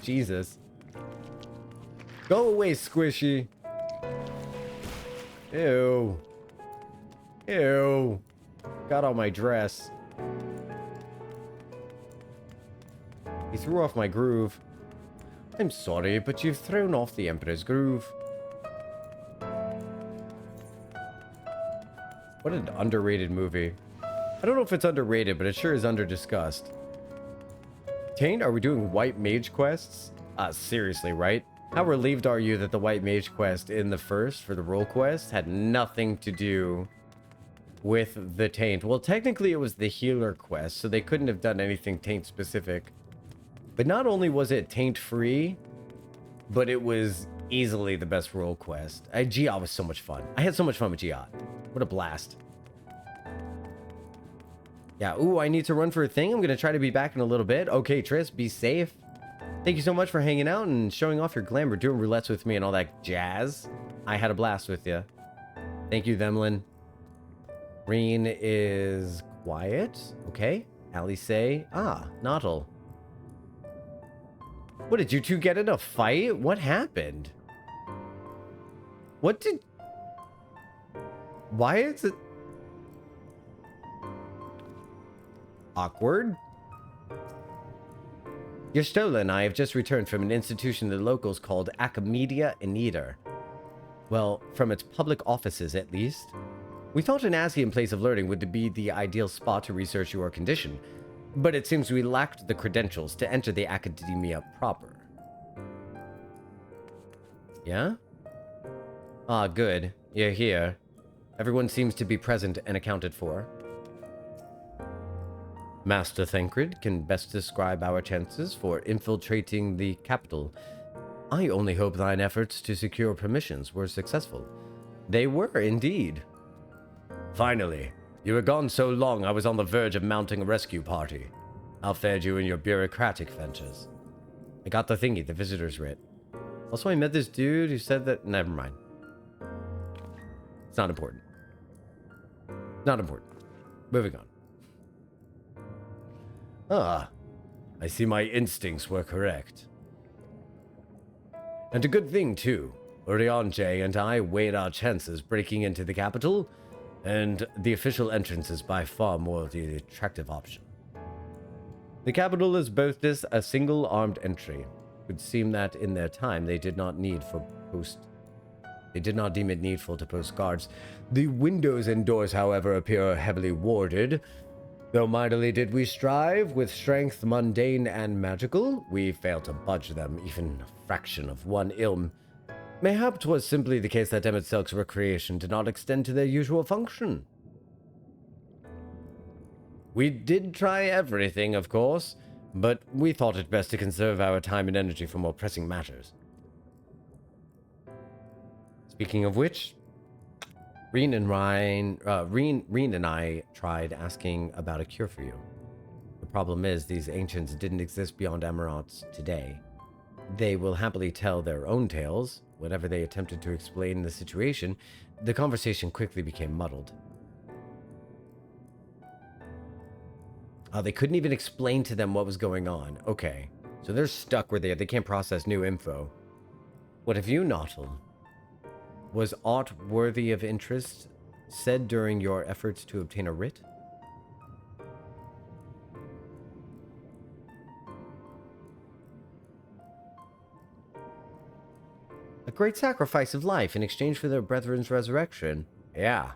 Jesus. Go away, Squishy. Ew. Ew. Got on my dress. He threw off my groove. I'm sorry, but you've thrown off the Emperor's groove. What an underrated movie. I don't know if it's underrated, but it sure is under-discussed. Taint, are we doing white mage quests? Seriously, right? How relieved are you that the white mage quest in the first, for the role quest, had nothing to do with the taint? Well, technically it was the healer quest, so they couldn't have done anything taint specific. But not only was it taint free, but it was easily the best role quest. Giat was so much fun. I had so much fun with Giat. What a blast. Yeah, ooh, I need to run for a thing. I'm going to try to be back in a little bit. Okay, Triss, be safe. Thank you so much for hanging out and showing off your glamour, doing roulettes with me and all that jazz. I had a blast with you. Thank you, Themlin. Reen is quiet. Okay. Alice. Naughtal. What, did you two get in a fight? What happened? Why is it... Awkward? You're stolen. I have just returned from an institution the locals called Acamedia Ineder. Well, from its public offices at least. We thought an Asian place of learning would be the ideal spot to research your condition, but it seems we lacked the credentials to enter the academia proper. Yeah? Ah, good. You're here. Everyone seems to be present and accounted for. Master Thancred can best describe our chances for infiltrating the capital. I only hope thine efforts to secure permissions were successful. They were, indeed. Finally, You were gone so long, I was on the verge of mounting a rescue party. How fared you in your bureaucratic ventures? I got the thingy, the visitor's writ. Also, I met this dude who said that... Never mind. It's not important. Not important. Moving on. Ah, I see my instincts were correct. And a good thing, too. Oriange and I weighed our chances breaking into the capital, and the official entrance is by far more the attractive option. The capital is both a single armed entry. It would seem that in their time they did not deem it needful to post guards. The windows and doors, however, appear heavily warded. Though mightily did we strive, with strength mundane and magical, we failed to budge them even a fraction of one ilm. Mayhap 'twas simply the case that Emetselk's recreation did not extend to their usual function. We did try everything, of course, but we thought it best to conserve our time and energy for more pressing matters. Speaking of which, Reen and I tried asking about a cure for you. The problem is, these ancients didn't exist beyond Amourot today. They will happily tell their own tales. Whenever they attempted to explain the situation, the conversation quickly became muddled. They couldn't even explain to them what was going on. Okay, so they're stuck where they can't process new info. What have you, Jocktal? Was aught worthy of interest said during your efforts to obtain a writ? A great sacrifice of life in exchange for their brethren's resurrection. Yeah.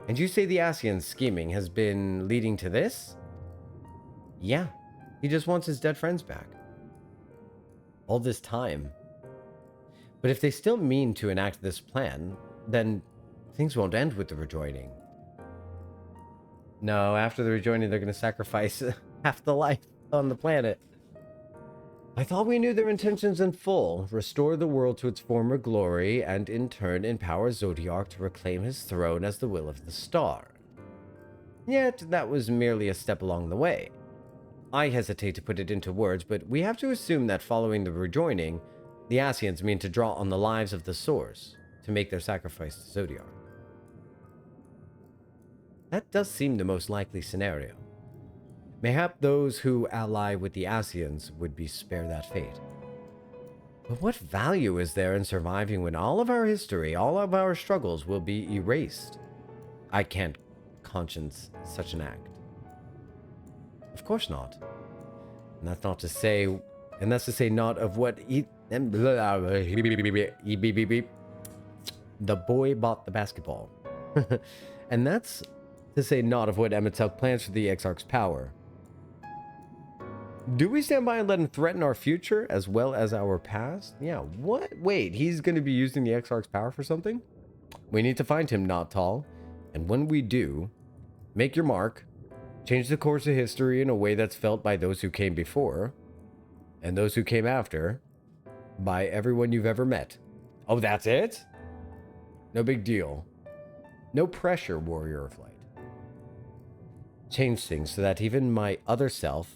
And you say the Asian's scheming has been leading to this? Yeah. He just wants his dead friends back. All this time. But if they still mean to enact this plan, then things won't end with the rejoining. No, after the rejoining, they're going to sacrifice half the life on the planet. I thought we knew their intentions in full. Restore the world to its former glory, and in turn empower Zodiark to reclaim his throne as the will of the star. Yet, that was merely a step along the way. I hesitate to put it into words, but we have to assume that following the rejoining, the Asians mean to draw on the lives of the Source to make their sacrifice to Zodiark. That does seem the most likely scenario. Mayhap those who ally with the Asians would be spared that fate. But what value is there in surviving when all of our history, all of our struggles will be erased? I can't conscience such an act. Of course not. And that's not to say, not of what the boy bought the basketball. And that's to say not of what Emetselk plans for the Exarch's power. Do we stand by and let him threaten our future as well as our past? Yeah, what? Wait, he's going to be using the Exarch's power for something? We need to find him, Jocktal. And when we do, make your mark, change the course of history in a way that's felt by those who came before, and those who came after, by everyone you've ever met. Oh, that's it? No big deal. No pressure, warrior of light. Change things so that even my other self,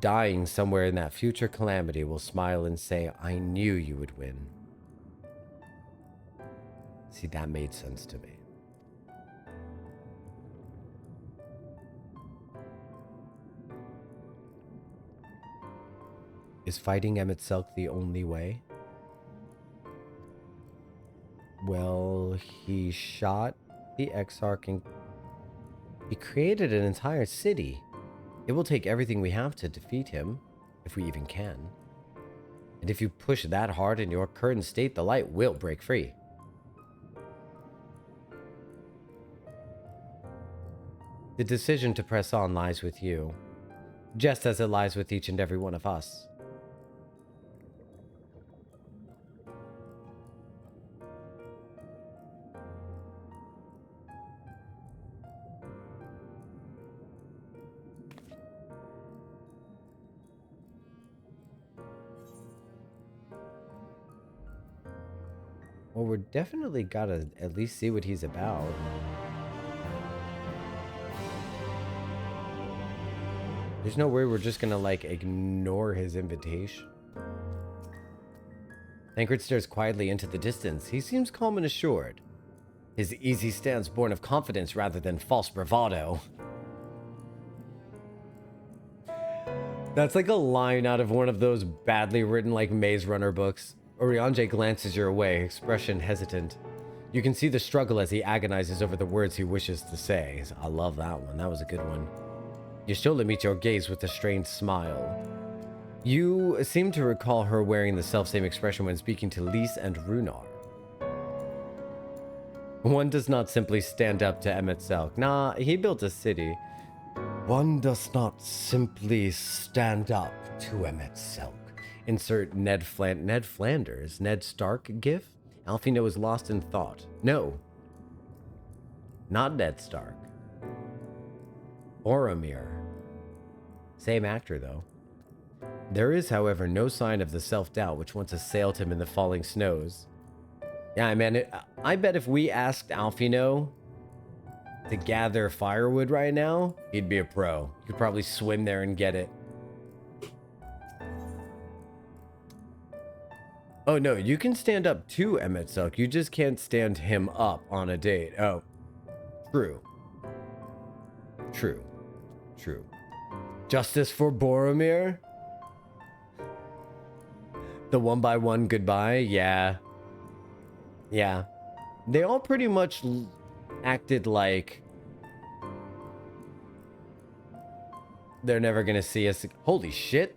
dying somewhere in that future calamity, will smile and say, I knew you would win. See, that made sense to me. Is fighting Emetselk the only way? Well, he shot the Exarch and he created an entire city. It will take everything we have to defeat him, if we even can. And if you push that hard in your current state, the light will break free. The decision to press on lies with you, just as it lies with each and every one of us. Well, we're definitely gotta at least see what he's about. There's no way we're just gonna, like, ignore his invitation. Tancred stares quietly into the distance. He seems calm and assured. His easy stance born of confidence rather than false bravado. That's like a line out of one of those badly written, like, Maze Runner books. Oriange glances your way, expression hesitant. You can see the struggle as he agonizes over the words he wishes to say. I love that one. That was a good one. Y'shtola meets your gaze with a strained smile. You seem to recall her wearing the selfsame expression when speaking to Lys and Runar. One does not simply stand up to Emmett Selk. Nah, he built a city. One does not simply stand up to Emmett Selk. Insert Ned Flanders. Ned Stark gif? Alfino is lost in thought. No. Not Ned Stark. Boromir. Same actor, though. There is, however, no sign of the self-doubt which once assailed him in the falling snows. Yeah, man, I bet if we asked Alfino to gather firewood right now, he'd be a pro. He could probably swim there and get it. Oh, no, you can stand up to Emmett Selk. You just can't stand him up on a date. Oh, true. True. True. Justice for Boromir? The one-by-one goodbye? Yeah. Yeah. They all pretty much acted like they're never gonna see us. Holy shit.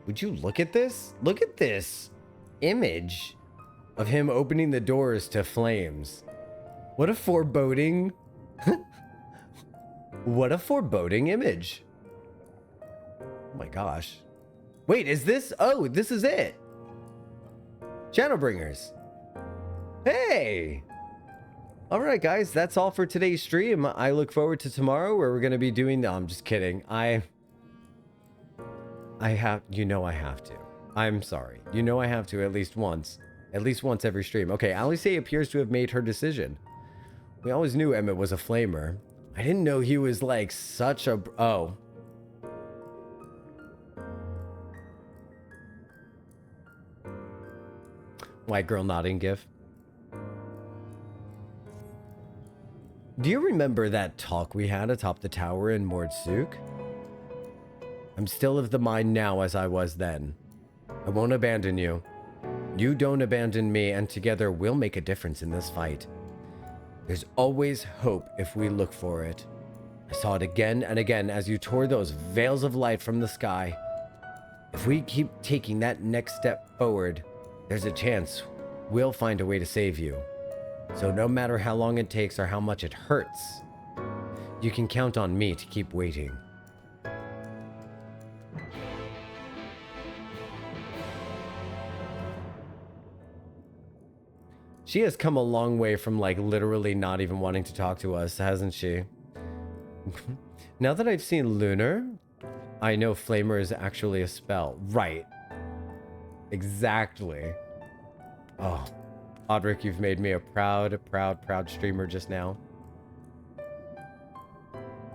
Would you look at this? Look at this image of him opening the doors to flames. What a foreboding. What a foreboding image. Oh my gosh. Wait, is this? Oh, this is it. Shadowbringers. Hey. All right, guys, that's all for today's stream. I look forward to tomorrow where we're going to be doing... No, I'm just kidding. I have... You know I have to. I'm sorry. You know I have to at least once. At least once every stream. Okay, Alice appears to have made her decision. We always knew Emmett was a flamer. I didn't know he was like such a... Oh. White girl nodding gif. Do you remember that talk we had atop the tower in Mordsuk? I'm still of the mind now as I was then. I won't abandon you. You don't abandon me, and together we'll make a difference in this fight. There's always hope if we look for it. I saw it again and again as you tore those veils of light from the sky. If we keep taking that next step forward, there's a chance we'll find a way to save you. So no matter how long it takes or how much it hurts, you can count on me to keep waiting. She has come a long way from, like, literally not even wanting to talk to us, hasn't she? Now that I've seen Lunar, I know Flamer is actually a spell. Right. Exactly. Oh, Audric, you've made me a proud streamer just now.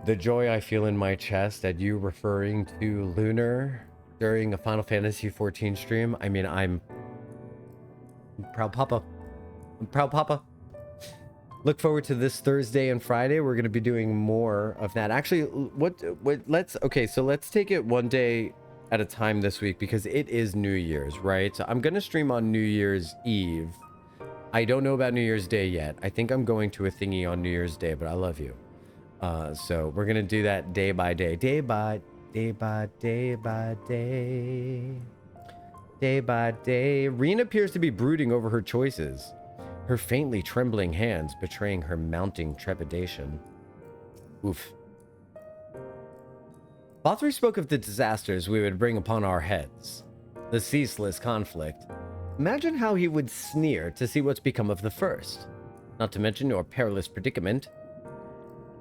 The joy I feel in my chest at you referring to Lunar during a Final Fantasy XIV stream. I mean, I'm proud papa. I'm proud papa. Look forward to this Thursday and Friday. We're going to be doing more of that. Actually, okay, so let's take it one day at a time this week because it is New Year's, right? So I'm going to stream on New Year's Eve. I don't know about New Year's Day yet. I think I'm going to a thingy on New Year's Day, but I love you. So we're going to do that day by day. Day by day. Day by day. Reen appears to be brooding over her choices. Her faintly trembling hands betraying her mounting trepidation. Oof. Bothri spoke of the disasters we would bring upon our heads. The ceaseless conflict. Imagine how he would sneer to see what's become of the first. Not to mention your perilous predicament.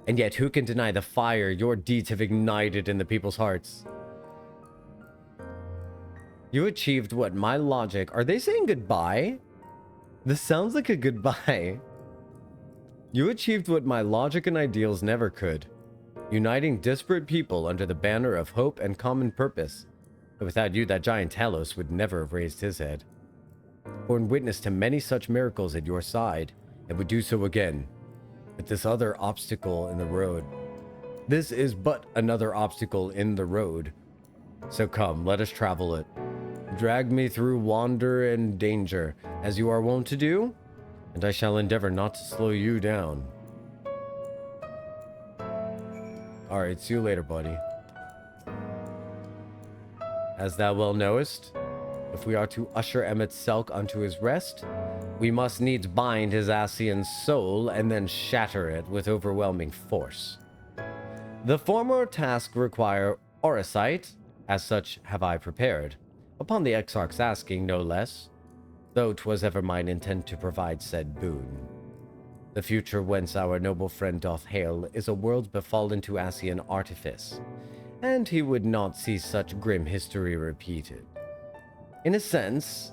And yet who can deny the fire your deeds have ignited in the people's hearts? You achieved what my logic... Are they saying goodbye? This sounds like a goodbye. You achieved what my logic and ideals never could. uniting disparate people under the banner of hope and common purpose. But without you, that giant Talos would never have raised his head. Borne witness to many such miracles at your side, and would do so again. But this other obstacle in the road. This is but another obstacle in the road. So come, let us travel it. Drag me through wander and danger, as you are wont to do, and I shall endeavor not to slow you down. Alright, see you later, buddy. As thou well knowest, if we are to usher Emmett Selk unto his rest, we must needs bind his Asian soul and then shatter it with overwhelming force. The former task require Orisight, as such have I prepared, upon the Exarch's asking no less, though 'twas ever mine intent to provide said boon. The future whence our noble friend doth hail is a world befallen to Asian artifice, and he would not see such grim history repeated. In a sense,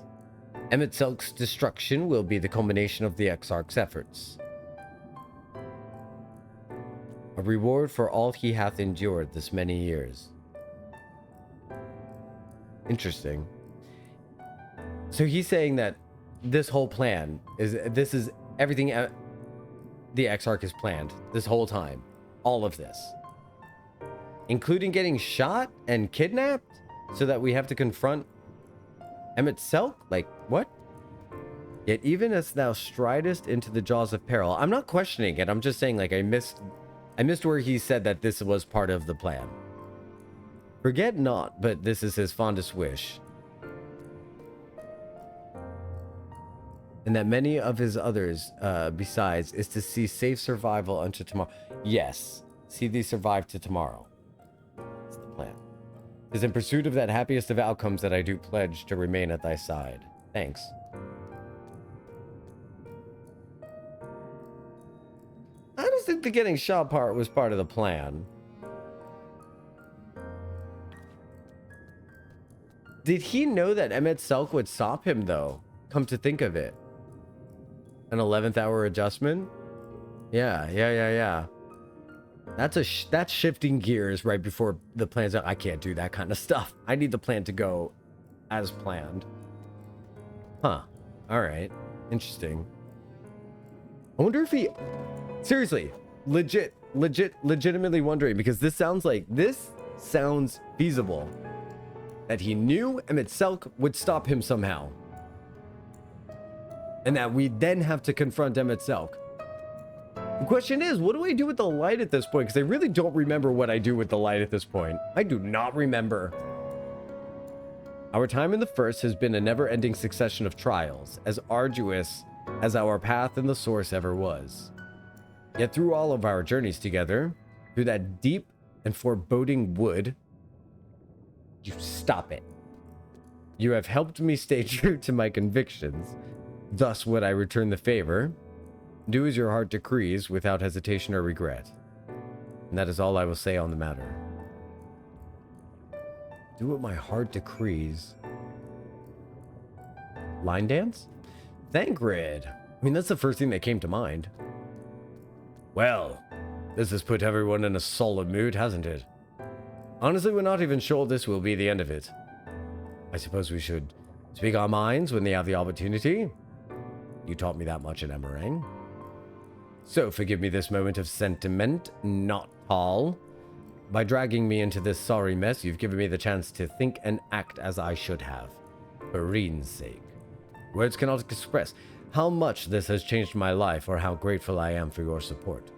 Emmett Selk's destruction will be the culmination of the Exarch's efforts. A reward for all he hath endured this many years. Interesting. So he's saying that this whole plan is everything the Exarch has planned this whole time. All of this. Including getting shot and kidnapped so that we have to confront Emmett Selk? Like, what? Yet even as thou stridest into the jaws of peril, I'm not questioning it. I'm just saying, like, I missed where he said that this was part of the plan. Forget not, but this is his fondest wish. And that many of his others, besides, is to see safe survival unto tomorrow. Yes, see thee survive to tomorrow. That's the plan. 'Tis in pursuit of that happiest of outcomes that I do pledge to remain at thy side. Thanks. I don't think the getting shot part was part of the plan. Did he know that Emmett Selk would stop him, though? Come to think of it. An 11th hour adjustment? Yeah. That's shifting gears right before the plan's out. I can't do that kind of stuff. I need the plan to go as planned. Huh. Alright. Interesting. I wonder if he... Seriously. Legitimately wondering, because this sounds feasible. That he knew Emmett Selk would stop him somehow. And that we then have to confront Emmett Selk. The question is, what do I do with the light at this point? Because I really don't remember what I do with the light at this point. I do not remember. Our time in the First has been a never-ending succession of trials, as arduous as our path in the Source ever was. Yet through all of our journeys together, through that deep and foreboding wood, you stop it. You have helped me stay true to my convictions. Thus would I return the favor. Do as your heart decrees without hesitation or regret. And that is all I will say on the matter. Do what my heart decrees. Line dance? Thancred. I mean, that's the first thing that came to mind. Well, this has put everyone in a solid mood, hasn't it? Honestly, we're not even sure this will be the end of it. I suppose we should speak our minds when they have the opportunity. You taught me that much in Amourot. So forgive me this moment of sentiment, not all. By dragging me into this sorry mess, you've given me the chance to think and act as I should have. For Reen's sake. Words cannot express how much this has changed my life or how grateful I am for your support.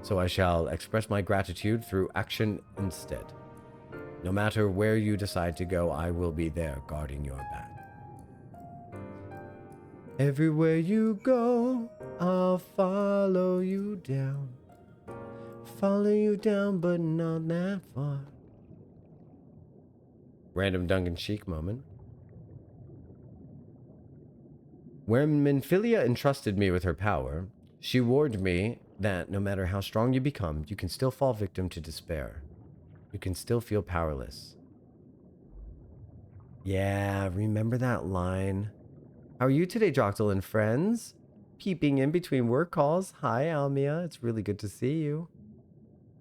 So I shall express my gratitude through action instead. No matter where you decide to go, I will be there guarding your back. Everywhere you go, I'll follow you down. Follow you down, but not that far. Random Duncan Sheik moment. When Minfilia entrusted me with her power, she warned me that no matter how strong you become, you can still fall victim to despair. You can still feel powerless. Yeah, remember that line. How are you today, Jocktal and friends? Peeping in between work calls. Hi, Almia. It's really good to see you.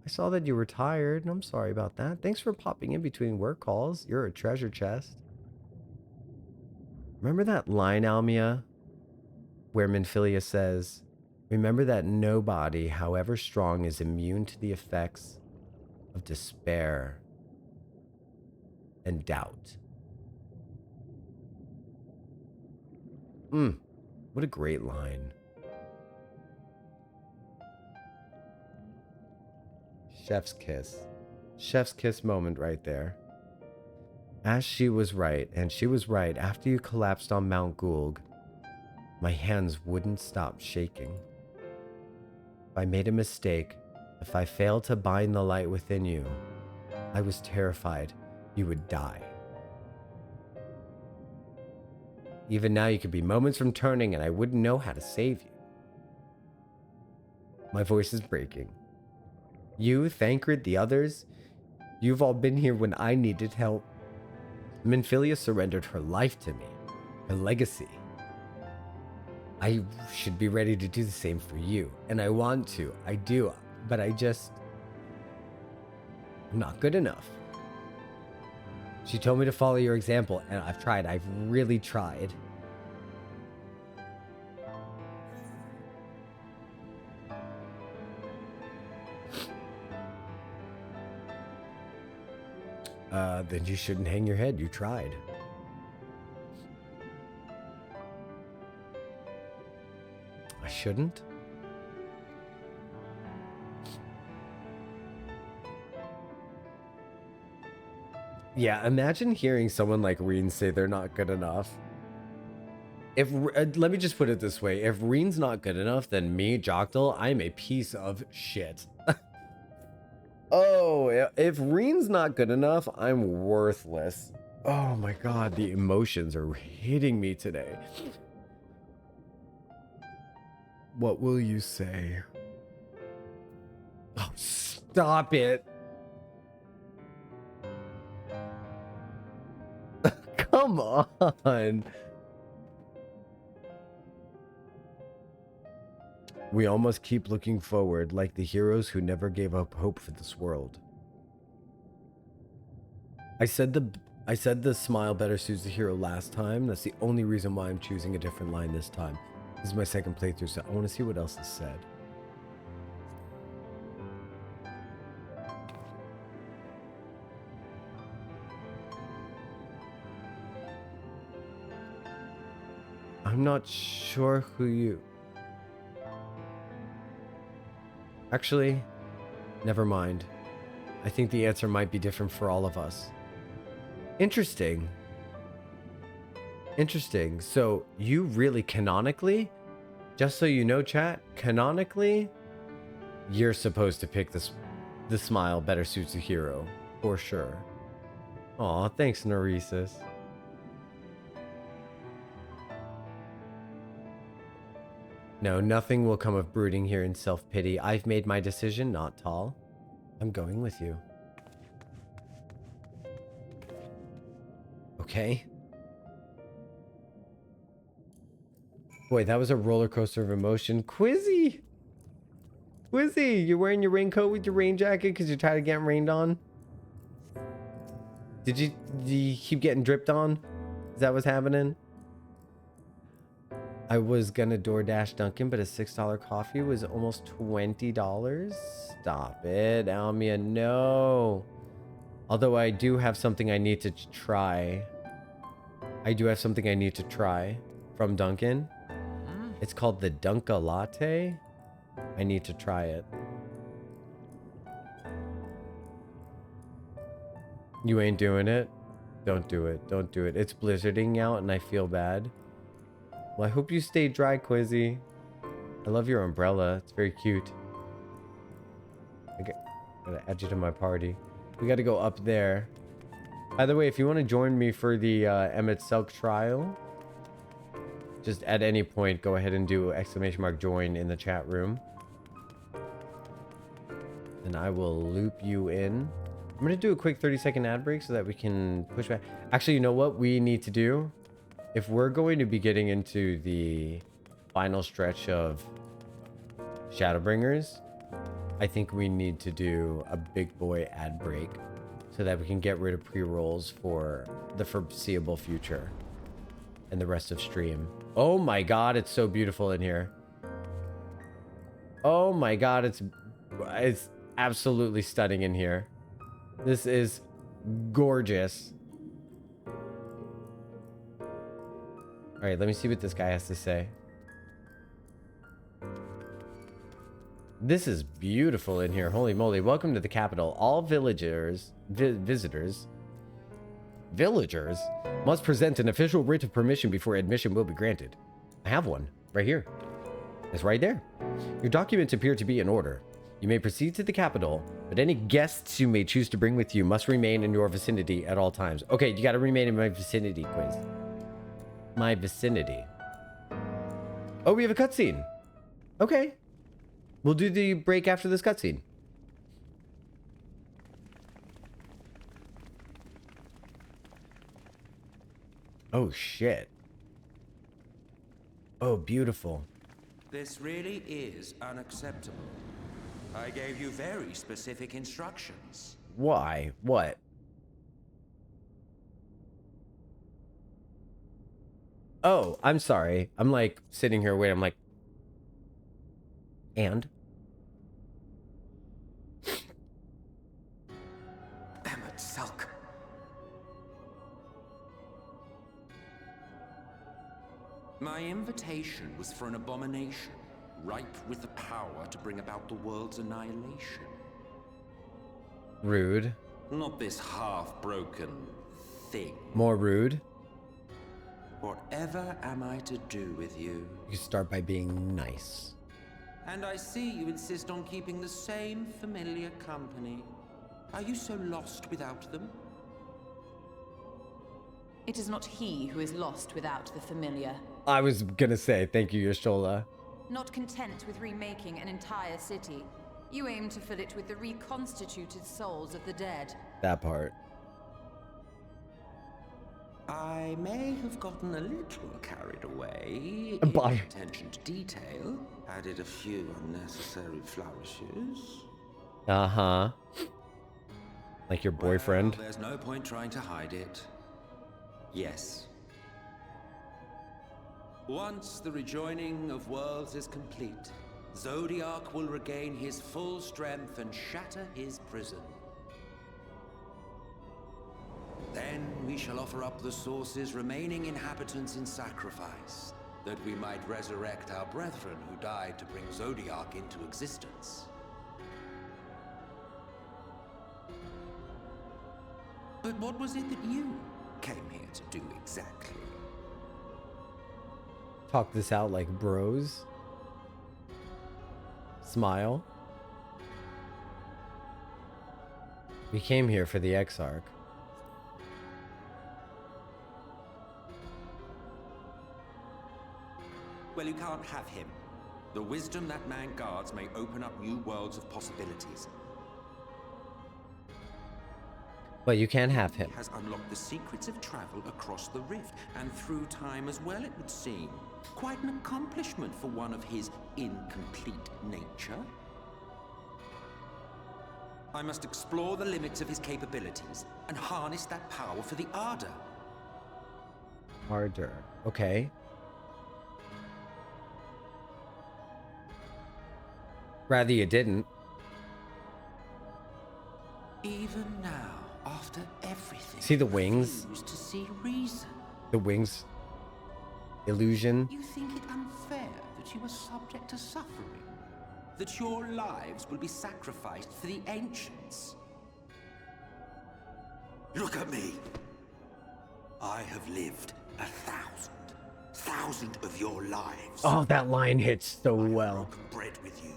I saw that you were tired, and I'm sorry about that. Thanks for popping in between work calls. You're a treasure chest. Remember that line, Almia, where Minfilia says, remember that nobody, however strong, is immune to the effects of despair and doubt. What a great line. Chef's kiss. Chef's kiss moment right there. As she was right, and she was right, after you collapsed on Mount Gulg, my hands wouldn't stop shaking. If I made a mistake, if I failed to bind the light within you, I was terrified you would die. Even now, you could be moments from turning, and I wouldn't know how to save you. My voice is breaking. You, Thancred, the others, you've all been here when I needed help. Minfilia surrendered her life to me, her legacy. I should be ready to do the same for you, and I want to. I do, but I'm not good enough. She told me to follow your example, and I've tried. I've really tried. Then you shouldn't hang your head. You tried. I shouldn't? Yeah, imagine hearing someone like Reen say they're not good enough. If let me just put it this way. If Reen's not good enough, then me, Jocktal, I'm a piece of shit. Oh, if Reen's not good enough, I'm worthless. Oh my god, the emotions are hitting me today. What will you say? Oh, stop it. Come on. We all must keep looking forward, like the heroes who never gave up hope for this world. I said the smile better suits the hero last time. That's the only reason why I'm choosing a different line this time. This is my second playthrough, so I want to see what else is said. I'm not sure who you... Actually, never mind. I think the answer might be different for all of us. Interesting. Interesting. So, you really canonically, just so you know, chat, canonically, you're supposed to pick this. The smile better suits a hero, for sure. Aw, thanks, Neresis. No, nothing will come of brooding here in self-pity. I've made my decision, not tall. I'm going with you. Okay. Boy, that was a roller coaster of emotion. Quizzy! Quizzy, you're wearing your raincoat with your rain jacket because you're tired of getting rained on? Did you keep getting dripped on? Is that what's happening? I was gonna DoorDash Dunkin', but a $6 coffee was almost $20. Stop it, Almia, no. Although I do have something I need to try. I do have something I need to try from Dunkin'. It's called the Dunka Latte. I need to try it. You ain't doing it? Don't do it. Don't do it. It's blizzarding out and I feel bad. Well, I hope you stay dry, Quizzy. I love your umbrella. It's very cute. I gotta add you to my party. We gotta go up there. By the way, if you want to join me for the Emmett Selk trial, just at any point, go ahead and do !join in the chat room. And I will loop you in. I'm gonna do a quick 30-second ad break so that we can push back. Actually, you know what we need to do? If we're going to be getting into the final stretch of Shadowbringers, I think we need to do a big boy ad break so that we can get rid of pre-rolls for the foreseeable future and the rest of stream. Oh my god, it's so beautiful in here. Oh my god, it's absolutely stunning in here. This is gorgeous. All right, let me see what this guy has to say. This is beautiful in here. Holy moly. Welcome to the capital. All villagers, visitors must present an official writ of permission before admission will be granted. I have one right here. It's right there. Your documents appear to be in order. You may proceed to the capital, but any guests you may choose to bring with you must remain in your vicinity at all times. Okay, you got to remain in my vicinity, quiz. My vicinity. Oh, we have a cutscene. Okay. We'll do the break after this cutscene. Oh, shit. Oh, beautiful. This really is unacceptable. I gave you very specific instructions. Why? What? Oh, I'm sorry. I'm like sitting here waiting. I'm like, and? Emmett Sulk. My invitation was for an abomination, ripe with the power to bring about the world's annihilation. Rude. Not this half-broken thing. More rude. Whatever am I to do with you? You start by being nice. And I see you insist on keeping the same familiar company. Are you so lost without them? It is not he who is lost without the familiar. I was gonna say, thank you, Yashola. Not content with remaking an entire city, you aim to fill it with the reconstituted souls of the dead. That part. I may have gotten a little carried away. Bye. In attention to detail, added a few unnecessary flourishes. Uh-huh. Like your boyfriend. Well, there's no point trying to hide it. Yes. Once the rejoining of worlds is complete, Zodiac will regain his full strength and shatter his prison. Then we shall offer up the Source's remaining inhabitants in sacrifice, that we might resurrect our brethren who died to bring Zodiac into existence. But what was it that you came here to do exactly? Talk this out like bros. Smile. We came here for the Exarch. Well, you can't have him. The wisdom that man guards may open up new worlds of possibilities. But you can't have him. He has unlocked the secrets of travel across the rift, and through time as well, it would seem. Quite an accomplishment for one of his incomplete nature. I must explore the limits of his capabilities, and harness that power for the Ardor. Harder. Okay. Rather you didn't. Even now, after everything, See the wings? refuse to see reason. The wings. Illusion. You think it unfair that you are subject to suffering? That your lives will be sacrificed for the ancients? Look at me. I have lived 1,000 of your lives. Oh, that line hits so well. Broken bread with you.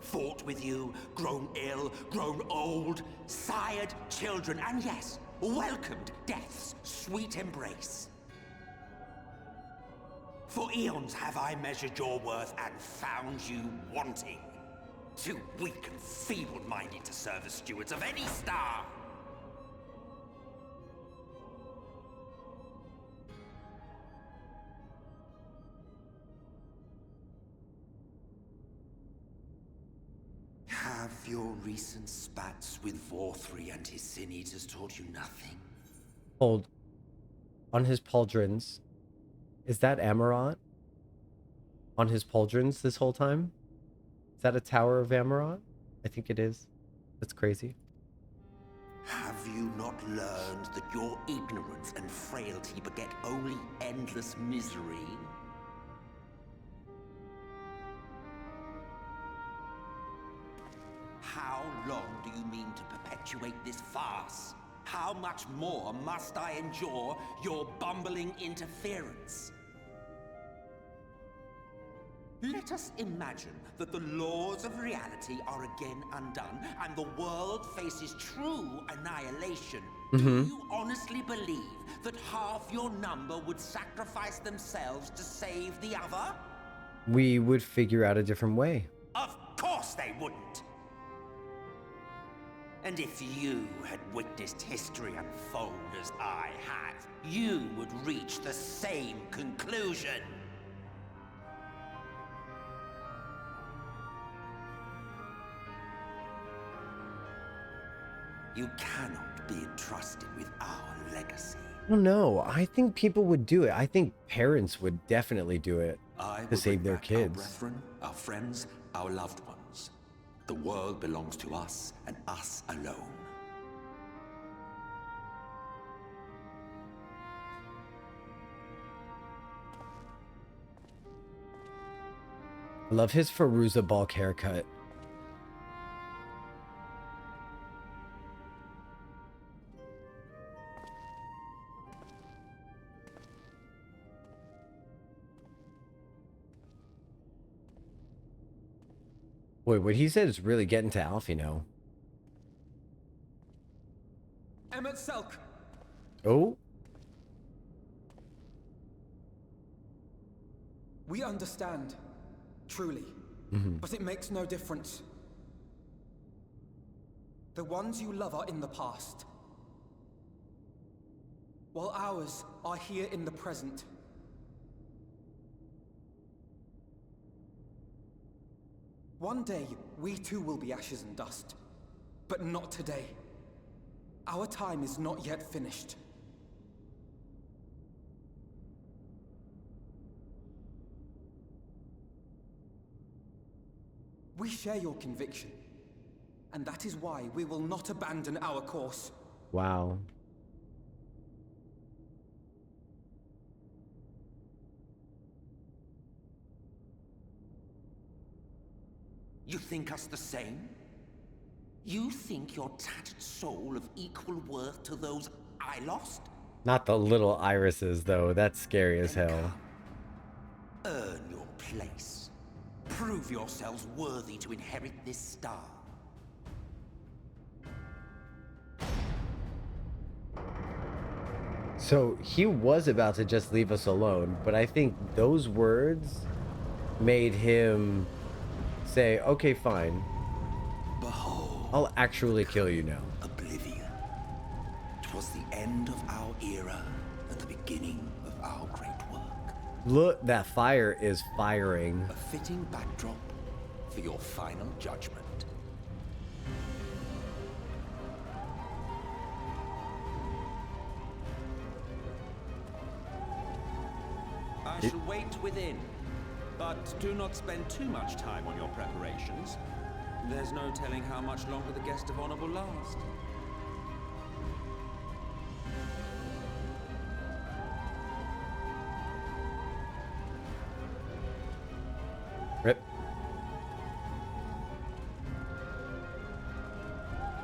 Fought with you, grown ill, grown old, sired children, and yes, welcomed death's sweet embrace. For eons have I measured your worth and found you wanting. Too weak and feeble-minded to serve as stewards of any star. recent spats with Vorthri and his sin eaters taught you nothing? Hold. On his pauldrons. Is that Amourot? On his pauldrons this whole time? Is that a tower of Amourot? I think it is. That's crazy. Have you not learned that your ignorance and frailty beget only endless misery? How long do you mean to perpetuate this farce? How much more must I endure your bumbling interference? Let us imagine that the laws of reality are again undone and the world faces true annihilation. Do you honestly believe that half your number would sacrifice themselves to save the other? We would figure out a different way. Of course they wouldn't. And if you had witnessed history unfold as I have, you would reach the same conclusion. You cannot be entrusted with our legacy. Well, no, I think people would do it. I think parents would definitely do it to save their kids. Our brethren, our friends, our loved ones. The world belongs to us and us alone. I love his Feruza Balk haircut. Boy, what he said is really getting to Alfie now. Emmet Selk! Oh? We understand, truly, but it makes no difference. The ones you love are in the past, while ours are here in the present. One day, we too will be ashes and dust, but not today. Our time is not yet finished. We share your conviction, and that is why we will not abandon our course. Wow. You think us the same? You think your tattered soul of equal worth to those I lost? Not the little irises, though. That's scary as hell. Earn your place. Prove yourselves worthy to inherit this star. So he was about to just leave us alone, but I think those words made him say, okay, fine. Behold, I'll actually kill you now. oblivion. 'Twas the end of our era and the beginning of our great work. Look, that fire is firing. A fitting backdrop for your final judgment. I shall wait within, but do not spend too much time on your preparations. There's no telling how much longer the guest of honor will last. Rip.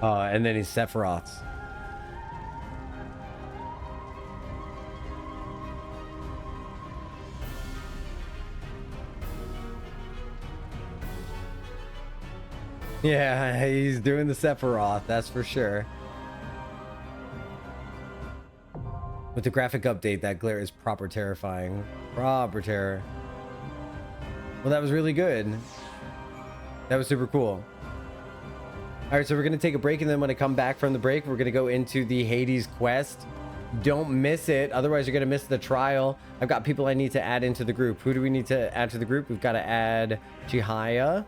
And then he's Sephiroth's. Yeah, he's doing the Sephiroth, that's for sure. With the graphic update, that glare is proper terrifying. Proper terror. Well, that was really good. That was super cool. All right, so we're going to take a break, and then when I come back from the break, we're going to go into the Hades quest. Don't miss it, otherwise you're going to miss the trial. I've got people I need to add into the group. Who do we need to add to the group? We've got to add Chihaya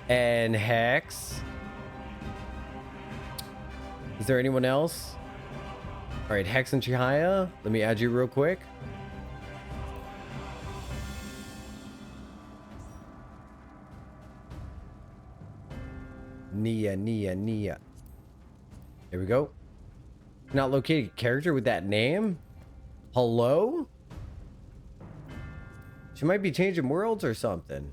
and Hex Is there anyone else? All right, Hex and Chihaya, let me add you real quick. Nia. There we go. Not located character with that name? Hello? She might be changing worlds or something.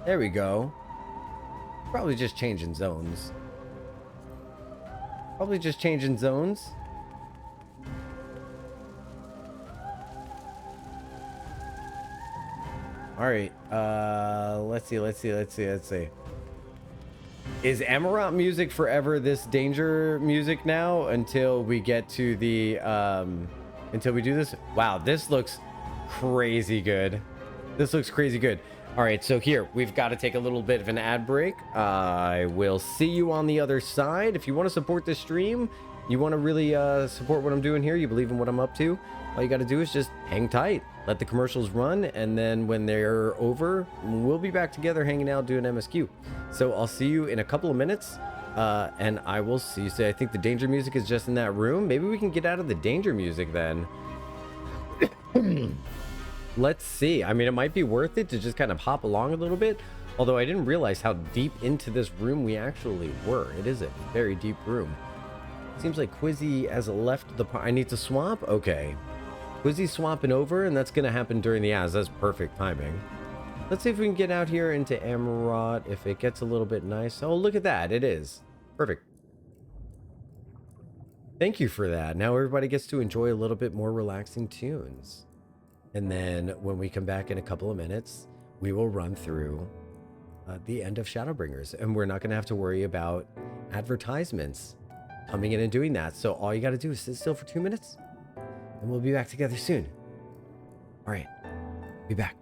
There we go. Probably just changing zones. Probably just changing zones. All right. Let's see. Is Amourot music forever this danger music now until we get to the until we do this? Wow, this looks crazy good. This looks crazy good. All right, so here we've got to take a little bit of an ad break. I will see you on the other side. If you want to support this stream, you want to really support what I'm doing here, you believe in what I'm up to, all you got to do is just hang tight, let the commercials run, and then when they're over, we'll be back together hanging out doing MSQ. So I'll see you in a couple of minutes, and I will see you. So I think the danger music is just in that room. Maybe we can get out of the danger music then. Let's see. I mean, it might be worth it to just kind of hop along a little bit, although I didn't realize how deep into this room we actually were. It is a very deep room. Seems like Quizzy has left the I need to swap? Okay. Quizzy's swapping over, and that's going to happen during the ads. That's perfect timing. Let's see if we can get out here into Amourot, if it gets a little bit nice. Oh, look at that. It is. Perfect. Thank you for that. Now everybody gets to enjoy a little bit more relaxing tunes. And then when we come back in a couple of minutes, we will run through the end of Shadowbringers. And we're not going to have to worry about advertisements coming in and doing that. So all you got to do is sit still for 2 minutes, and we'll be back together soon. All right. Be back.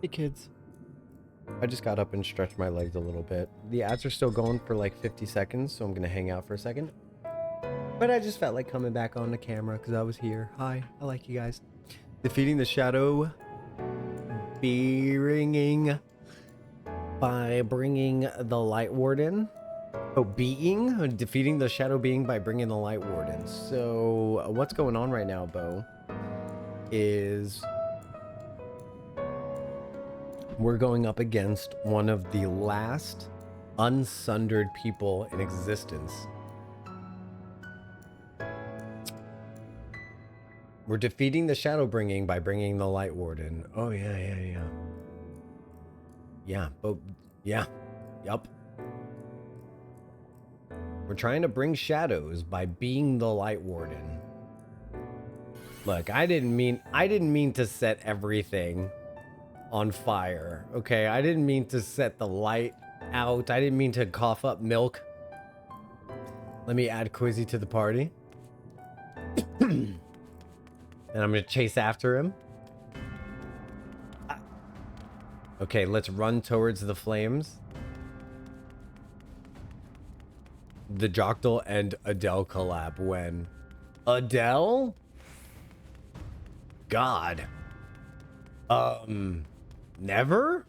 Hey kids. I just got up and stretched my legs a little bit. The ads are still going for like 50 seconds, so I'm gonna hang out for a second. But I just felt like coming back on the camera because I was here. Hi, I like you guys. Defeating the shadow bringing by bringing the light warden. Oh, defeating the shadow being by bringing the light warden. So what's going on right now, Bo, is we're going up against one of the last unsundered people in existence. We're defeating the Shadowbringing by bringing the Light Warden. Oh, yeah. Yeah, but yeah, yup. We're trying to bring shadows by being the Light Warden. Look, I didn't mean to set everything on fire, okay? I didn't mean to set the light out. I didn't mean to cough up milk. Let me add Quizzy to the party. And I'm gonna chase after him. Okay, let's run towards the flames. The Jocktal and Adele collab when? Adele? God. Never?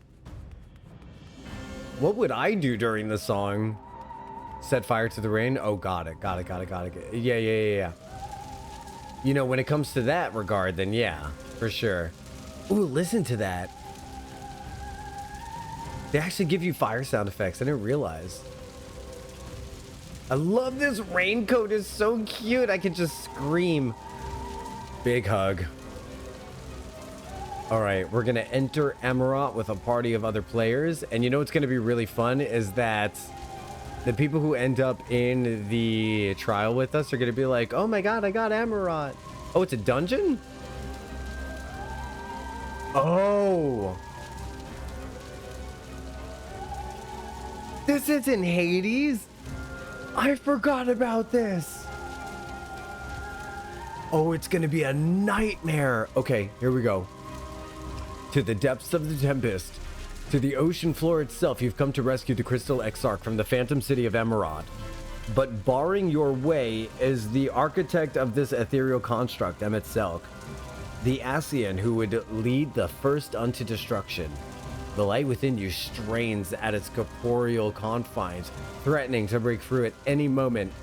What would I do during the song? Set fire to the rain? Oh, got it. Yeah. You know, when it comes to that regard, then yeah, for sure. Ooh, listen to that. They actually give you fire sound effects. I didn't realize. I love this raincoat. It's so cute. I could just scream. Big hug. All right, we're gonna enter Amourot with a party of other players, and you know what's gonna be really fun is that the people who end up in the trial with us are gonna be like, oh my god, I got Amourot. Oh, it's a dungeon? Oh. This isn't Hades? I forgot about this. Oh, it's gonna be a nightmare. Okay, here we go. To the depths of the tempest, to the ocean floor itself, you've come to rescue the Crystal Exarch from the phantom city of Amourot. But barring your way is the architect of this ethereal construct, Emetzelk, the Asian who would lead the first unto destruction. The light within you strains at its corporeal confines, threatening to break through at any moment.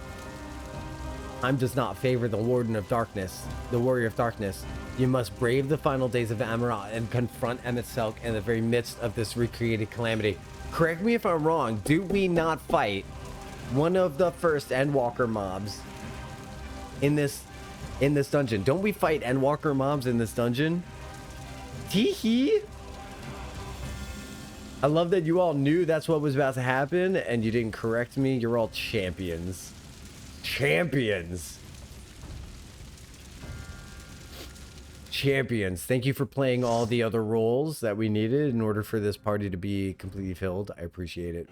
Time does not favor the Warden of Darkness, the Warrior of Darkness. You must brave the final days of Amourot and confront Emetzelk in the very midst of this recreated calamity. Correct me if I'm wrong, do we not fight one of the first Endwalker mobs in this dungeon? Don't we fight Endwalker mobs in this dungeon? Tee-hee! I love that you all knew that's what was about to happen and you didn't correct me. You're all champions. Champions. Champions. Thank you for playing all the other roles that we needed in order for this party to be completely filled. I appreciate it.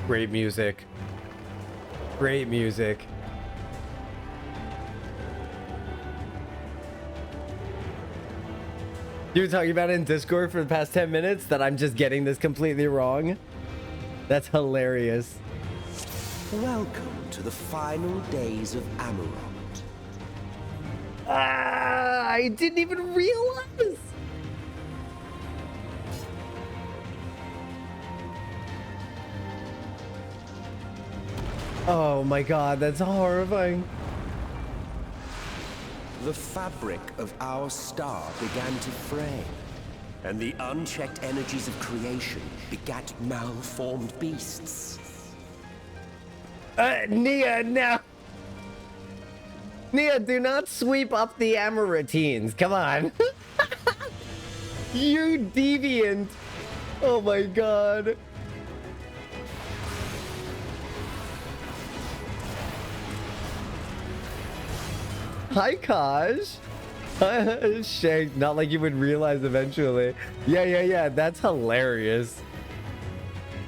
Great music. Great music. You were talking about it in Discord for the past 10 minutes that I'm just getting this completely wrong. That's hilarious. Welcome to the final days of Amourot. I didn't even realize. Oh my god, that's horrifying. The fabric of our star began to fray, and the unchecked energies of creation begat malformed beasts. Nia, no. Nia, do not sweep up the Amourotines. Come on. You deviant. Oh my god. Hi, Kaj. Shank, not like you would realize eventually. Yeah. That's hilarious.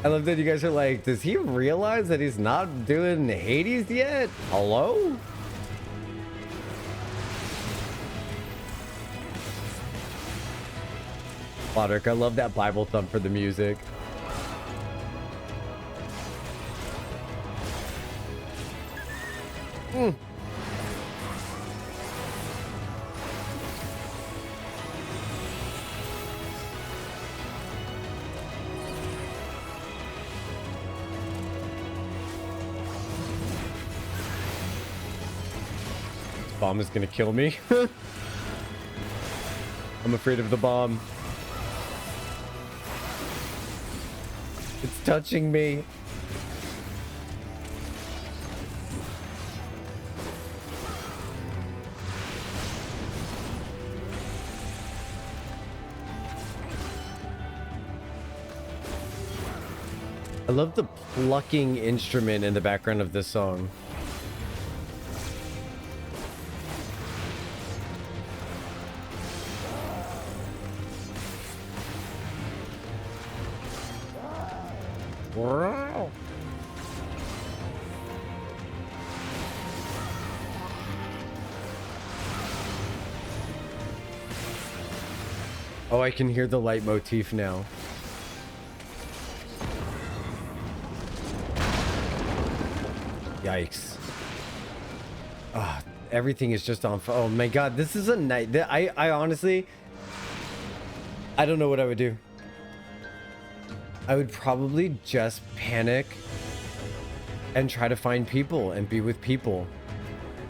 I love that you guys are like, does he realize that he's not doing Hades yet? Hello? Podrick, I love that Bible thump for the music. Bomb is gonna kill me. I'm afraid of the bomb. It's touching me. I love the plucking instrument in the background of this song. Wow. Oh, I can hear the leitmotif now. Yikes. Ah, everything is just on. Oh my god, this is a night. I honestly, I don't know what I would do. I would probably just panic and try to find people and be with people.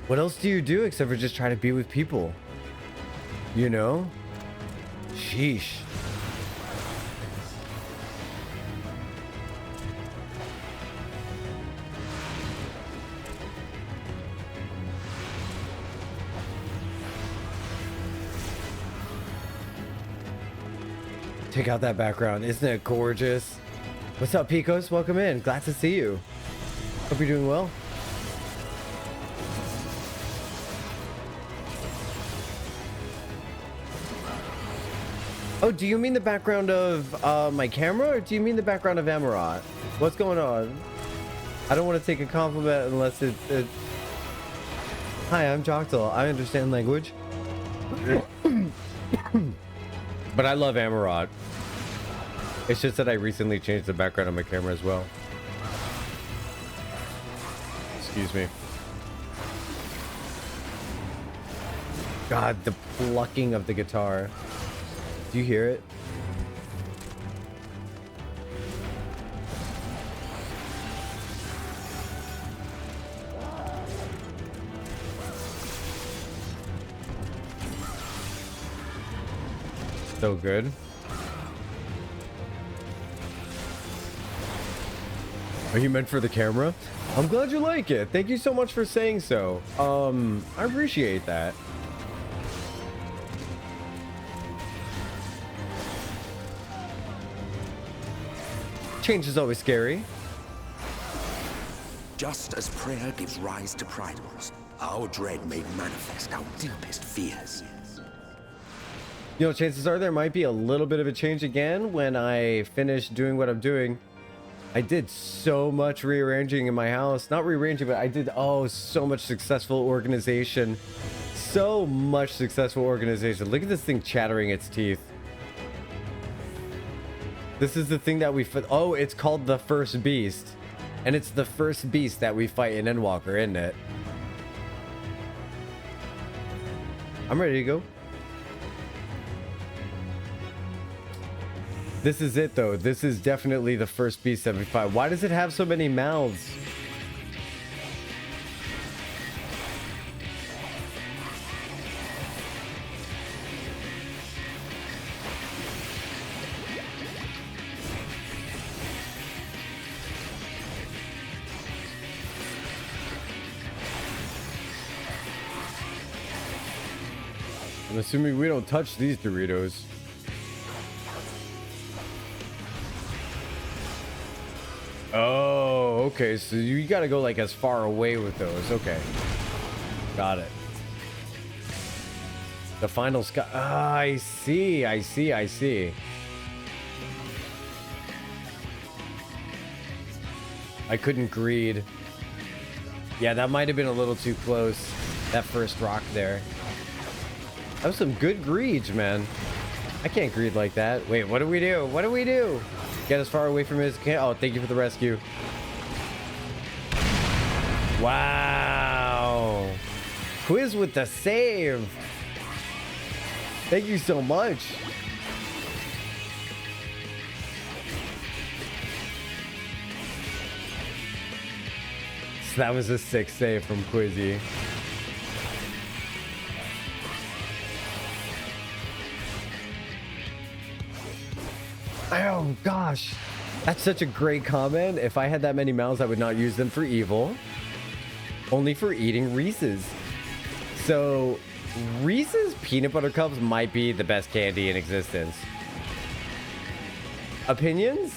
What else do you do except for just try to be with people? You know? Sheesh. Check out that background. Isn't it gorgeous? What's up, Picos? Welcome in. Glad to see you. Hope you're doing well. Oh, do you mean the background of my camera, or do you mean the background of Amourot? What's going on? I don't want to take a compliment unless it... Hi, I'm Jocktal. I understand language. But I love Amourot. It's just that I recently changed the background on my camera as well. Excuse me. God, the plucking of the guitar. Do you hear it? So good. Are you meant for the camera? I'm glad you like it. Thank you so much for saying so. I appreciate that. Change is always scary. Just as prayer gives rise to prideals, our dread made manifest our deepest fears. You know, chances are there might be a little bit of a change again when I finish doing what I'm doing. I did so much rearranging in my house. Not rearranging, but I did, so much successful organization. So much successful organization. Look at this thing chattering its teeth. This is the thing that we... Oh, it's called the First Beast. And it's the first beast that we fight in Endwalker, isn't it? I'm ready to go. This is it, though. This is definitely the first beast that we fight. Why does it have so many mouths? I'm assuming we don't touch these Doritos. Oh, okay. So you gotta go like as far away with those. Okay. Got it. The final sky. Ah, I see. I see. I see. I couldn't greed. Yeah, that might have been a little too close. That first rock there. That was some good greed, man. I can't greed like that. Wait, what do we do? What do we do? Get as far away from it as can. Oh, thank you for the rescue. Wow. Quiz with the save. Thank you so much. So that was a 6 save from Quizzy. Oh gosh, that's such a great comment. If I had that many mouths, I would not use them for evil, only for eating Reese's. So Reese's peanut butter cups might be the best candy in existence. Opinions?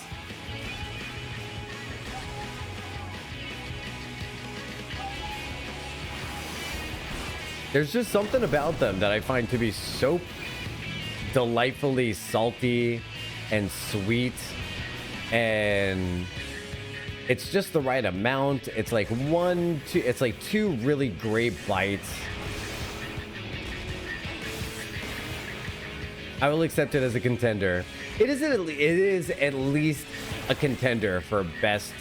There's just something about them that I find to be so delightfully salty and sweet, and it's just the right amount. It's like it's like 2 really great bites. I will accept it as a contender. It is at least a contender for best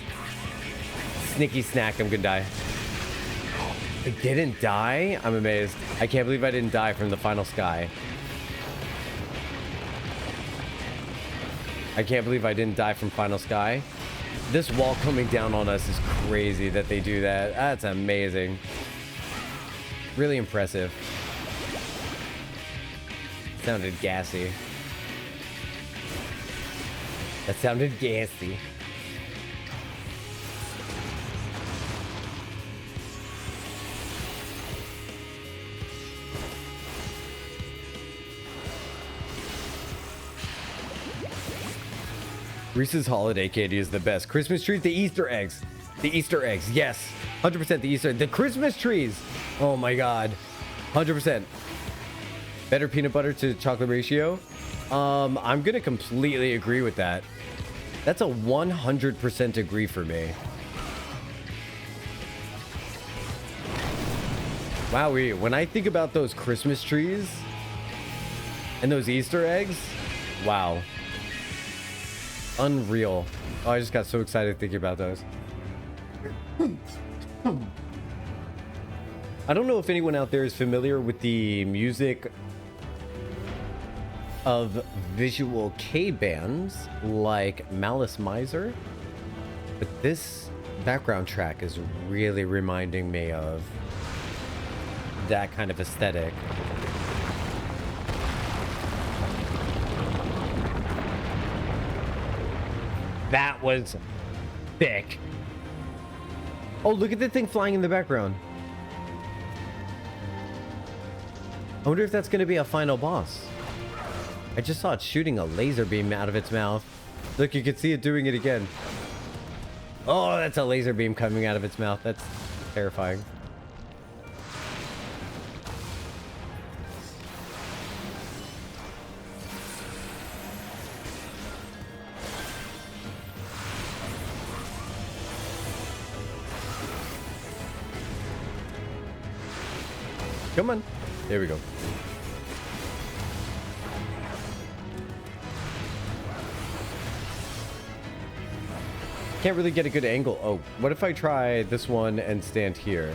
sneaky snack. I'm gonna die. I didn't die? I'm amazed. I can't believe I didn't die from the final sky. I can't believe I didn't die from final sky. This wall coming down on us is crazy that they do that. That's amazing. Really impressive. Sounded gassy. That sounded gassy. Reese's holiday candy is the best. Christmas trees, the Easter eggs. The Easter eggs, yes. 100% the Easter, the Christmas trees. Oh my God. 100%. Better peanut butter to chocolate ratio. I'm gonna completely agree with that. That's a 100% agree for me. Wowee, when I think about those Christmas trees and those Easter eggs, wow. Unreal. Oh, I just got so excited thinking about those. I don't know if anyone out there is familiar with the music of visual K bands like Malice Miser, but this background track is really reminding me of that kind of aesthetic. That was thick. Oh, look at the thing flying in the background. I wonder if that's going to be a final boss. I just saw it shooting a laser beam out of its mouth. Look, you can see it doing it again. Oh, that's a laser beam coming out of its mouth. That's terrifying. Come on. There we go. Can't really get a good angle. Oh, what if I try this one and stand here?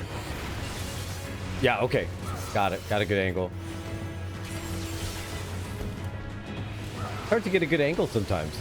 Yeah, okay. Got it. Got a good angle. Hard to get a good angle sometimes.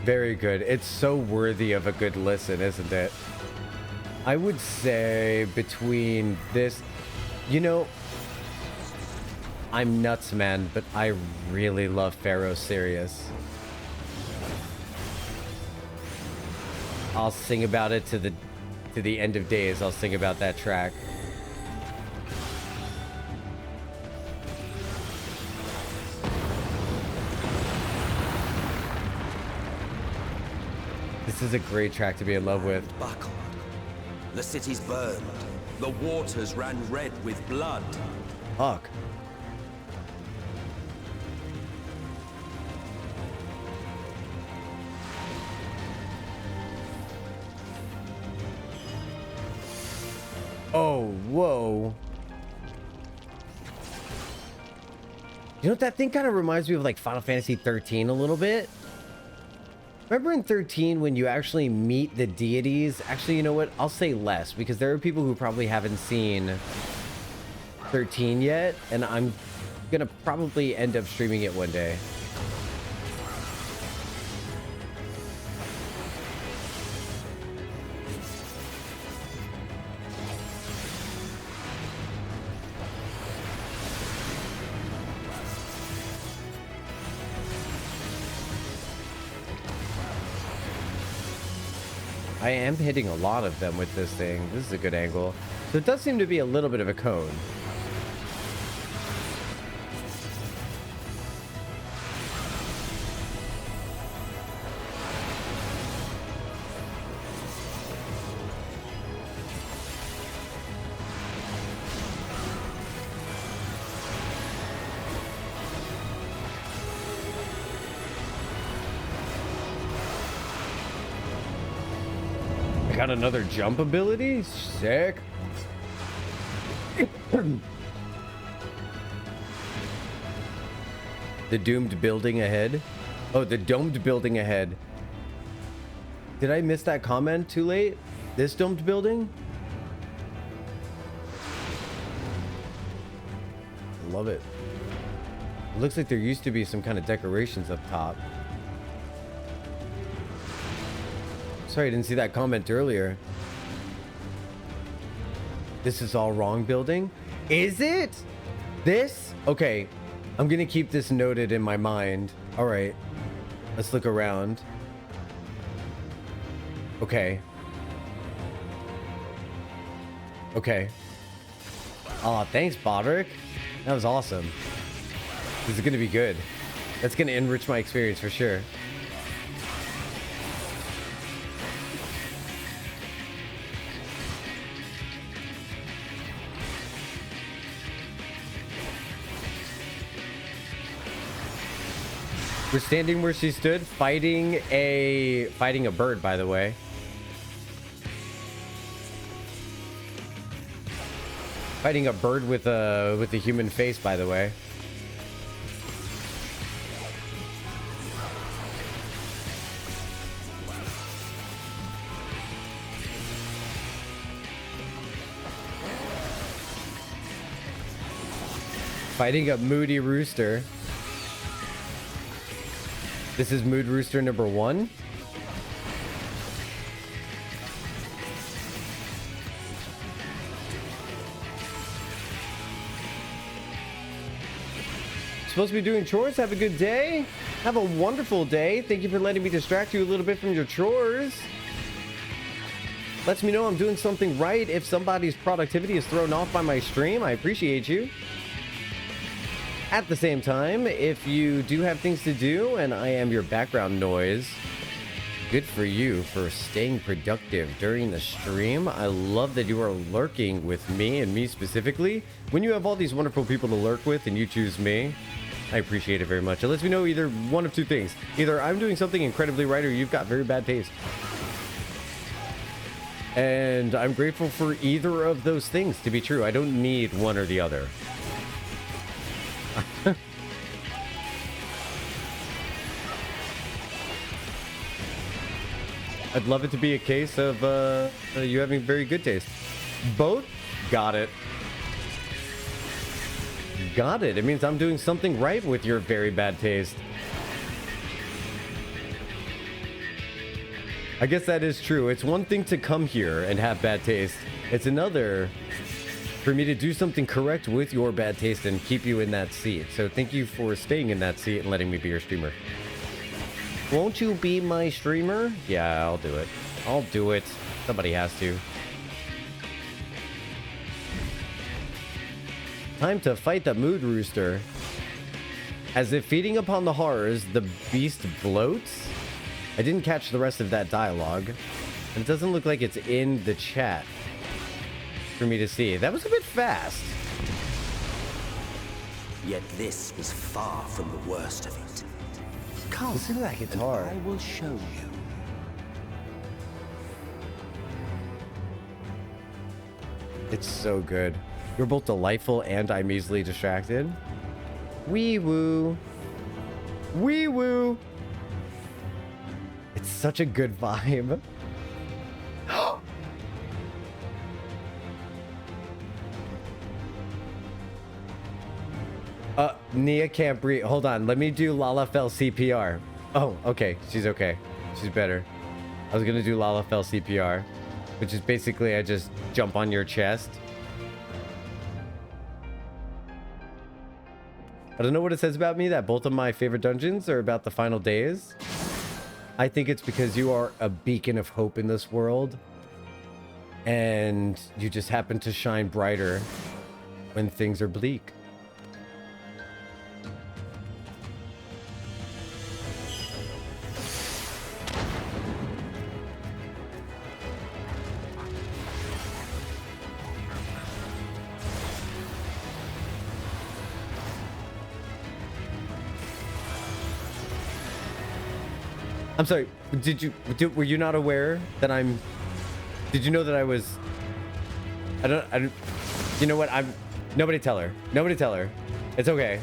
Very good. It's so worthy of a good listen, isn't it? I would say between this, you know, I'm nuts, man, but I really love Pharaoh Sirius. I'll sing about it to the end of days. I'll sing about that track. This is a great track to be in love with. Buckled. The city's burned. The waters ran red with blood. Fuck. Oh, whoa. You know what, that thing kind of reminds me of like Final Fantasy 13 a little bit. Remember in 13 when you actually meet the deities? Actually, you know what? I'll say less because there are people who probably haven't seen 13 yet, and I'm gonna probably end up streaming it one day. I am hitting a lot of them with this thing. This is a good angle. So it does seem to be a little bit of a cone. got another jump ability? Sick. The doomed building ahead. Oh, the domed building ahead. Did I miss that comment too late? This domed building? I love it. It looks like there used to be some kind of decorations up top. Sorry, I didn't see that comment earlier. This is all wrong building? Is it? This? Okay. I'm gonna keep this noted in my mind. All right. Let's look around. Okay. Okay. Aw, thanks, Bodrick. That was awesome. This is gonna be good. That's gonna enrich my experience for sure. We're standing where she stood, fighting a bird, by the way. Fighting a bird with a human face, by the way. Fighting a moody rooster. This is Mood Rooster number 1. Supposed to be doing chores. Have a good day. Have a wonderful day. Thank you for letting me distract you a little bit from your chores. Lets me know I'm doing something right. If somebody's productivity is thrown off by my stream, I appreciate you. At the same time, if you do have things to do and I am your background noise, good for you for staying productive during the stream. I love that you are lurking with me and me specifically. When you have all these wonderful people to lurk with and you choose me, I appreciate it very much. It lets me know either one of two things. Either I'm doing something incredibly right or you've got very bad taste. And I'm grateful for either of those things to be true. I don't need one or the other. I'd love it to be a case of you having very good taste. Both? Got it. Got it. It means I'm doing something right with your very bad taste. I guess that is true. It's one thing to come here and have bad taste. It's another for me to do something correct with your bad taste and keep you in that seat. So thank you for staying in that seat and letting me be your streamer. Won't you be my streamer? Yeah, I'll do it. I'll do it. Somebody has to. Time to fight the mood rooster. As if feeding upon the horrors, the beast bloats. I didn't catch the rest of that dialogue. And it doesn't look like it's in the chat for me to see. That was a bit fast. Yet this is far from the worst of it. Come, listen to that guitar. and I will show you. It's so good. You're both delightful and I'm easily distracted. Wee woo. Wee woo. It's such a good vibe. Nia can't breathe. Hold on. Let me do Lalafell CPR. Oh, okay. She's okay. She's better. I was going to do Lalafell CPR, which is basically I just jump on your chest. I don't know what it says about me that both of my favorite dungeons are about the final days. I think it's because you are a beacon of hope in this world. And you just happen to shine brighter when things are bleak. I'm sorry, were you not aware that I'm Did you know that I was... I don't... You know what? Nobody tell her. Nobody tell her. It's okay.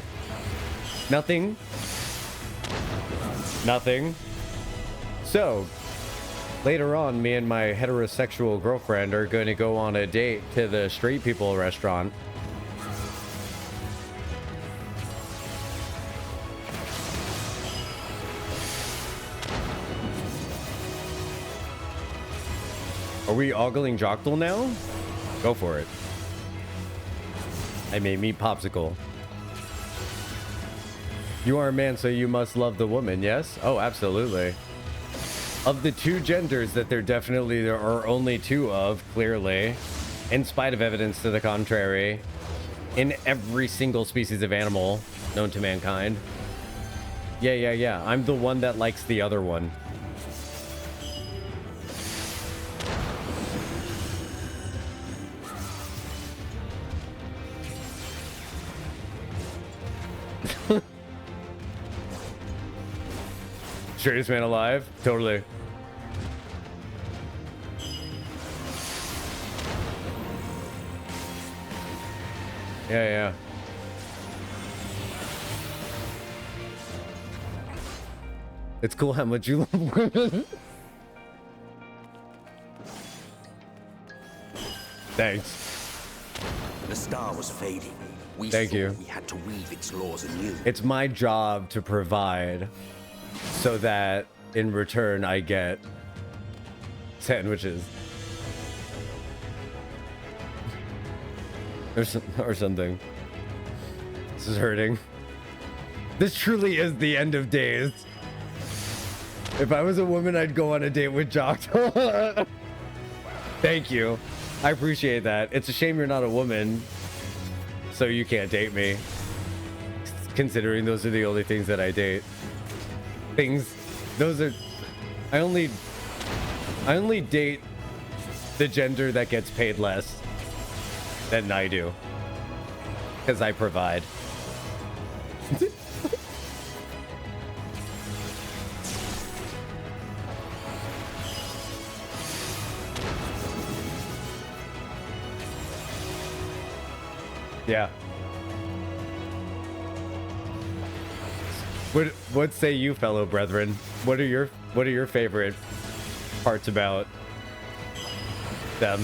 Nothing. Nothing. So, later on, me and my heterosexual girlfriend are going to go on a date to the straight people restaurant. Are we ogling Jocktal now? Go for it. I made me popsicle. You are a man, so you must love the woman, yes? Oh, absolutely. Of the two genders that there are only two of, clearly, in spite of evidence to the contrary, in every single species of animal known to mankind. Yeah. I'm the one that likes the other one. Straightest man alive? Totally. Yeah. It's cool how much you love women. Thanks. The star was fading. Thank you. We had to weave its laws anew. It's my job to provide so that in return I get sandwiches. Or something. This is hurting. This truly is the end of days. If I was a woman, I'd go on a date with Jocktal. Thank you. I appreciate that. It's a shame you're not a woman, so you can't date me. Considering those are the only things that I date. I only date the gender that gets paid less than I do. Because I provide. Yeah. What say you, fellow brethren? What are your favorite parts about them?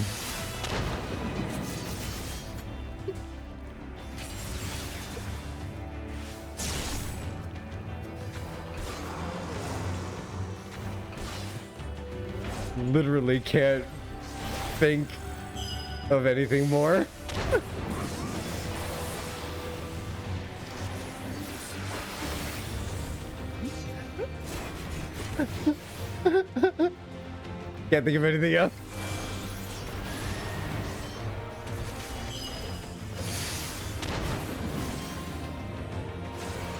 Literally can't think of anything more. Can't think of anything else.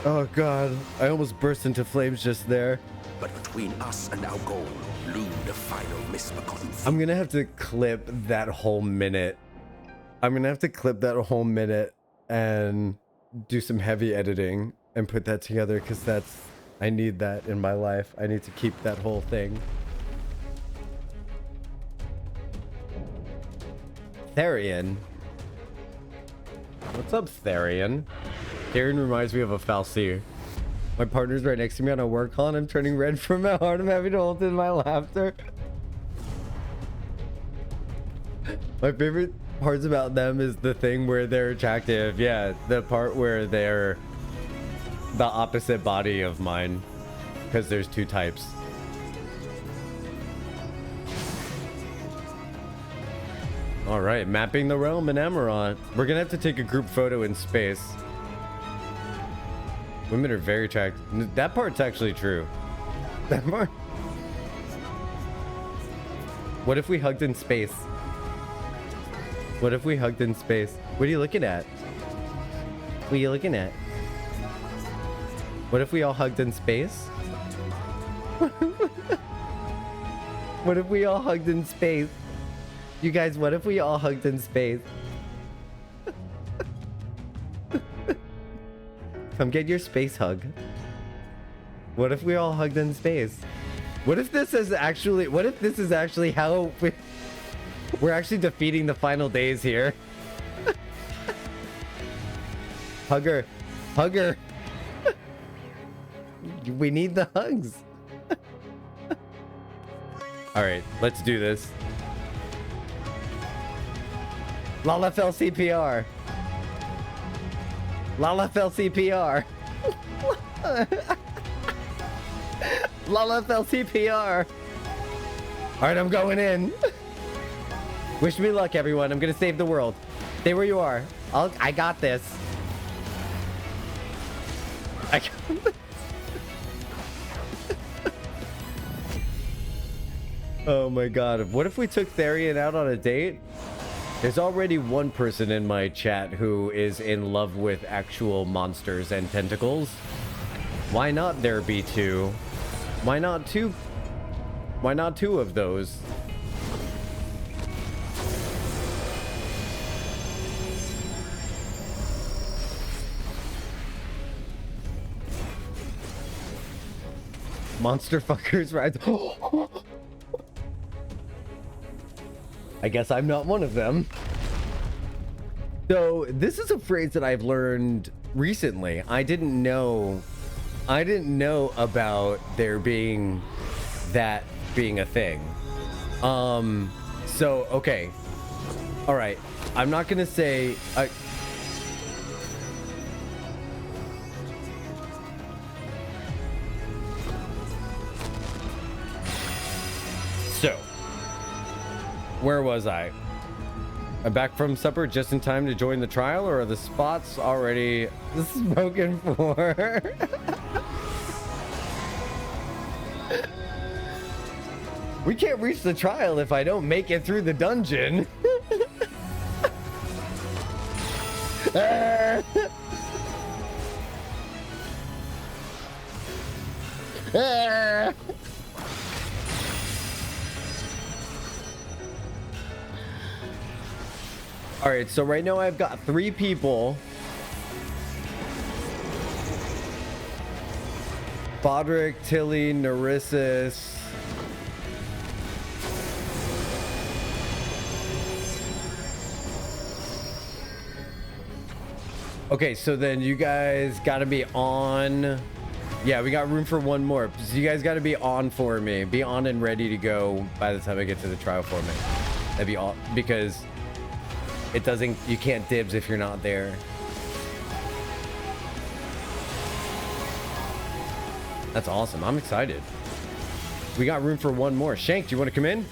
Oh god, I almost burst into flames just there. But between us and our goal loomed a final misbegotten. I'm gonna have to clip that whole minute. And do some heavy editing and put that together, because I need that in my life. I need to keep that whole thing. Therian. What's up, Therian? Therian reminds me of a Falsier. My partner's right next to me on a work call and I'm turning red from my heart. I'm having to hold in my laughter. My favorite parts about them is the thing where they're attractive. Yeah, the part where they're the opposite body of mine. Because there's two types. Alright, mapping the realm in Amourot. We're gonna have to take a group photo in space. Women are very attractive. That part's actually true. That part. What if we hugged in space? What if we hugged in space? What are you looking at? What are you looking at? What if we all hugged in space? What if we all hugged in space? You guys, what if we all hugged in space? Come get your space hug. What if we all hugged in space? What if this is actually how We're actually defeating the final days here. Hugger. Hugger. We need the hugs. All right, let's do this. Lalafell CPR. Lalafell CPR. Lalafell CPR. All right, I'm going in. Wish me luck, everyone. I'm gonna save the world. Stay where you are. I got this. I got this. Oh my god. What if we took Therian out on a date? There's already one person in my chat who is in love with actual monsters and tentacles. Why not there be two? Why not two? Why not two of those? Monster fuckers, right? I guess I'm not one of them. So this is a phrase that I've learned recently. I didn't know about there being that being a thing. So okay. All right. I'm not gonna say So where was I? I'm back from supper just in time to join the trial, or are the spots already spoken for? We can't reach the trial if I don't make it through the dungeon. All right, so right now I've got 3 people. Bodrick, Tilly, Nerissus. Okay, so then you guys gotta be on. Yeah, we got room for one more. So you guys gotta be on for me. Be on and ready to go by the time I get to the trial for me. That'd be all, because it doesn't, you can't dibs if you're not there. That's awesome. I'm excited. We got room for one more. Shank, do you want to come in?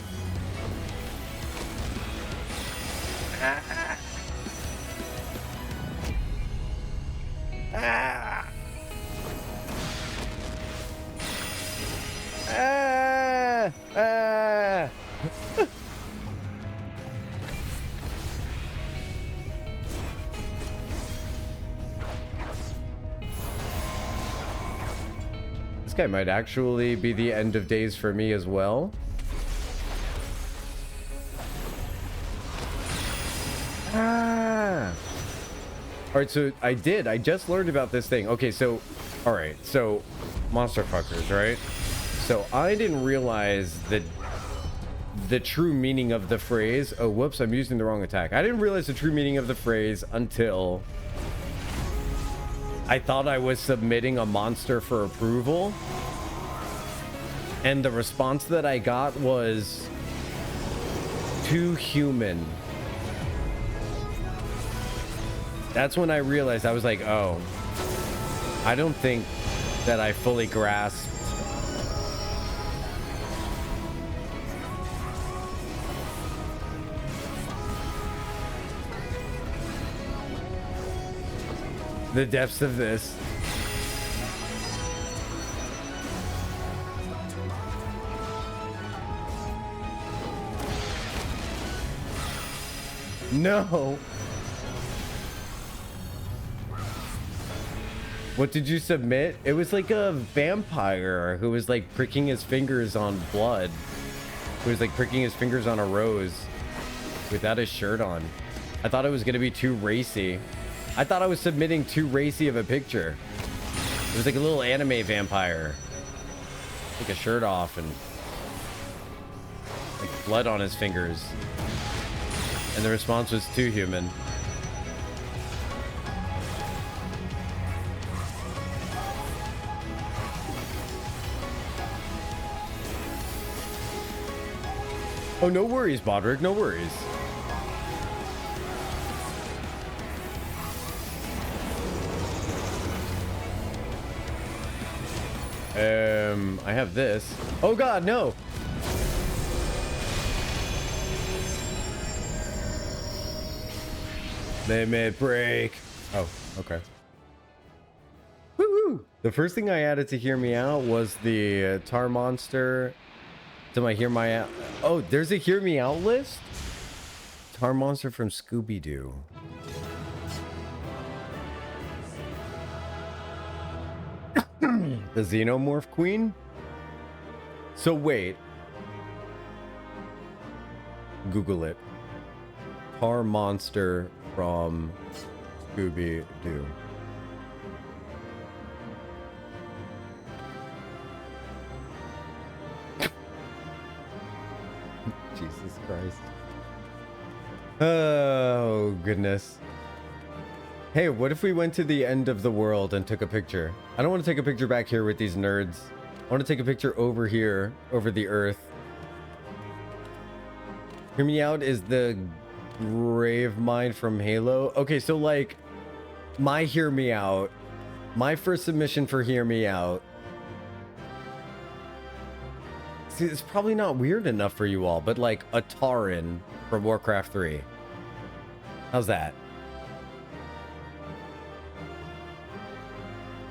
This guy might actually be the end of days for me as well. All right, so I just learned about this thing. Okay, so all right, so monster fuckers, right? So I didn't realize that the true meaning of the phrase. Oh, whoops, I'm using the wrong attack. I didn't realize the true meaning of the phrase until I thought I was submitting a monster for approval, and the response that I got was too human. That's when I realized. I was like, oh, I don't think that I fully grasped the depths of this. No. What did you submit? It was like a vampire who was like pricking his fingers on blood. Who was like pricking his fingers on a rose without his shirt on. I thought it was gonna be too racy. I thought I was submitting too racy of a picture. It was like a little anime vampire. Take a shirt off and like blood on his fingers. And the response was too human. Oh, no worries, Bodrick, no worries. I have this. Oh god, no! Limit break. Oh, okay. Woo-hoo! The first thing I added to hear me out was the tar monster. To my hear my out. Oh, there's a hear me out list? Tar monster from Scooby-Doo. The Xenomorph Queen? So wait. Google it. Tar monster from Scooby-Doo. Jesus Christ. Oh, goodness. Hey, what if we went to the end of the world and took a picture? I don't want to take a picture back here with these nerds. I want to take a picture over here, over the earth. Hear me out is the grave mine from Halo. Okay, so like, my hear me out. My first submission for hear me out. See, it's probably not weird enough for you all, but like a Taran from Warcraft 3. How's that?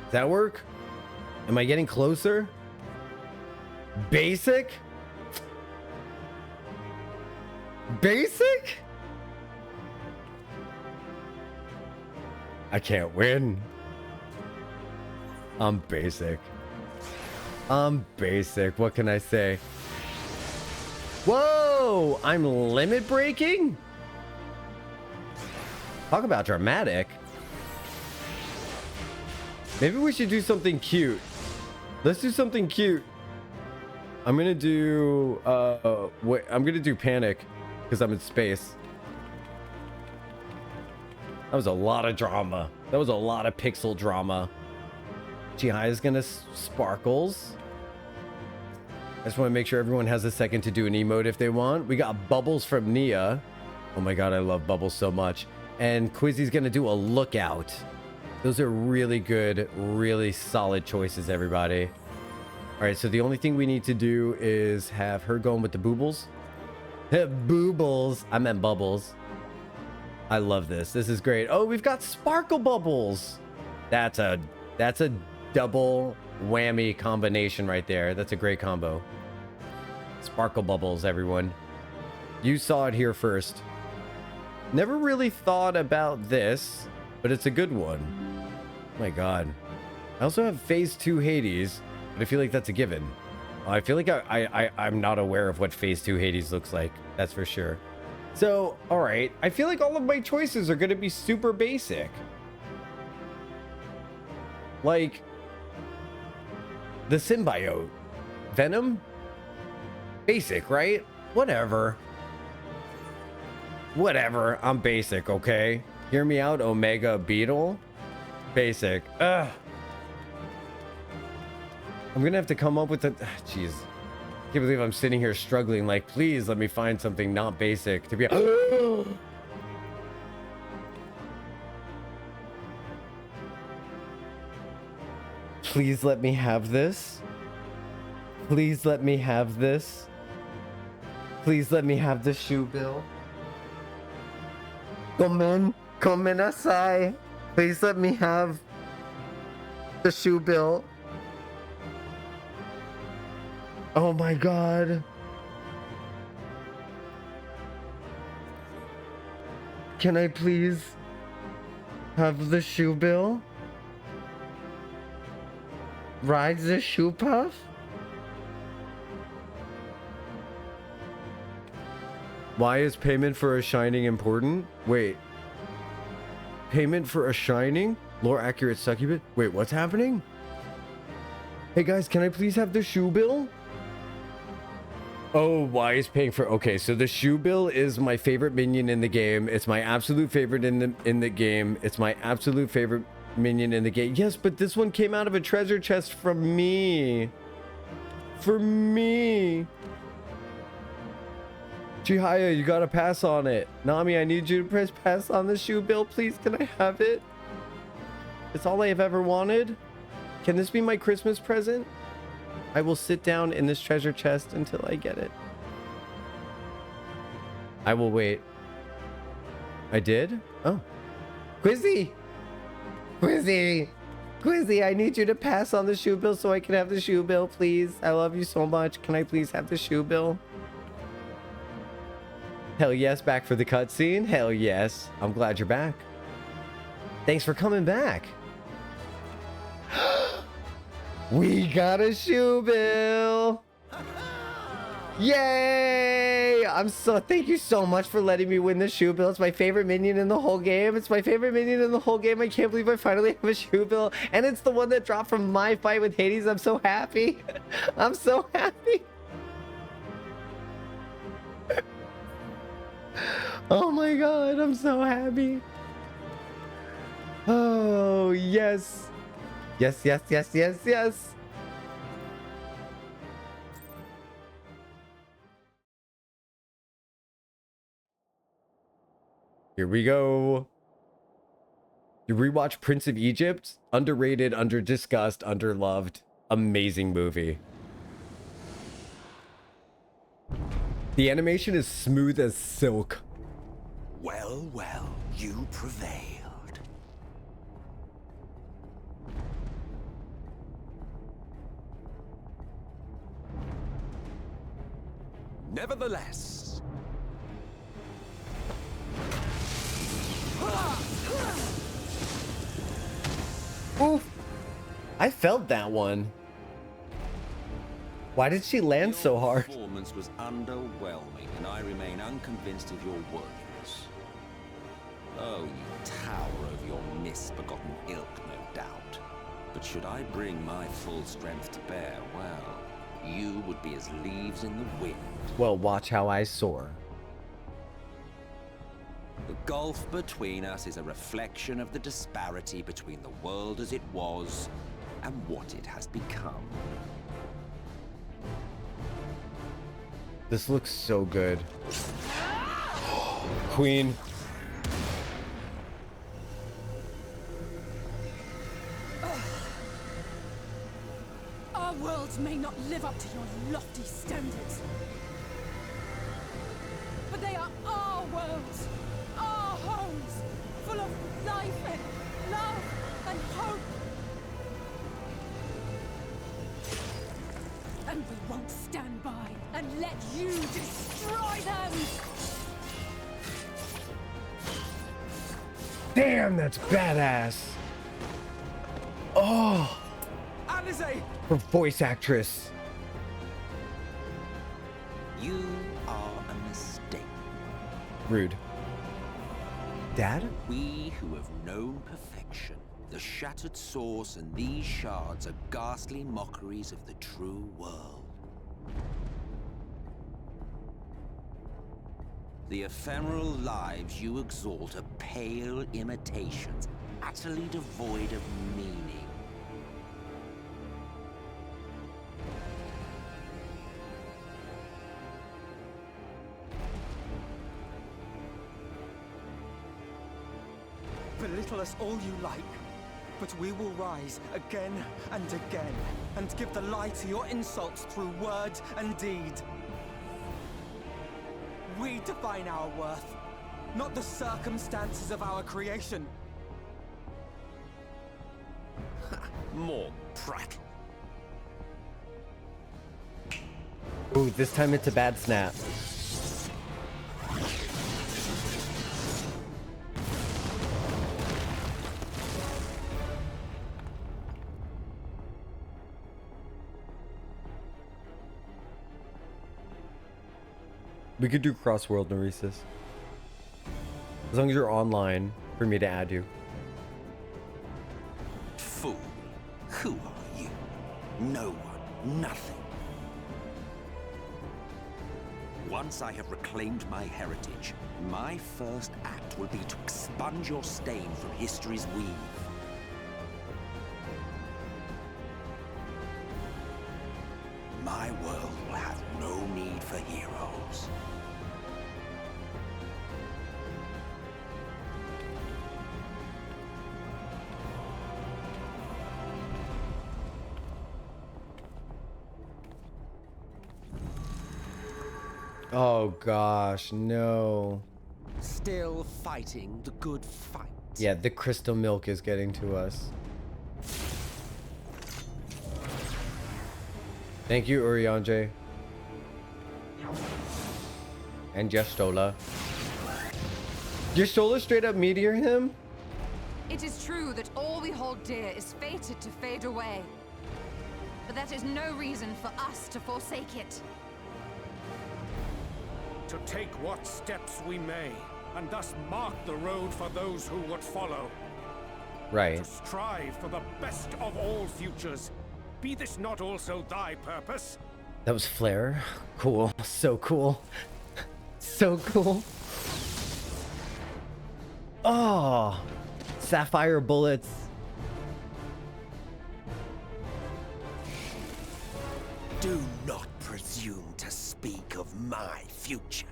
Does that work? Am I getting closer? Basic? Basic? I can't win. I'm basic. I'm basic. What can I say? Whoa! I'm limit breaking? Talk about dramatic. Maybe we should do something cute. Let's do something cute. I'm gonna do wait, I'm gonna do panic because I'm in space. That was a lot of drama. That was a lot of pixel drama. GI is gonna sparkles. I just want to make sure everyone has a second to do an emote if they want. We got Bubbles from Nia. Oh my god, I love Bubbles so much. And Quizzy's gonna do a lookout. Those are really good, really solid choices, everybody. All right, so the only thing we need to do is have her going with the boobles. Boobles. I meant bubbles. I love this. This is great. Oh, we've got sparkle bubbles. That's a double whammy combination right there. That's a great combo. Sparkle bubbles, everyone. You saw it here first. Never really thought about this, but it's a good one. Oh my god. I also have phase 2 Hades, but I feel like that's a given. I feel like I'm not aware of what phase 2 Hades looks like. That's for sure. So, all right. I feel like all of my choices are going to be super basic. Like the symbiote. Venom? Basic, right? Whatever. Whatever. I'm basic, okay? Hear me out, Omega Beetle. Basic. Ugh. I'm gonna have to come up with a... Jeez. I can't believe I'm sitting here struggling. Like, please let me find something not basic to be... Please let me have this. Please let me have this. Please let me have the shoe bill. Come in asai. Please let me have the shoe bill. Oh my god. Can I please have the shoe bill? Ride the shoe puff? Why is payment for a shining important? Wait. Payment for a shining? Lore accurate succubus? Wait, what's happening? Hey guys, can I please have the shoe bill? Oh, why is paying for... Okay, so the shoe bill is my favorite minion in the game. It's my absolute favorite in the game. It's my absolute favorite minion in the game. Yes, but this one came out of a treasure chest from me. For me. Chihaya, you gotta pass on it. Nami, I need you to press pass on the shoe bill, please. Can I have it? It's all I have ever wanted. Can this be my Christmas present? I will sit down in this treasure chest until I get it. I will wait. I did? Oh. Quizzy! Quizzy! Quizzy, I need you to pass on the shoe bill so I can have the shoe bill, please. I love you so much. Can I please have the shoe bill? Hell yes, back for the cutscene. Hell yes. I'm glad you're back. Thanks for coming back. We got a shoe bill. Yay! Thank you so much for letting me win the shoe bill. It's my favorite minion in the whole game. It's my favorite minion in the whole game. I can't believe I finally have a shoe bill. And it's the one that dropped from my fight with Hades. I'm so happy. I'm so happy. Oh my god, I'm so happy. Oh, yes. Yes, yes, yes, yes, yes. Here we go. You rewatch Prince of Egypt? Underrated, under-discussed, underloved. Amazing movie. The animation is smooth as silk. Well, well, you prevailed. Nevertheless, Oof. I felt that one. Why did she land so hard? Your performance was underwhelming, and I remain unconvinced of your worthiness. Oh, you tower of your misbegotten ilk, no doubt. But should I bring my full strength to bear, well, you would be as leaves in the wind. Well, watch how I soar. The gulf between us is a reflection of the disparity between the world as it was and what it has become. This looks so good. Queen. Our worlds may not live up to your lofty standards, but they are our worlds, our homes, full of life and love and hope. And we won't stand by and let you destroy them! Damn, that's badass. Oh, Alize! her voice actress. you are a mistake. Rude. Dad? We who have known perfection, the shattered source and these shards are ghastly mockeries of the true world. The ephemeral lives you exalt are pale imitations, utterly devoid of meaning. Belittle us all you like, but we will rise again and again, and give the lie to your insults through word and deed. We define our worth, not the circumstances of our creation. More prattle. Ooh, this time it's a bad snap. We could do cross-world Neresis. As long as you're online for me to add you. Fool. Who are you? No one. Nothing. Once I have reclaimed my heritage, my first act will be to expunge your stain from history's weave. My world will have no need for heroes. Oh gosh, no. Still fighting the good fight. Yeah, the crystal milk is getting to us. Thank you, Urianje. And Jocktal. Jocktal straight up meteor him? It is true that all we hold dear is fated to fade away. But that is no reason for us to forsake it. To take what steps we may, and thus mark the road for those who would follow. Right. To strive for the best of all futures. Be this not also thy purpose? That was Flare. Cool. So cool. So cool. Oh, sapphire bullets. Do not presume to speak of my future.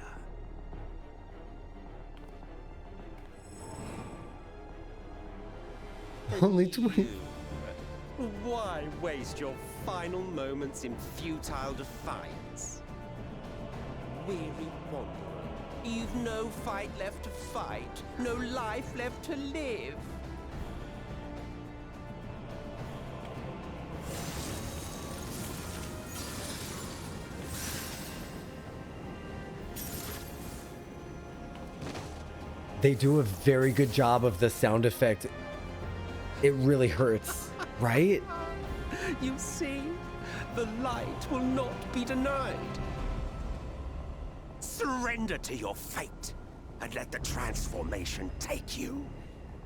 Only 20. Why waste your final moments in futile defiance? Weary wanderer, you've no fight left to fight, no life left to live. They do a very good job of the sound effect. It really hurts, right? You see, the light will not be denied. Surrender to your fate, and let the transformation take you.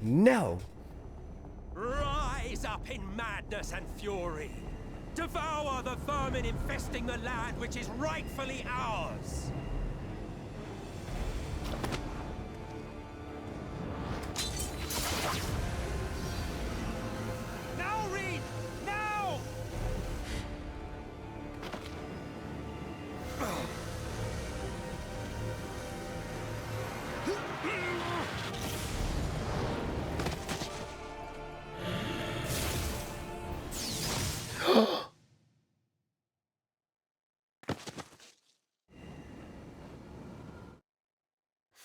No. Rise up in madness and fury. Devour the vermin infesting the land which is rightfully ours. Now, Reed! Now!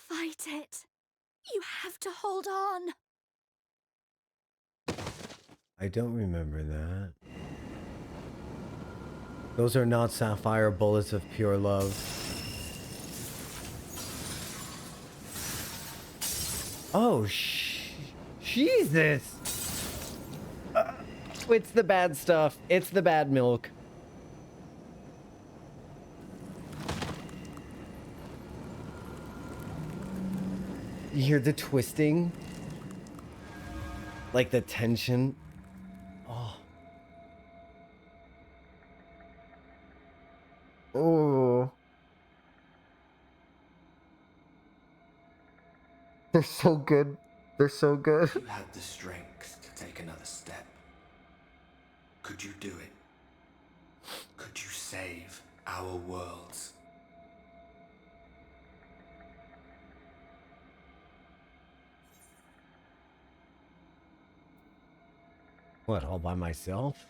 Fight it. You have to hold on. I don't remember that. Those are not sapphire bullets of pure love. Oh, Jesus! It's the bad stuff. It's the bad milk. You hear the twisting? Like the tension? Oh. Oh. They're so good. They're so good. You had the strength to take another step. Could you do it? Could you save our worlds? What, all by myself?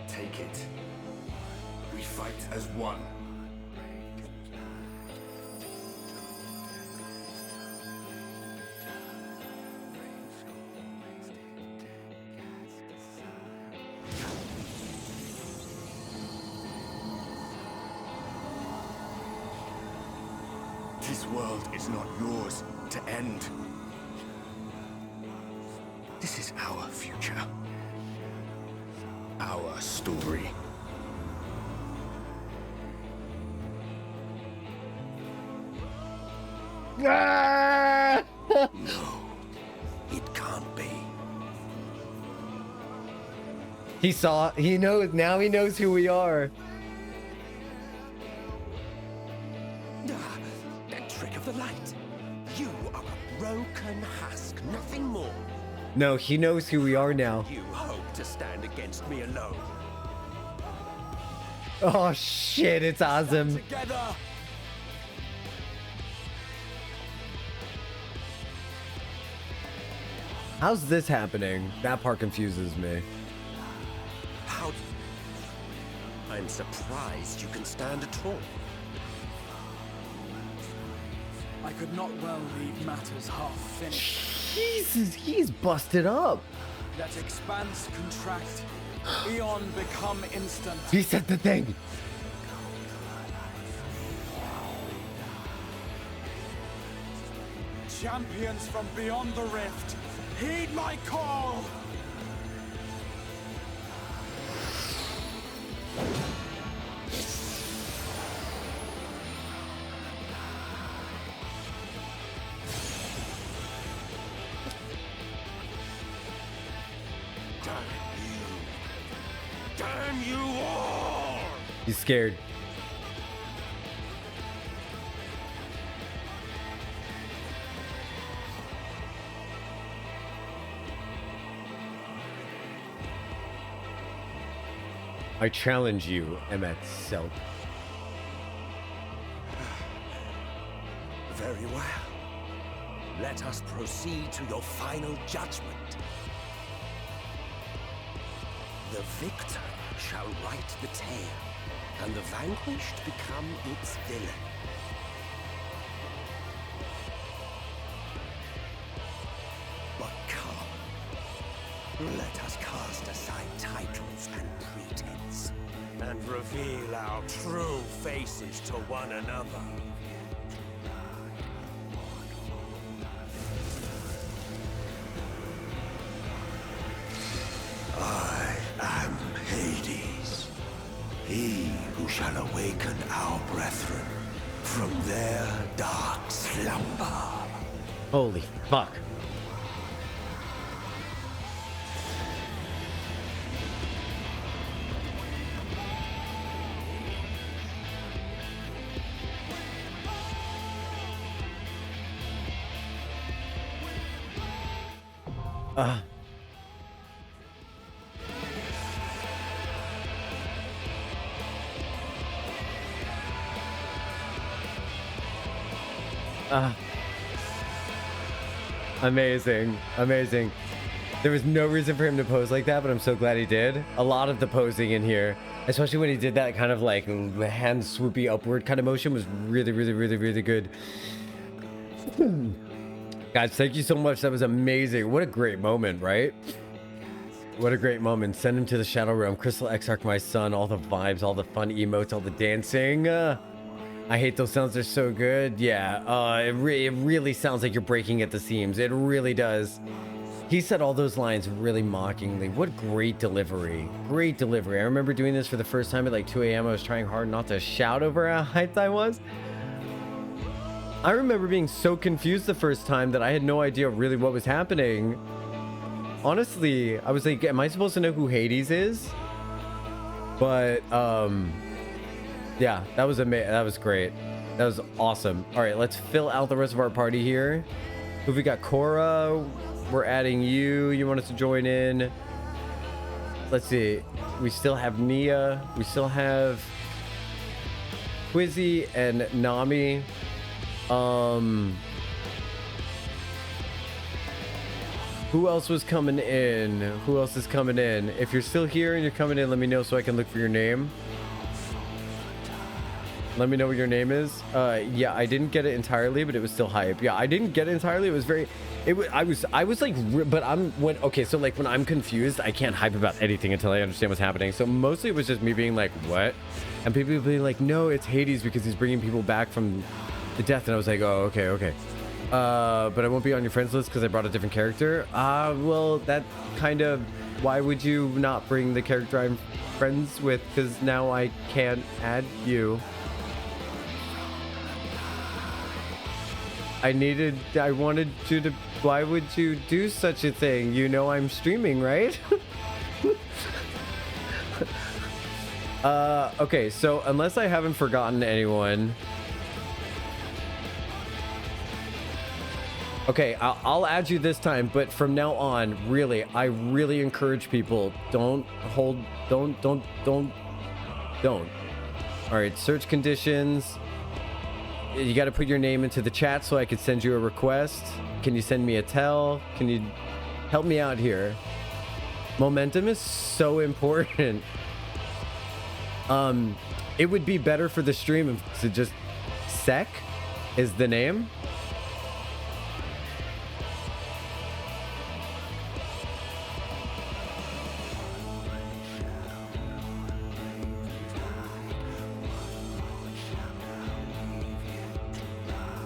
Take it. We fight as one. This world is not yours to end. This is our future. our story. Ah! No, it can't be. He knows, now he knows who we are. Ah, that trick of the light. You are a broken husk, nothing more. No, he knows who we are now. You hope to stand against me alone. Oh shit, it's awesome. Together. How's this happening? That part confuses me. How? I'm surprised you can stand at all. I could not well leave matters half finished. Jesus, he's busted up. Let expanse contract, eon become instant. He said the thing. Champions from beyond the rift, heed my call! Damn you all! He's scared. I challenge you, MSQ. Very well. Let us proceed to your final judgment. The victor shall write the tale, and the vanquished become its villain. But come, let us cast aside titles and pretense, and reveal our true faces to one another. I am Hades, he who shall awaken our brethren from their dark slumber. Holy fuck. Amazing, amazing. There was no reason for him to pose like that, but I'm so glad he did. A lot of the posing in here, especially when he did that kind of like hand swoopy upward kind of motion, was really, really, really, really good. Guys, thank you so much. That was amazing. What a great moment, right? What a great moment. Send him to the Shadow Realm. Crystal Exarch, my son. All the vibes, all the fun emotes, all the dancing. I hate those sounds. They're so good. Yeah, it really sounds like you're breaking at the seams. It really does. He said all those lines really mockingly. What great delivery. Great delivery. I remember doing this for the first time at like 2 a.m. I was trying hard not to shout over how hyped I was. I remember being so confused the first time that I had no idea really what was happening. Honestly, I was like, am I supposed to know who Hades is? But, yeah, that was amazing. That was great. That was awesome. All right, let's fill out the rest of our party here. Who we got? Cora. We're adding you. You want us to join in? Let's see. We still have Nia. We still have Quizzy and Nami. Who else was coming in? Who else is coming in? If you're still here and you're coming in, let me know so I can look for your name. Let me know what your name is. Yeah, I didn't get it entirely, but it was still hype. Yeah, I didn't get it entirely. It was very, I was like, but okay, so like when I'm confused, I can't hype about anything until I understand what's happening. So mostly it was just me being like, what? And people being like, no, it's Hades because he's bringing people back from the death. And I was like, oh, okay. But I won't be on your friends list because I brought a different character. Well, that kind of... Why would you not bring the character I'm friends with? Because now I can't add you. I wanted you to... Why would you do such a thing? You know I'm streaming, right? Okay, so unless I haven't forgotten anyone... Okay, I'll add you this time, but from now on, really, I really encourage people, don't. All right, search conditions. You got to put your name into the chat so I could send you a request. Can you send me a tell? Can you help me out here? Momentum is so important. It would be better for the stream to just Sec is the name.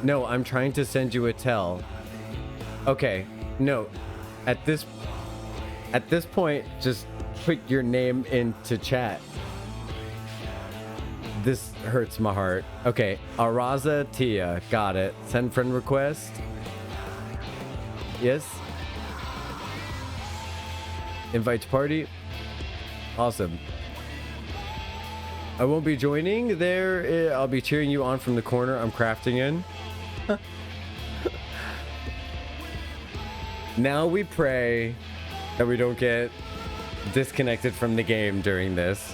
No, I'm trying to send you a tell. Okay, no. At this point, just put your name into chat. This hurts my heart. Okay, Araza Tia, got it. Send friend request. Yes. Invite to party. Awesome. I won't be joining there. I'll be cheering you on from the corner I'm crafting in. Now we pray that we don't get disconnected from the game during this.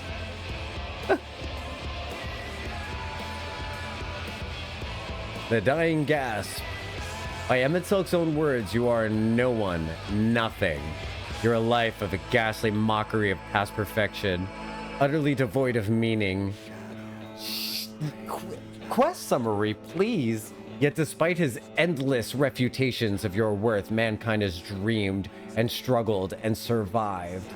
The dying gasp. By Emmett Silk's own words, you are no one, nothing. You're a life of a ghastly mockery of past perfection, utterly devoid of meaning. Quest summary, please. Yet despite his endless refutations of your worth, mankind has dreamed and struggled and survived.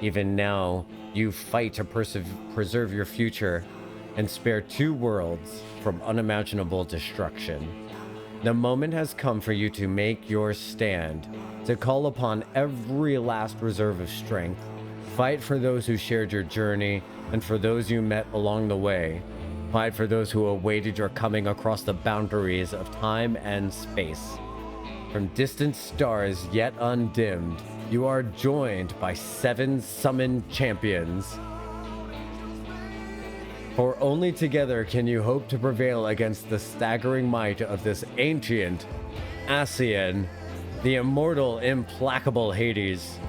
Even now, you fight to preserve your future and spare two worlds from unimaginable destruction. The moment has come for you to make your stand, to call upon every last reserve of strength. Fight for those who shared your journey and for those you met along the way. Fight for those who awaited your coming across the boundaries of time and space. From distant stars yet undimmed, you are joined by 7 summoned champions. For only together can you hope to prevail against the staggering might of this ancient Asian, the immortal, implacable Hades.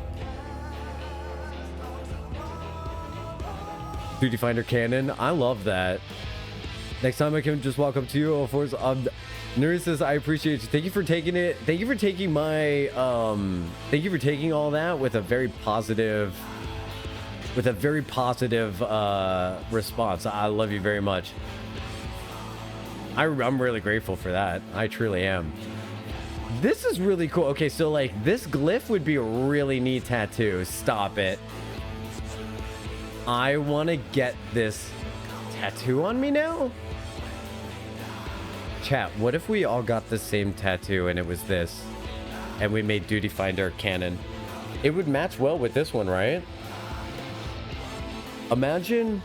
Duty Finder Cannon, I love that. Next time I can just walk up to you, of course. Nuri says, I appreciate you. Thank you for taking it. Thank you for taking my, thank you for taking all that with a very positive, response. I love you very much. I'm really grateful for that. I truly am. This is really cool. Okay, so like this glyph would be a really neat tattoo. Stop it. I want to get this tattoo on me now. Chat, what if we all got the same tattoo and it was this? And we made Duty Finder canon. It would match well with this one, right? Imagine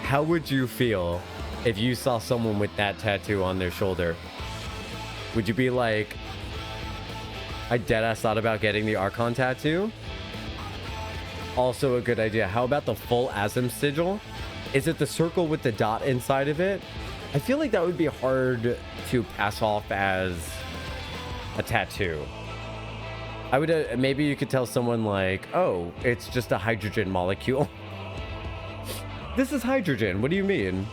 how would you feel if you saw someone with that tattoo on their shoulder? Would you be like, I deadass thought about getting the Archon tattoo? Also a good idea. How about the full Azim sigil? Is it the circle with the dot inside of it? I feel like that would be hard to pass off as a tattoo. I would, maybe you could tell someone like, oh, it's just a hydrogen molecule. This is hydrogen. What do you mean?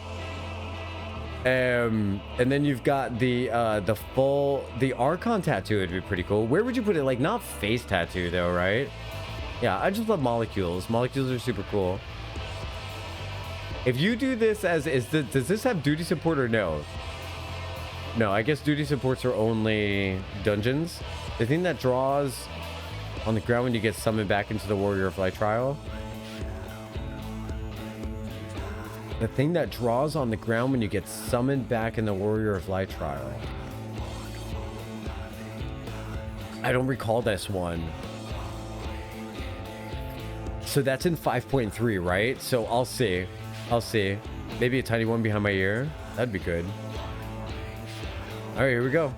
And then you've got the Archon tattoo would be pretty cool. Where would you put it? Like, not face tattoo though, right? Yeah, I just love molecules. Molecules are super cool. If you do this as, does this have duty support or no? No, I guess duty supports are only dungeons. The thing that draws on the ground when you get summoned back into the Warrior of Light Trial. The thing that draws on the ground when you get summoned back in the Warrior of Light Trial. I don't recall this one. So that's in 5.3, right? So I'll see. I'll see. Maybe a tiny one behind my ear. That'd be good. All right, here we go.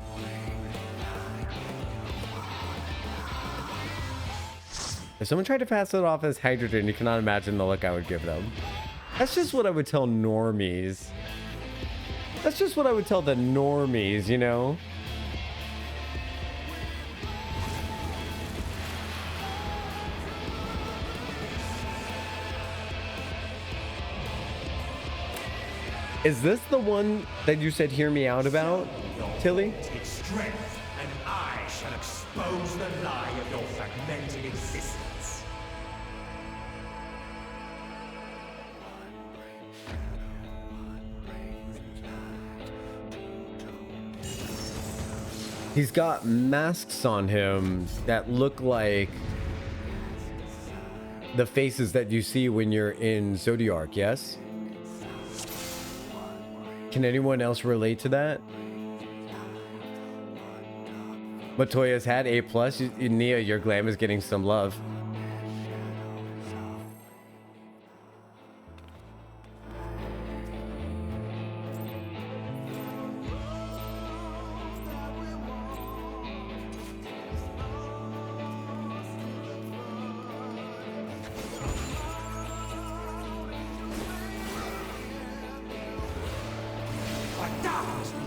If someone tried to pass it off as hydrogen, you cannot imagine the look I would give them. That's just what I would tell normies. That's just what I would tell the normies, you know? Is this the one that you said hear me out about, Tilly? Its strength, and I shall expose the lie of your fragmented existence. He's got masks on him that look like the faces that you see when you're in Zodiark, yes? Can anyone else relate to that? Matoya's had A+. Nia, your glam is getting some love.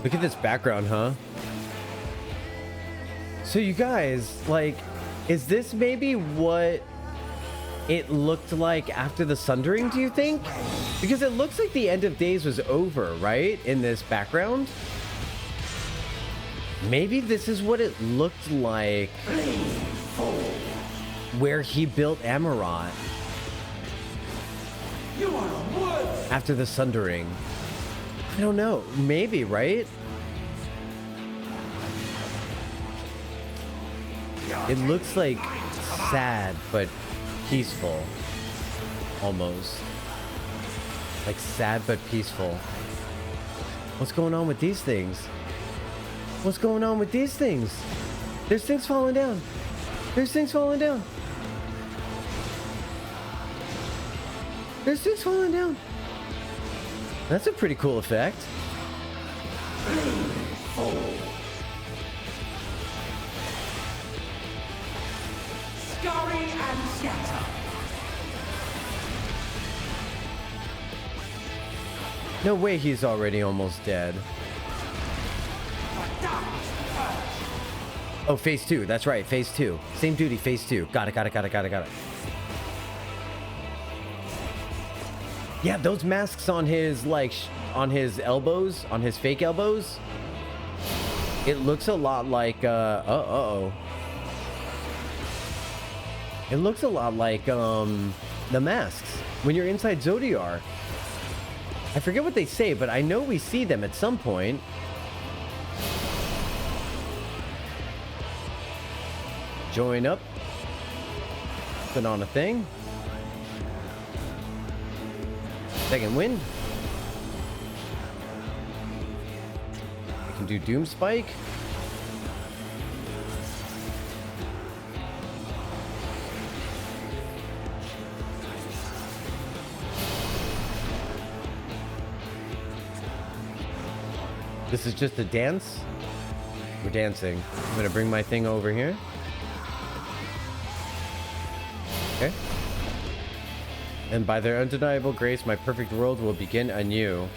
Look at this background, huh? So you guys, like, is this maybe what it looked like after the Sundering, do you think? Because it looks like the end of days was over, right? In this background? Maybe this is what it looked like where he built Amourot after the Sundering. I don't know. Maybe, right? It looks like sad, but peaceful. Almost. Like sad, but peaceful. What's going on with these things? What's going on with these things? There's things falling down. There's things falling down. There's things falling down. That's a pretty cool effect. Scurry and scatter. No way he's already almost dead. Oh, phase 2. That's right. Phase 2. Same duty. Phase 2. Got it. Yeah, those masks on his, like, on his elbows, on his fake elbows. It looks a lot like, uh-oh. It looks a lot like, the masks when you're inside Zodiark. I forget what they say, but I know we see them at some point. Join up. Put on a thing. Second wind. I can do Doom Spike. This is just a dance. We're dancing. I'm gonna bring my thing over here. Okay. And by their undeniable grace, my perfect world will begin anew.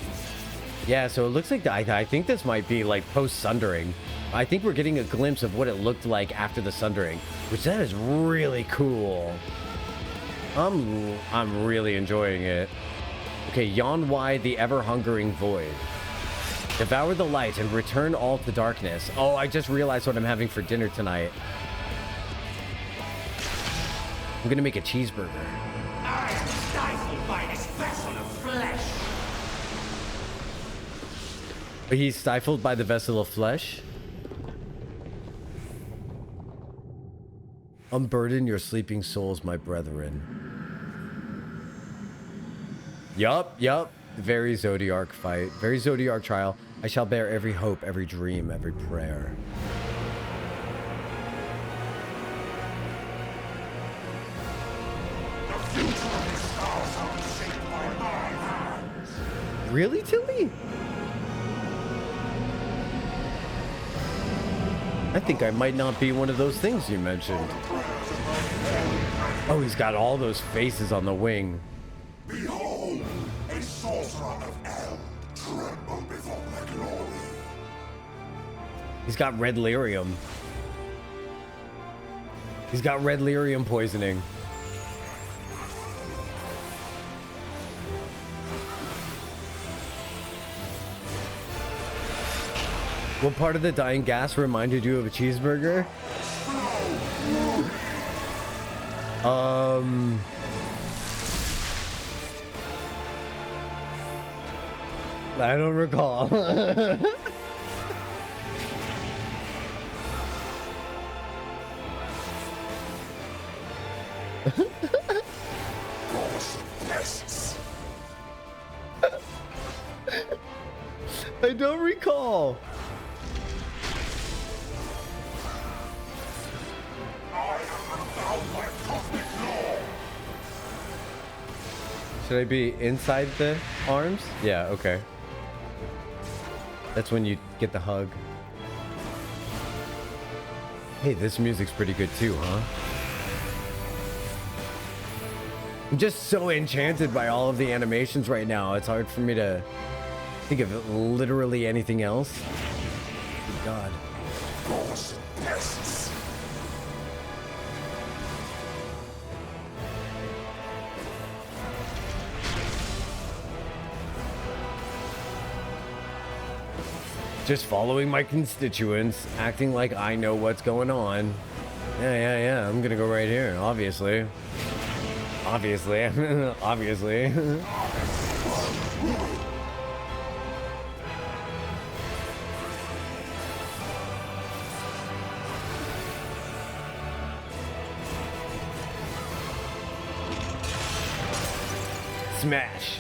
Yeah, so it looks like I think this might be like post-Sundering. I think we're getting a glimpse of what it looked like after the Sundering, which that is really cool. I'm really enjoying it. Okay, yawn wide the ever-hungering void. Devour the light and return all to darkness. Oh, I just realized what I'm having for dinner tonight. I'm gonna make a cheeseburger. I am stifled by this vessel of flesh. He's stifled by the vessel of flesh. Unburden your sleeping souls, my brethren. Yup. Very Zodiark fight. Very Zodiark trial. I shall bear every hope, every dream, every prayer. really, Tilly? I think I might not be one of those things you mentioned. Oh, he's got all those faces on the wing. Behold, a sorcerer of L, tremble before my glory. He's got red lyrium. He's got red lyrium poisoning. What part of the dying gas reminded you of a cheeseburger? I don't recall. I don't recall. Should I be inside the arms? Yeah, okay. That's when you get the hug. Hey, this music's pretty good too, huh? I'm just so enchanted by all of the animations right now. It's hard for me to think of literally anything else. Good God. Just following my constituents, acting like I know what's going on. Yeah, I'm gonna go right here, obviously. Obviously. Obviously. Smash.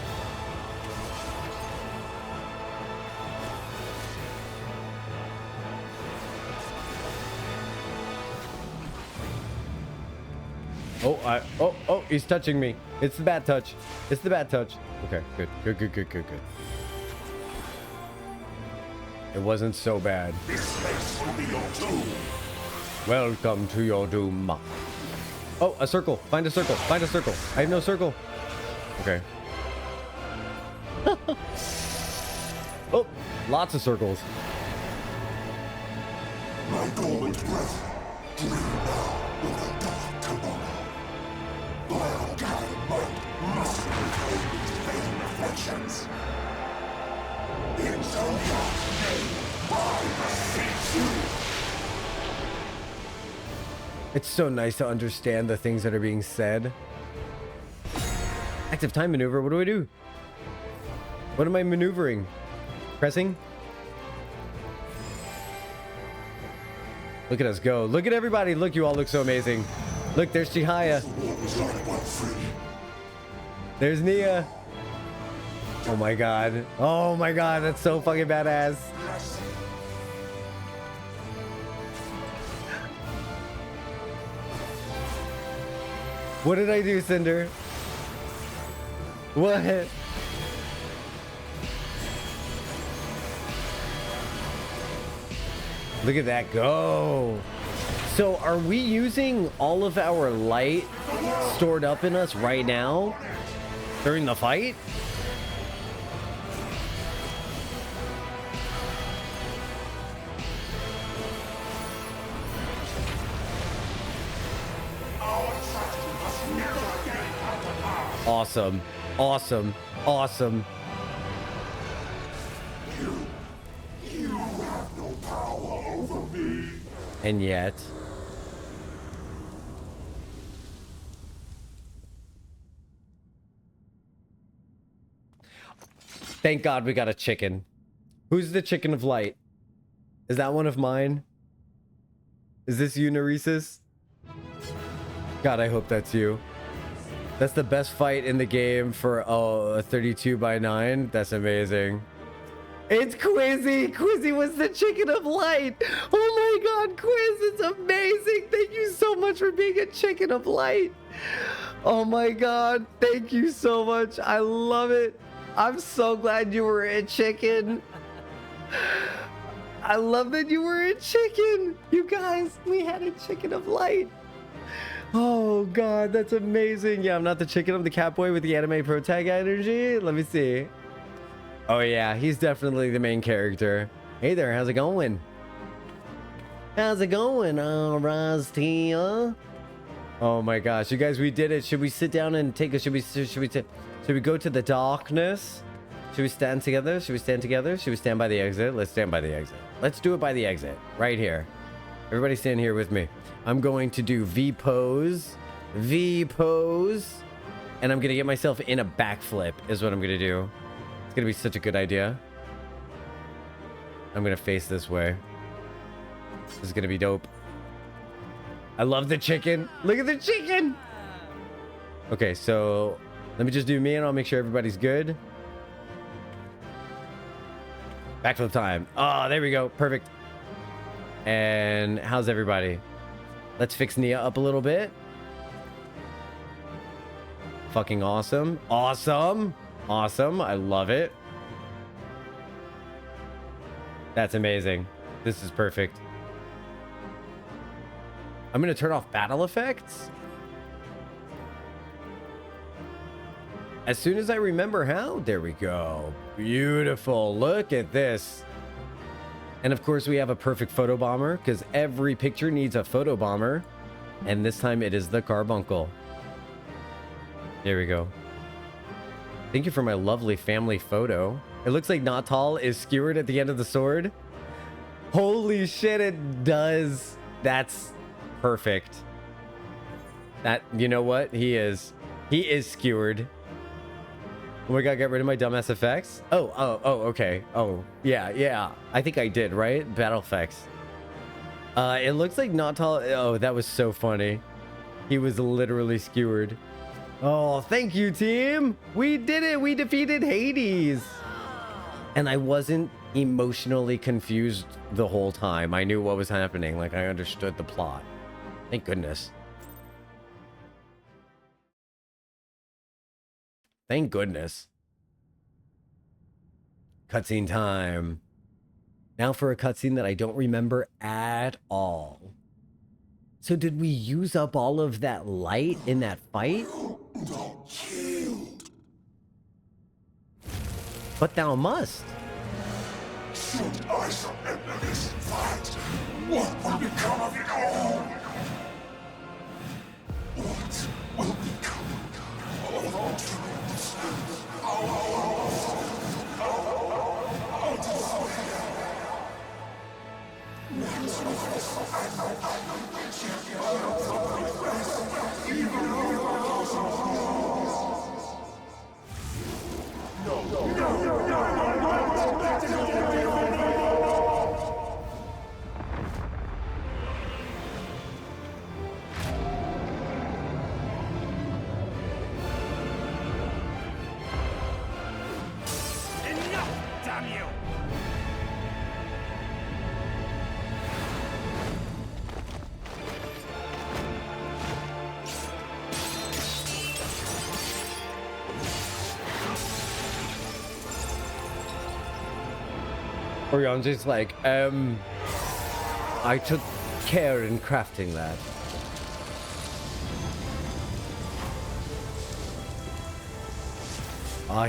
Oh, he's touching me. It's the bat touch. It's the bat touch. Okay, good. It wasn't so bad. This place will be your doom. Welcome to your doom. Oh, a circle. Find a circle. Find a circle. I have no circle. Okay. Oh, lots of circles. My dormant breath, dream now with the dark tomorrow. Vile gathered might must be reclaimed into fading reflections. In Zodiac's name, I beseech you. It's so nice to understand the things that are being said. Active time maneuver. What do I do? What am I maneuvering? Pressing? Look at us go. Look at everybody. Look, you all look so amazing. Look, there's Chihaya. There's Nia. Oh my god. Oh my god, that's so fucking badass. What did I do, Cinder? What? Look at that go. So are we using all of our light stored up in us right now during the fight? Awesome. Awesome. Awesome. You have no power over me. And yet... Thank God we got a chicken. Who's the chicken of light? Is that one of mine? Is this you, Neresis? God, I hope that's you. That's the best fight in the game for a 32x9. That's amazing. It's Quizzy! Quizzy was the chicken of light! Oh my god, Quiz, it's amazing! Thank you so much for being a chicken of light! Oh my god, thank you so much. I love it. I'm so glad you were a chicken. I love that you were a chicken. You guys, we had a chicken of light. Oh god, that's amazing. Yeah, I'm not the chicken, I'm the catboy with the anime pro tag energy. Let me see. Oh yeah, he's definitely the main character. Hey there, how's it going? How's it going, Rastia? Oh my gosh, you guys, we did it. Should we sit down and take a should we go to the darkness? Should we stand together? Should we stand together? Should we stand by the exit? Let's stand by the exit. Let's do it by the exit. Right here. Everybody stand here with me. I'm going to do V pose. V pose. And I'm going to get myself in a backflip is what I'm going to do. It's going to be such a good idea. I'm going to face this way. This is going to be dope. I love the chicken. Look at the chicken. Okay, so let me just do me and I'll make sure everybody's good. Backflip time. Oh, there we go. Perfect. And how's everybody? Let's fix Nia up a little bit. Fucking awesome. Awesome. Awesome. I love it. That's amazing. This is perfect. I'm going to turn off battle effects. As soon as I remember how. There we go. Beautiful. Look at this. And of course, we have a perfect photo bomber because every picture needs a photo bomber. And this time it is the carbuncle. There we go. Thank you for my lovely family photo. It looks like Jocktal is skewered at the end of the sword. Holy shit, it does. That's perfect. That, you know what? He is skewered. Oh my god, get rid of my dumbass effects. Oh, okay. Oh, yeah. I think I did, right? Battle effects. It looks like Jocktal. Oh, that was so funny. He was literally skewered. Oh, thank you, team. We did it. We defeated Hades. And I wasn't emotionally confused the whole time. I knew what was happening. Like, I understood the plot. Thank goodness. Thank goodness. Cutscene time. Now for a cutscene that I don't remember at all. So did we use up all of that light in that fight? But thou must. Should I surrender this fight, what will become of it all? What will become of our dreams? Orion's just like, I took care in crafting that.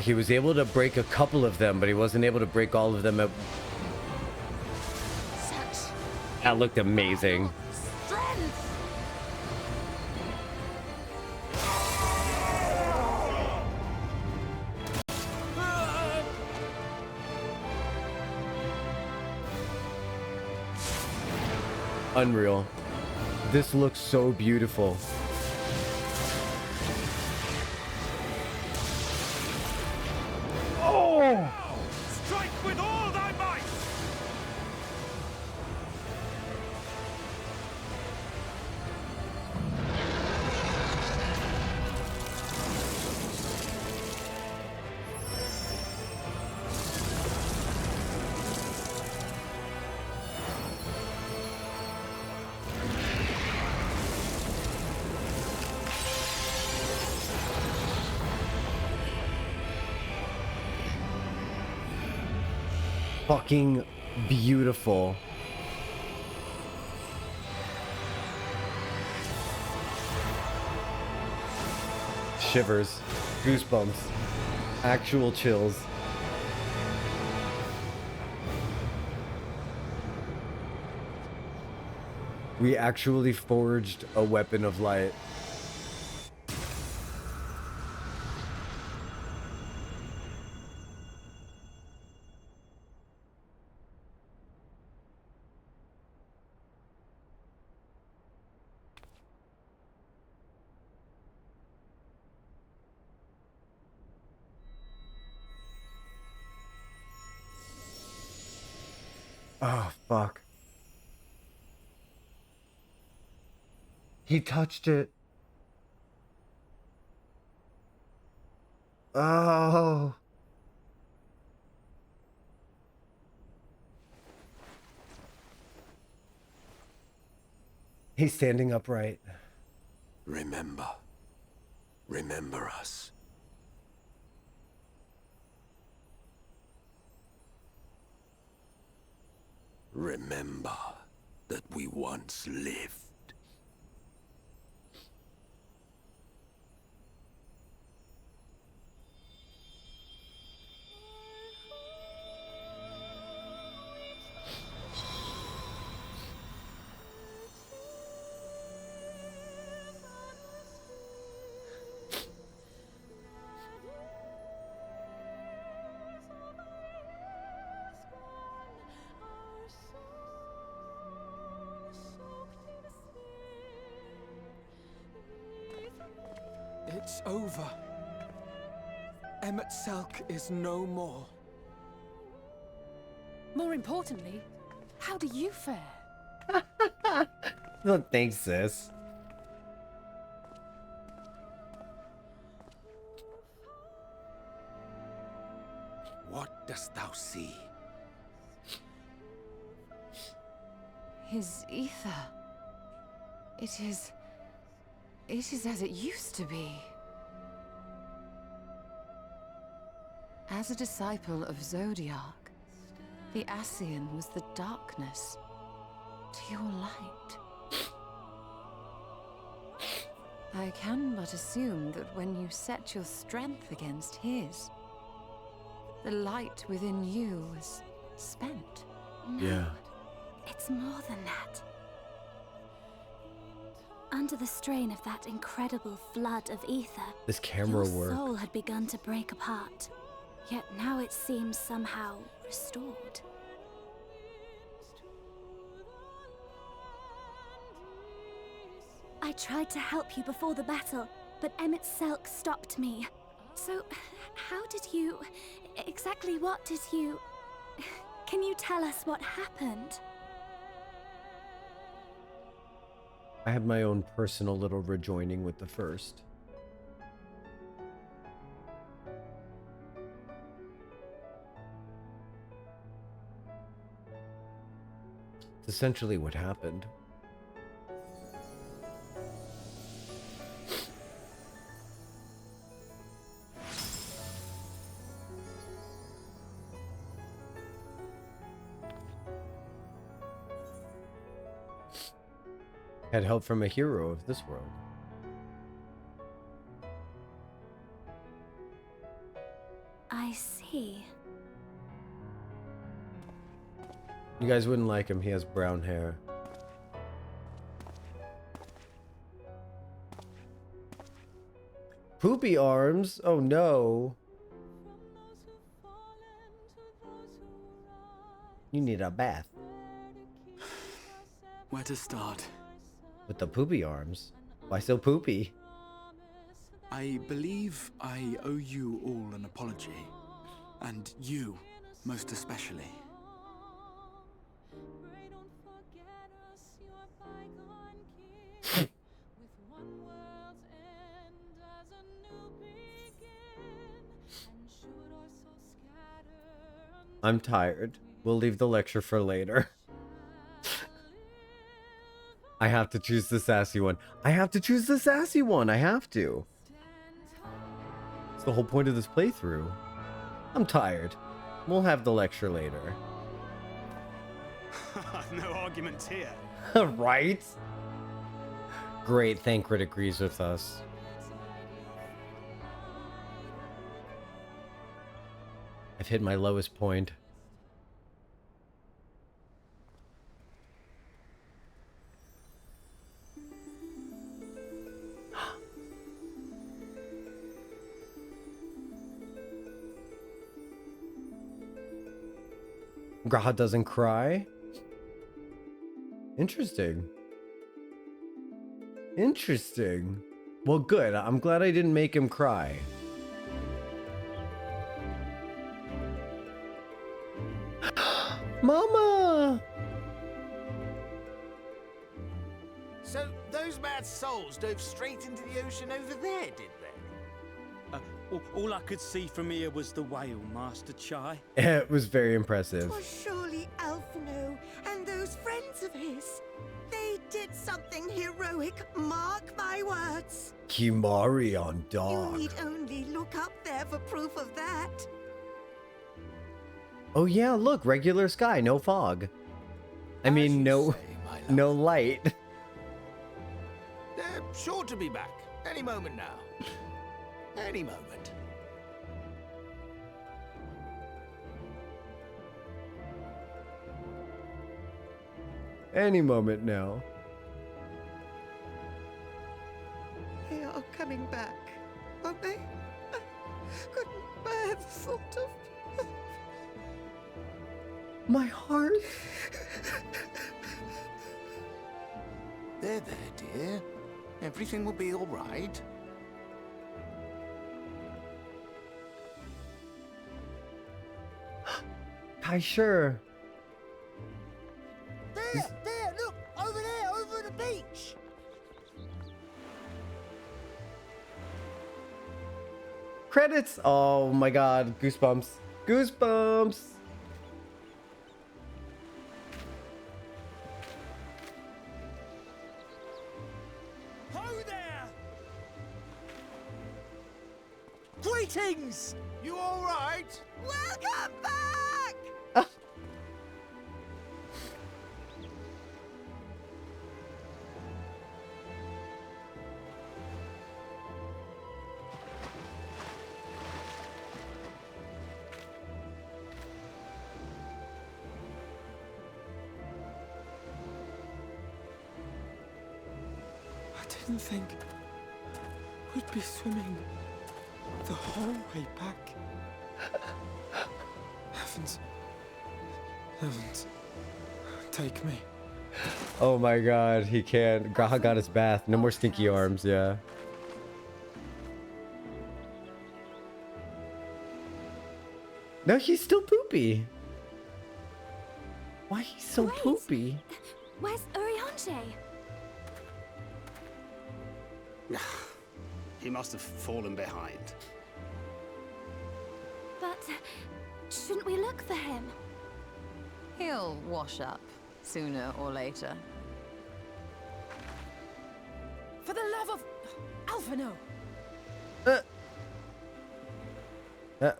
He was able to break a couple of them, but he wasn't able to break all of them. That looked amazing. Unreal. This looks so beautiful. Oh! Strike with all thy might! fucking beautiful. Shivers, goosebumps, actual chills. We actually forged a weapon of light. Oh, fuck. He touched it. Oh. He's standing upright. Remember. Remember us. Remember that we once lived. It's over. Emet-Selch is no more. More importantly, how do you fare? No, thanks, sis. What dost thou see? His ether. It is as it used to be. As a disciple of Zodiac, the Ascian was the darkness to your light. I can but assume that when you set your strength against his, the light within you was spent. Yeah. It's more than that. Under the strain of that incredible flood of ether, This camera your work. soul had begun to break apart. Yet now it seems somehow restored. I tried to help you before the battle, but Emet-Selch stopped me. So, how did you... exactly what did you... Can you tell us what happened? I have my own personal little rejoining with the first. It's essentially what happened. Had help from a hero of this world. I see. You guys wouldn't like him, he has brown hair. Poopy arms? Oh no. You need a bath. Where to start? With the poopy arms? Why so poopy? I believe I owe you all an apology. And you, most especially. I'm tired. We'll leave the lecture for later. I have to choose the sassy one. I have to choose the sassy one. I have to. It's the whole point of this playthrough. I'm tired. We'll have the lecture later. No arguments here. Right? Great, Thancred agrees with us. I've hit my lowest point. Graha doesn't cry? Interesting. Interesting. Well, good. I'm glad I didn't make him cry. Mama! So, those mad souls dove straight into the ocean over there, did they? All I could see from here was the whale, Master Chai. It was very impressive. Was surely Alphino and those friends of his. They did something heroic, mark my words. Kimari on dog. You need only look up there for proof of that. Oh yeah, look, regular sky, no fog. I mean, no light. They're sure to be back any moment now. Any moment. Any moment now. They are coming back, aren't they? I couldn't bear the thought of... My heart. There, dear. Everything will be all right. Kai, sure. There, look! Over there, over the beach! Credits! Oh my god, goosebumps. Goosebumps! Ho there! Greetings! You all right? Welcome back! I didn't think we'd be swimming the whole way back. Heavens. Heavens. Take me. Oh my god, he can't. Graha got his bath. No more stinky arms, yeah. No, he's still poopy. Why he's so Wait. poopy? Where's Urianger? He must have fallen behind. But shouldn't we look for him? He'll wash up sooner or later. For the love of Alphino!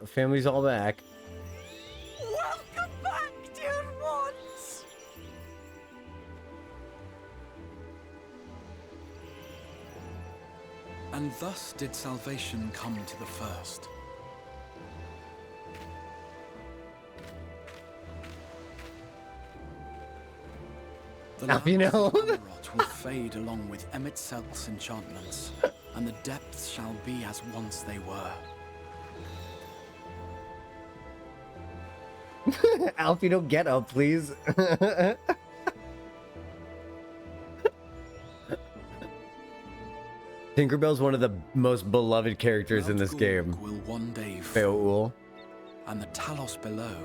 Family's all back. Welcome back, dear ones! And thus did salvation come to the first. The Now, you lands know. of Amourot will fade along with Emet-Selk's enchantments, and the depths shall be as once they were. Alfie, don't get up, please. Tinkerbell's one of the most beloved characters in this game. Will one day Beowulf. and the Talos below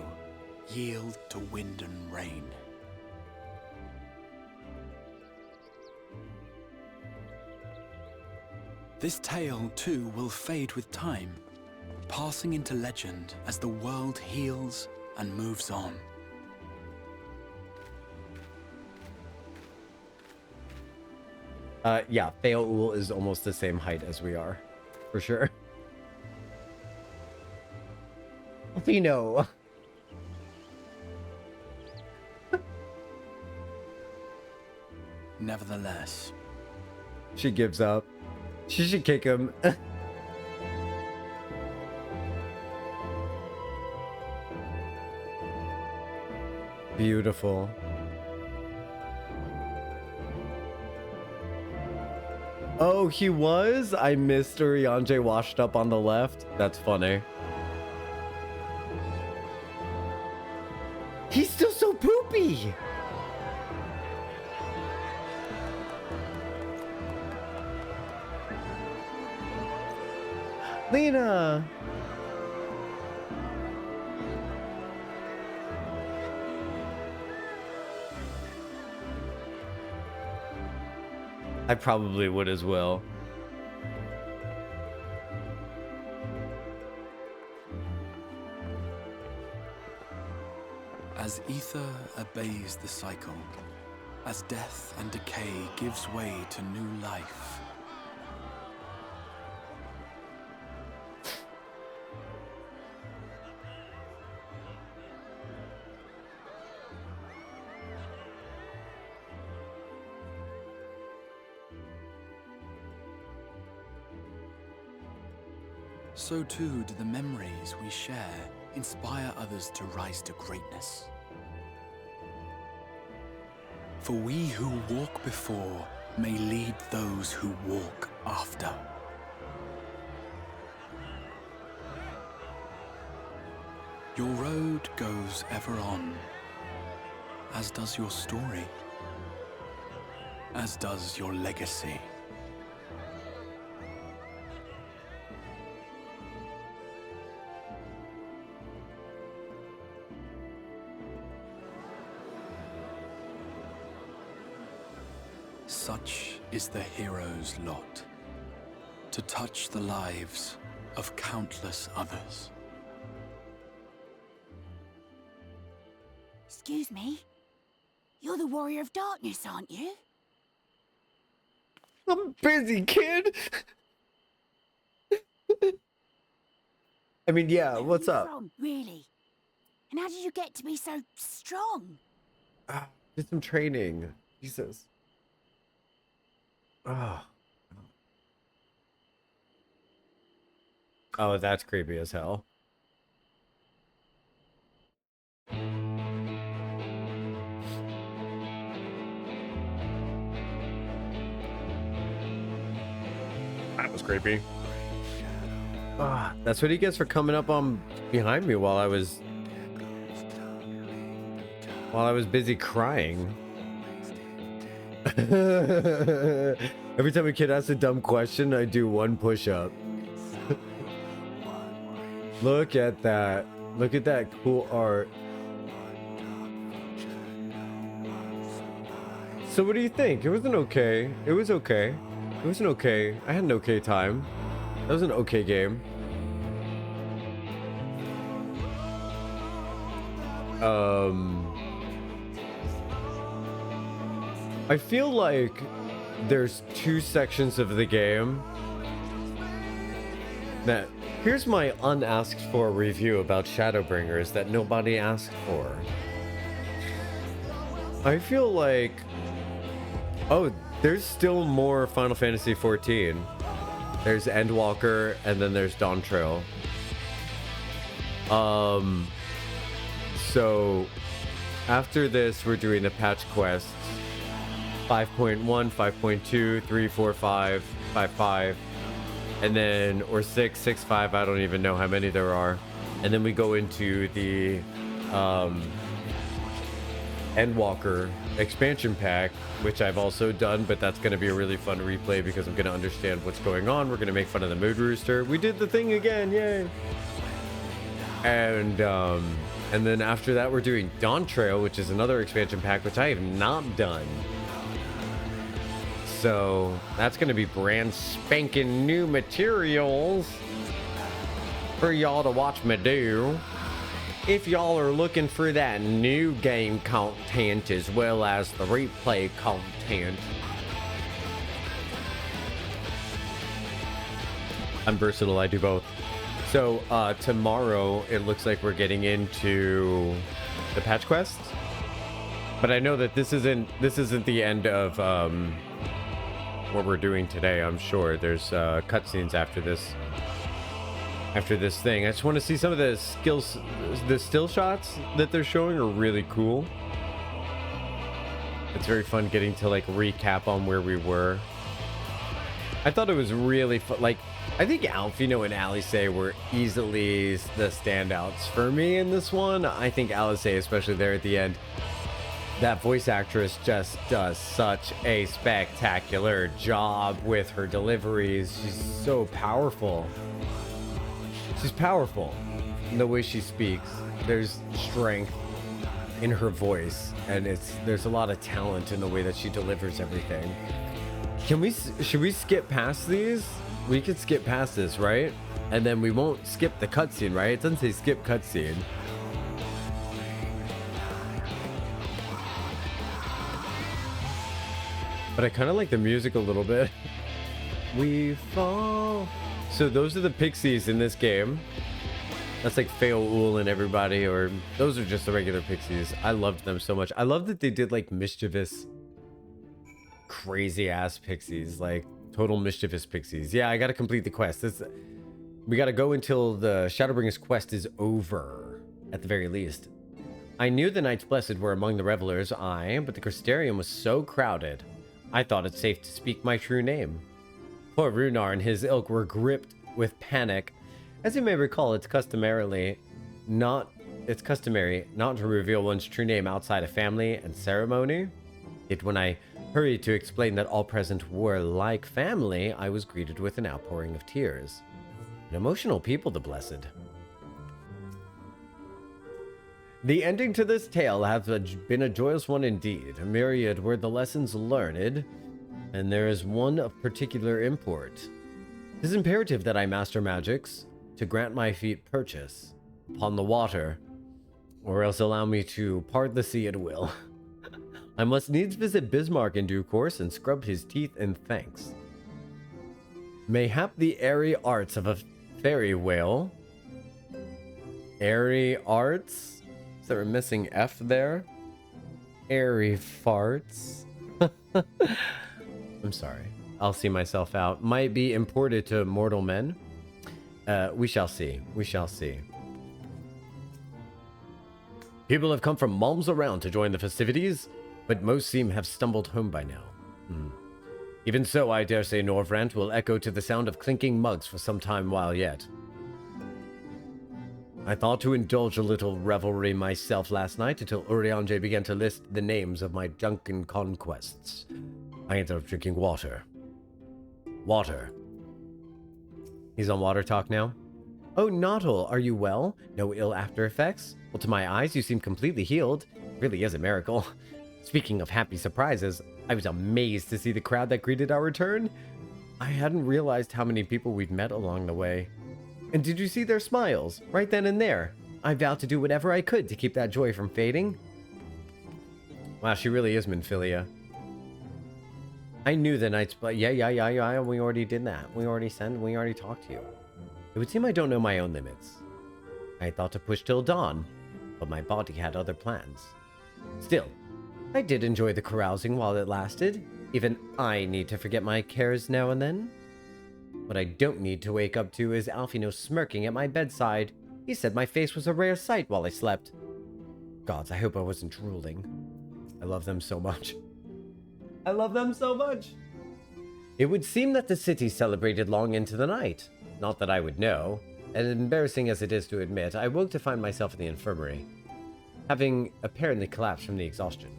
yield to wind and rain. This tale too will fade with time, passing into legend as the world heals and moves on. Yeah, Beowulf is almost the same height as we are, for sure. Alfino. Nevertheless, She gives up. She should kick him. Beautiful. Oh, he was? I missed Urianger washed up on the left. That's funny. He's still so poopy. Lena. I probably would as well. as ether obeys the cycle, as death and decay gives way to new life, so too do the memories we share inspire others to rise to greatness. For we who walk before may lead those who walk after. Your road goes ever on, as does your story, as does your legacy. Such is the hero's lot, to touch the lives of countless others. Excuse me? You're the Warrior of Darkness, aren't you? I'm busy, kid. I mean, yeah, Where what's are you up? from, really? And how did you get to be so strong? Did some training. Jesus. Oh. Oh, that's creepy as hell. That was creepy. Ah, that's what he gets for coming up on behind me while I was busy crying. Every time a kid asks a dumb question, I do one push-up. Look at that. Look at that cool art. So what do you think? It wasn't okay. It was okay. It was an okay. I had an okay time. That was an okay game. I feel like there's two sections of the game that... Here's my unasked for review about Shadowbringers that nobody asked for. I feel like... Oh, there's still more Final Fantasy XIV. There's Endwalker, and then there's Dawn Trail. So after this, we're doing the patch quests. 5.1, 5.2, 3, 4, 5, 5, and then, or 6, 6, 5, I don't even know how many there are. And then we go into the Endwalker expansion pack, which I've also done, but that's going to be a really fun replay because I'm going to understand what's going on. We're going to make fun of the Mood Rooster. We did the thing again, yay! And then after that, we're doing Dawn Trail, which is another expansion pack, which I have not done. So that's going to be brand spanking new materials for y'all to watch me do. If y'all are looking for that new game content as well as the replay content. I'm versatile, I do both. So tomorrow it looks like we're getting into the patch quests. But I know that this isn't the end of what we're doing today. I'm sure there's cutscenes after this. After this thing, I just want to see some of the skills. The still shots that they're showing are really cool. It's very fun getting to like recap on where we were. I thought it was really fun. Like, I think Alfino and Alice were easily the standouts for me in this one. I think Alice, especially there at the end, that voice actress just does such a spectacular job with her deliveries. She's so powerful. She's powerful in the way she speaks. There's strength in her voice, and there's a lot of talent in the way that she delivers everything. Should we skip past these? We could skip past this, right? And then we won't skip the cutscene, right? It doesn't say skip cutscene. But I kind of like the music a little bit. We fall. So those are the pixies in this game. That's like Feoul and everybody, or those are just the regular pixies. I loved them so much. I love that they did like mischievous, crazy ass pixies, like total mischievous pixies. Yeah, I gotta complete the quest. We gotta go until the Shadowbringers quest is over, at the very least. I knew the Knights Blessed were among the revelers, but the Crystarium was so crowded, I thought it safe to speak my true name. Poor Runar and his ilk were gripped with panic. As you may recall, it's customary not to reveal one's true name outside of family and ceremony. Yet when I hurried to explain that all present were like family, I was greeted with an outpouring of tears. An emotional people, the Blessed. The ending to this tale has been a joyous one indeed. A myriad were the lessons learned, and there is one of particular import. It is imperative that I master magics to grant my feet purchase upon the water, or else allow me to part the sea at will. I must needs visit Bismarck in due course and scrub his teeth in thanks. Mayhap the airy arts of a fairy whale. Airy arts? Is there a missing F there? Airy farts. I'm sorry. I'll see myself out. Might be imported to mortal men. We shall see. We shall see. People have come from malms around to join the festivities, but most seem have stumbled home by now. Even so, I dare say Norvrant will echo to the sound of clinking mugs for some time while yet. I thought to indulge a little revelry myself last night until Urianger began to list the names of my drunken conquests. I ended up drinking water. Water. He's on water talk now. Oh, Nautil, are you well? No ill after effects? Well, to my eyes, you seem completely healed. It really is a miracle. Speaking of happy surprises, I was amazed to see the crowd that greeted our return. I hadn't realized how many people we'd met along the way. And did you see their smiles? Right then and there. I vowed to do whatever I could to keep that joy from fading. Wow, she really is Minfilia. I knew the Knights, but yeah, we already did that. We already talked to you. It would seem I don't know my own limits. I thought to push till dawn, but my body had other plans. Still, I did enjoy the carousing while it lasted. Even I need to forget my cares now and then. What I don't need to wake up to is Alfino smirking at my bedside. He said my face was a rare sight while I slept. Gods, I hope I wasn't drooling. I love them so much. I love them so much. It would seem that the city celebrated long into the night. Not that I would know. And embarrassing as it is to admit, I woke to find myself in the infirmary, having apparently collapsed from the exhaustion.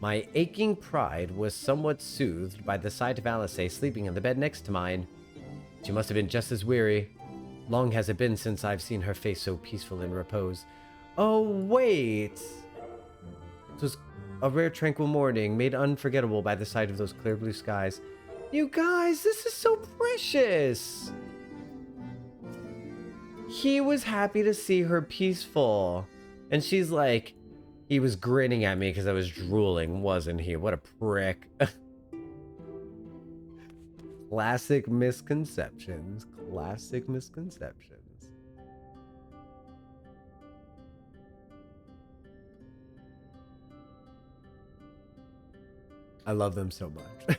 My aching pride was somewhat soothed by the sight of Alice sleeping in the bed next to mine. She must have been just as weary. Long has it been since I've seen her face so peaceful in repose. Oh, wait! It was a rare tranquil morning, made unforgettable by the sight of those clear blue skies. You guys, this is so precious! He was happy to see her peaceful. And she's like, he was grinning at me because I was drooling, wasn't he? What a prick. Classic misconceptions. Classic misconceptions. I love them so much.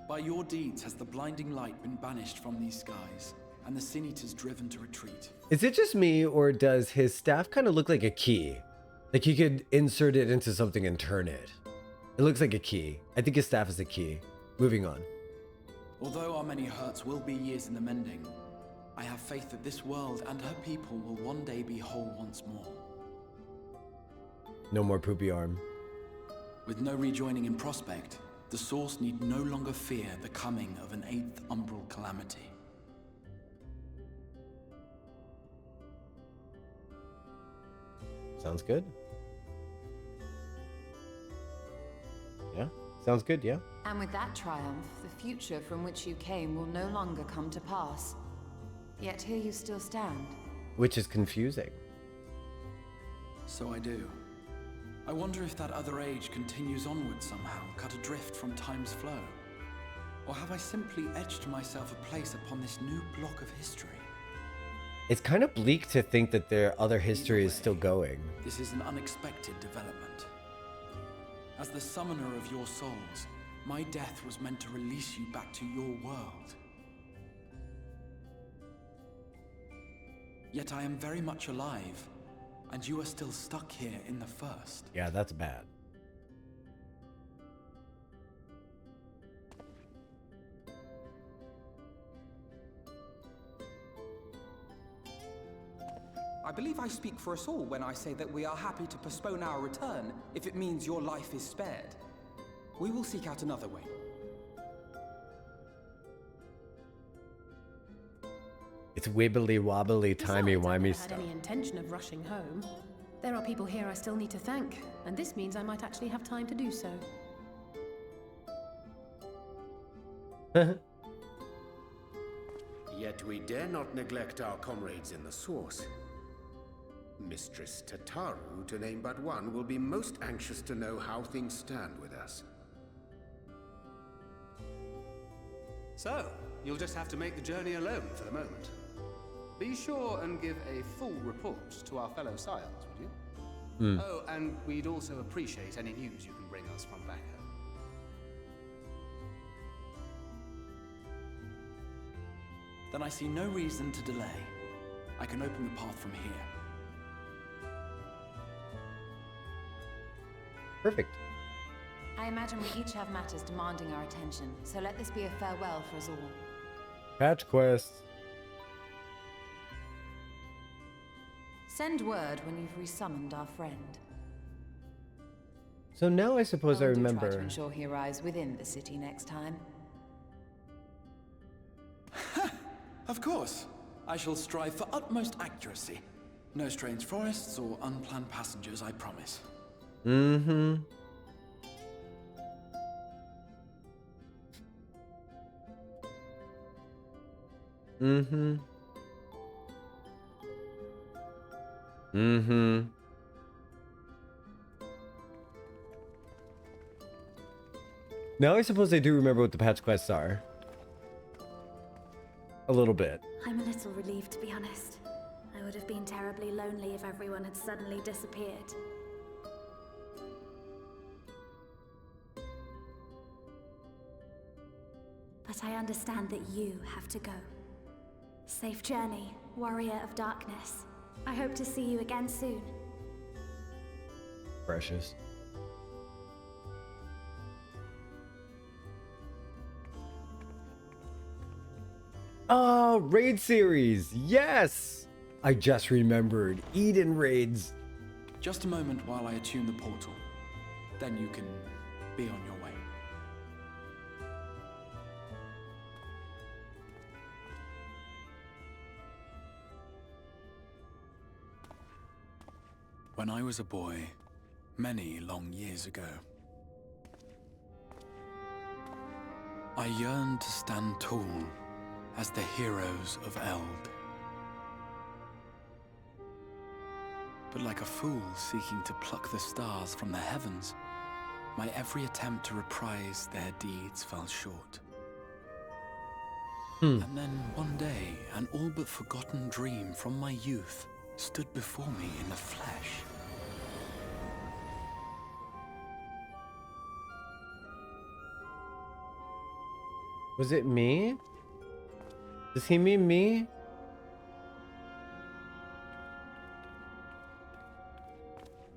By your deeds has the blinding light been banished from these skies, and the Sin Eaters driven to retreat. Is it just me, or does his staff kind of look like a key? Like he could insert it into something and turn it. It looks like a key. I think his staff is a key. Moving on. Although our many hurts will be years in the mending, I have faith that this world and her people will one day be whole once more. No more poopy arm. With no rejoining in prospect, the Source need no longer fear the coming of an 8th umbral calamity. Sounds good. Yeah, sounds good, yeah. And with that triumph, the future from which you came will no longer come to pass. Yet here you still stand. Which is confusing. So I do. I wonder if that other age continues onward somehow, cut adrift from time's flow. Or have I simply etched myself a place upon this new block of history? It's kind of bleak to think that their other history is still going. This is an unexpected development. As the summoner of your souls, my death was meant to release you back to your world. Yet I am very much alive, and you are still stuck here in the first. Yeah, that's bad. I believe I speak for us all when I say that we are happy to postpone our return if it means your life is spared. We will seek out another way. It's wibbly wobbly, timey wimey I stuff. had any intention of rushing home. There are people here I still need to thank, and this means I might actually have time to do so. Yet we dare not neglect our comrades in the Source. Mistress Tataru, to name but one, will be most anxious to know how things stand with us. So, you'll just have to make the journey alone for the moment. Be sure and give a full report to our fellow scions, would you? Oh, and we'd also appreciate any news you can bring us from back home. Then I see no reason to delay. I can open the path from here. Perfect. I imagine we each have matters demanding our attention, so let this be a farewell for us all. Patch quests. Send word when you've resummoned our friend. So now I suppose I Do remember. try to ensure he arrives within the city next time. Of course. I shall strive for utmost accuracy. No strange forests or unplanned passengers, I promise. Mm-hmm. Mm-hmm. Mm-hmm. Now I suppose I do remember what the patch quests are. A little bit. I'm a little relieved, to be honest. I would have been terribly lonely if everyone had suddenly disappeared. But I understand that you have to go. Safe journey, warrior of darkness. I hope to see you again soon. Precious. Oh, raid series. Yes. I just remembered. Eden raids. Just a moment while I attune the portal. Then you can be on your way. When I was a boy, many long years ago, I yearned to stand tall as the heroes of Eld. But like a fool seeking to pluck the stars from the heavens, my every attempt to reprise their deeds fell short. And then one day, an all but forgotten dream from my youth stood before me in the flesh. Was it me? Does he mean me?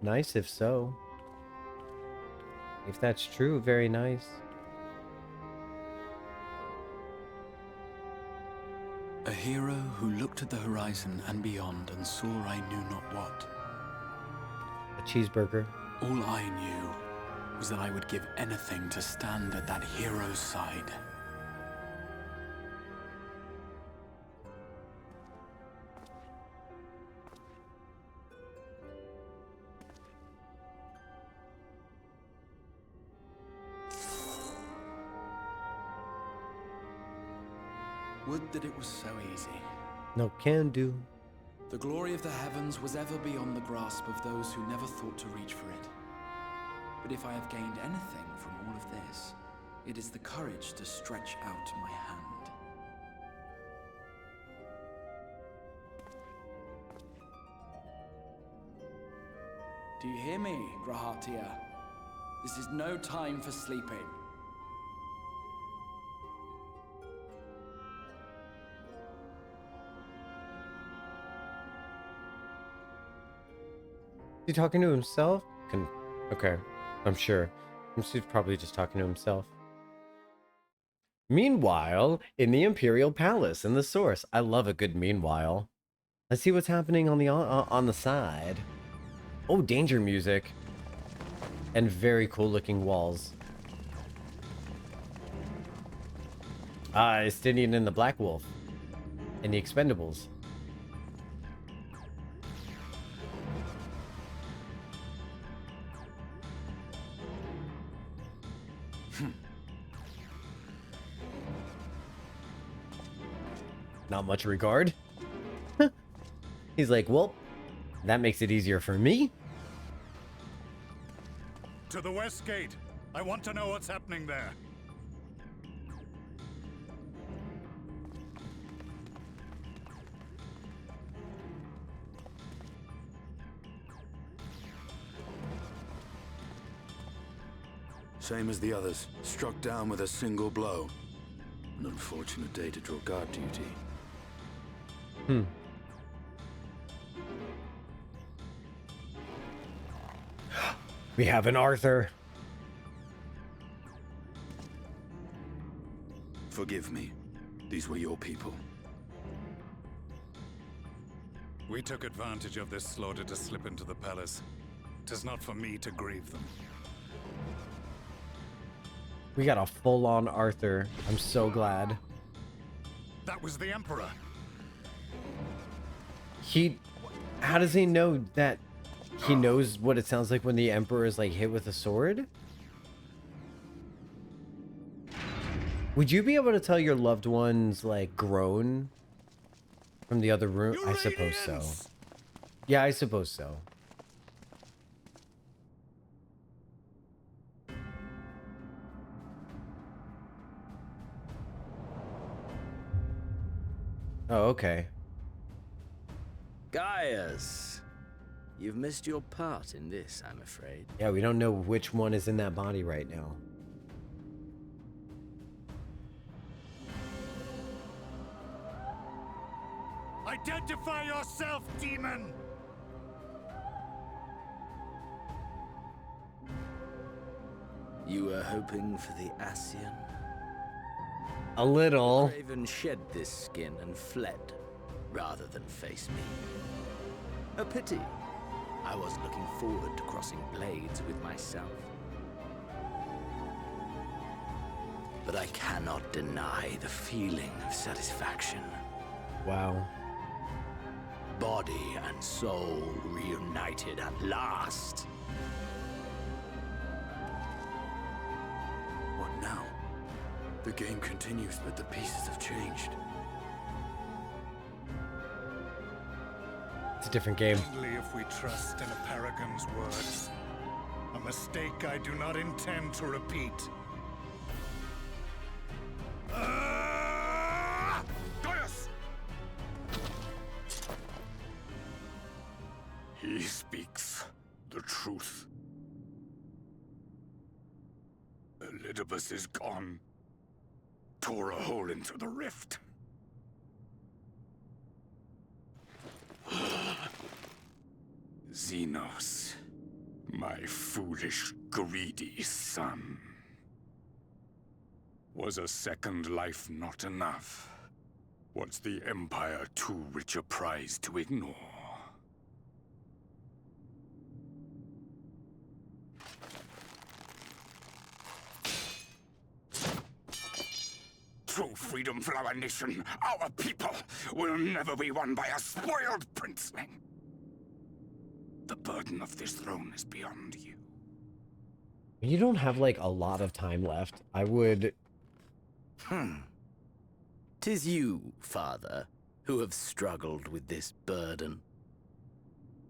Nice if so. If that's true, very nice. A hero who looked at the horizon and beyond and saw I knew not what. A cheeseburger. All I knew was that I would give anything to stand at that hero's side. Would that it was so easy. No can do. The glory of the heavens was ever beyond the grasp of those who never thought to reach for it. But if I have gained anything from all of this, it is the courage to stretch out my hand. Do you hear me, Grahatia? This is no time for sleeping. Is he talking to himself? Okay, I'm sure. He's probably just talking to himself. Meanwhile, in the Imperial Palace in the source. I love a good meanwhile. Let's see what's happening on the side. Oh, danger music. And very cool looking walls. Estinian and the Black Wolf. And the Expendables. Not much regard. He's like, well, that makes it easier for me. To the west gate. I want to know what's happening there. Same as the others, struck down with a single blow. An unfortunate day to draw guard duty. We have an Arthur. Forgive me. These were your people. We took advantage of this slaughter to slip into the palace. 'Tis not for me to grieve them. We got a full-on Arthur. I'm so glad. That was the Emperor. How does he know that? He knows what it sounds like when the Emperor is like hit with a sword? Would you be able to tell your loved ones like groan from the other room? I suppose so. Yeah, I suppose so. Oh, okay. Gaius, you've missed your part in this, I'm afraid. Yeah, we don't know which one is in that body right now. Identify yourself, demon! You were hoping for the Ascian? A little. The Raven shed this skin and fled, rather than face me. A pity. I was looking forward to crossing blades with myself. But I cannot deny the feeling of satisfaction. Wow. Body and soul reunited at last. What now? The game continues, but the pieces have changed. It's a different game. Only if we trust in a paragon's words. A mistake I do not intend to repeat. Gaius! He speaks the truth. Elidibus is gone. tore a hole into the rift. Xenos, my foolish, greedy son. Was a second life not enough? Was the Empire too rich a prize to ignore? True freedom for our nation, our people, will never be won by a spoiled princeling. The burden of this throne is beyond you. You don't have, like, a lot of time left. I would... 'Tis you, father, who have struggled with this burden.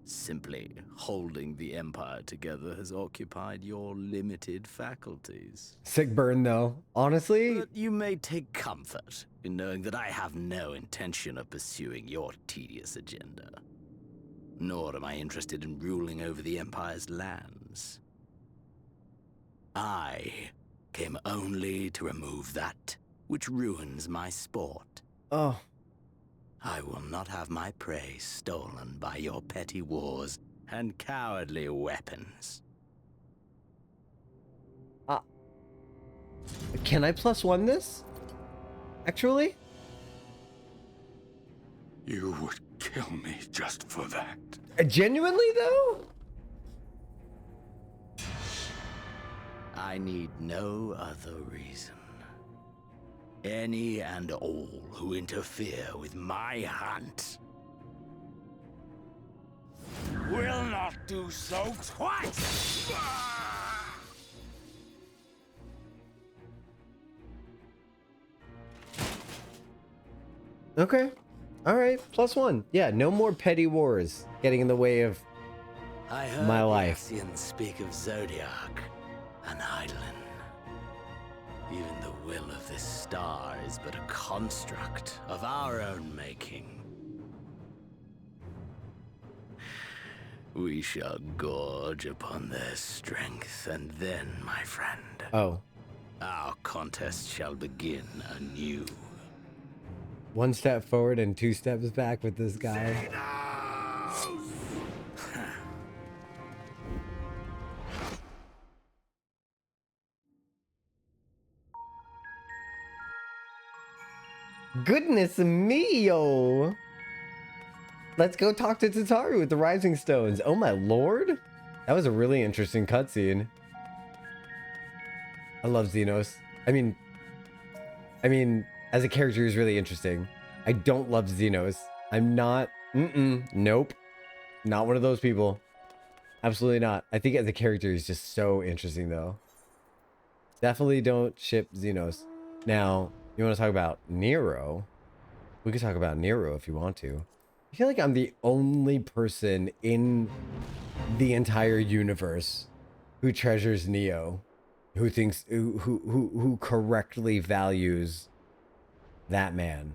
Simply holding the Empire together has occupied your limited faculties. Sick burn, though. Honestly... But you may take comfort in knowing that I have no intention of pursuing your tedious agenda. Nor am I interested in ruling over the Empire's lands. I came only to remove that which ruins my sport. Oh. I will not have my prey stolen by your petty wars and cowardly weapons. Can I +1 this? Actually? You would kill me just for that. Genuinely, though? I need no other reason. Any and all who interfere with my hunt will not do so twice! Okay. Alright, +1. Yeah, no more petty wars getting in the way of I heard my life. the Axians speak of Zodiac and Eidolon. Even the will of this star is but a construct of our own making. We shall gorge upon their strength, and then, my friend, our contest shall begin anew. 1 step forward and 2 steps back with this guy. Goodness me, yo! Let's go talk to Tataru with the Rising Stones. Oh my lord! That was a really interesting cutscene. I love Xenos. I mean, as a character, he's really interesting. I don't love Xenos. I'm not... Nope. Not one of those people. Absolutely not. I think as a character, he's just so interesting, though. Definitely don't ship Xenos. Now, you want to talk about Nero? We could talk about Nero if you want to. I feel like I'm the only person in the entire universe who treasures Neo, who thinks, who correctly values that man,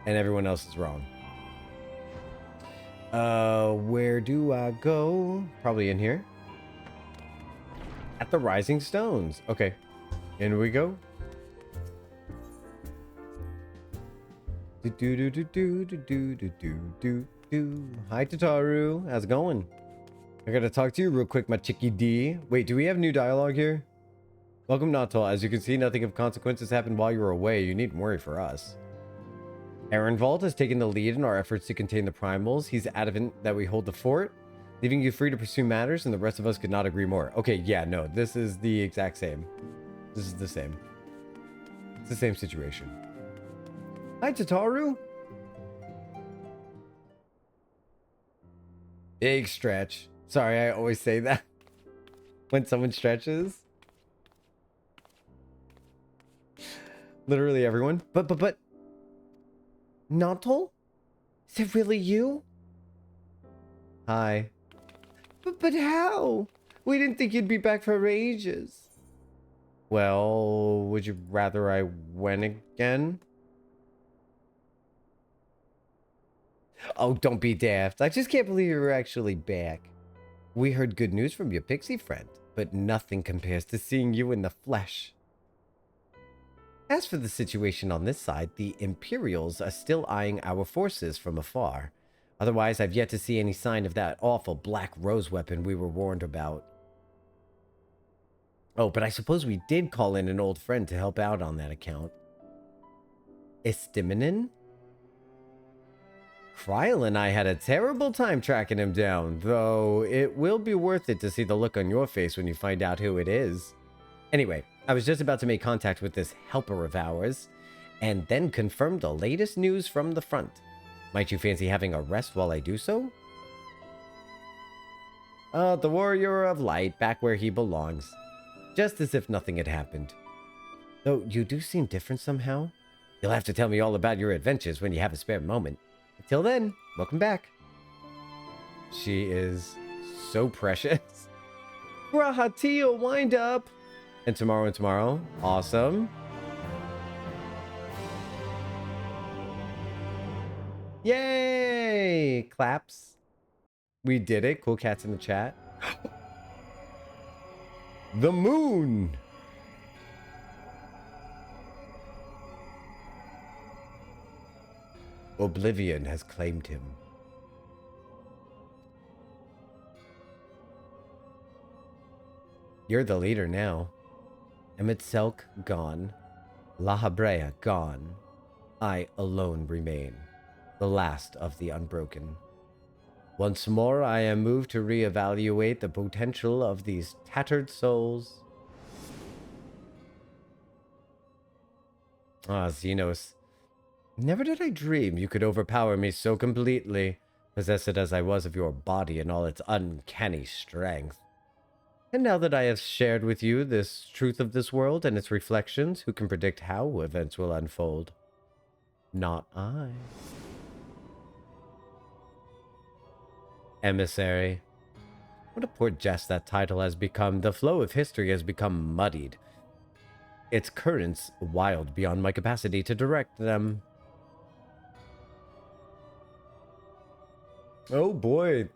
and everyone else is wrong. Where do I go? Probably in here. At the Rising Stones. Okay, in we go. Hi Tataru, how's it going? I gotta talk to you real quick, my chickie D. Wait, do we have new dialogue here? Welcome, Jocktal. As you can see, nothing of consequences happened while you were away. You needn't worry for us. Ehrenwald has taken the lead in our efforts to contain the primals. He's adamant that we hold the fort, leaving you free to pursue matters, and the rest of us could not agree more. Okay, yeah, no, this is the exact same. This is the same. It's the same situation. Hi, Tataru. Big stretch. Sorry, I always say that when someone stretches. Literally everyone. But. Jocktal? Is it really you? Hi. But how? We didn't think you'd be back for ages. Well, would you rather I went again? Oh, don't be daft. I just can't believe you're actually back. We heard good news from your pixie friend, but nothing compares to seeing you in the flesh. As for the situation on this side, the Imperials are still eyeing our forces from afar. Otherwise, I've yet to see any sign of that awful Black Rose weapon we were warned about. Oh, but I suppose we did call in an old friend to help out on that account. Istiminin? Kryl and I had a terrible time tracking him down, though it will be worth it to see the look on your face when you find out who it is. Anyway, I was just about to make contact with this helper of ours, and then confirm the latest news from the front. Might you fancy having a rest while I do so? The Warrior of Light, back where he belongs. Just as if nothing had happened. Though you do seem different somehow. You'll have to tell me all about your adventures when you have a spare moment. Until then, welcome back. She is so precious. Rahatil, wind up. And tomorrow. Awesome. Yay! Claps. We did it. Cool cats in the chat. The moon! Oblivion has claimed him. You're the leader now. Emet-Selch gone. La Habrea gone. I alone remain, the last of the unbroken. Once more, I am moved to reevaluate the potential of these tattered souls. Ah, Xenos. Never did I dream you could overpower me so completely, possessed as I was of your body and all its uncanny strength. And now that I have shared with you this truth of this world and its reflections, who can predict how events will unfold? Not I. Emissary. What a poor jest that title has become. The flow of history has become muddied. Its currents wild beyond my capacity to direct them. Oh boy.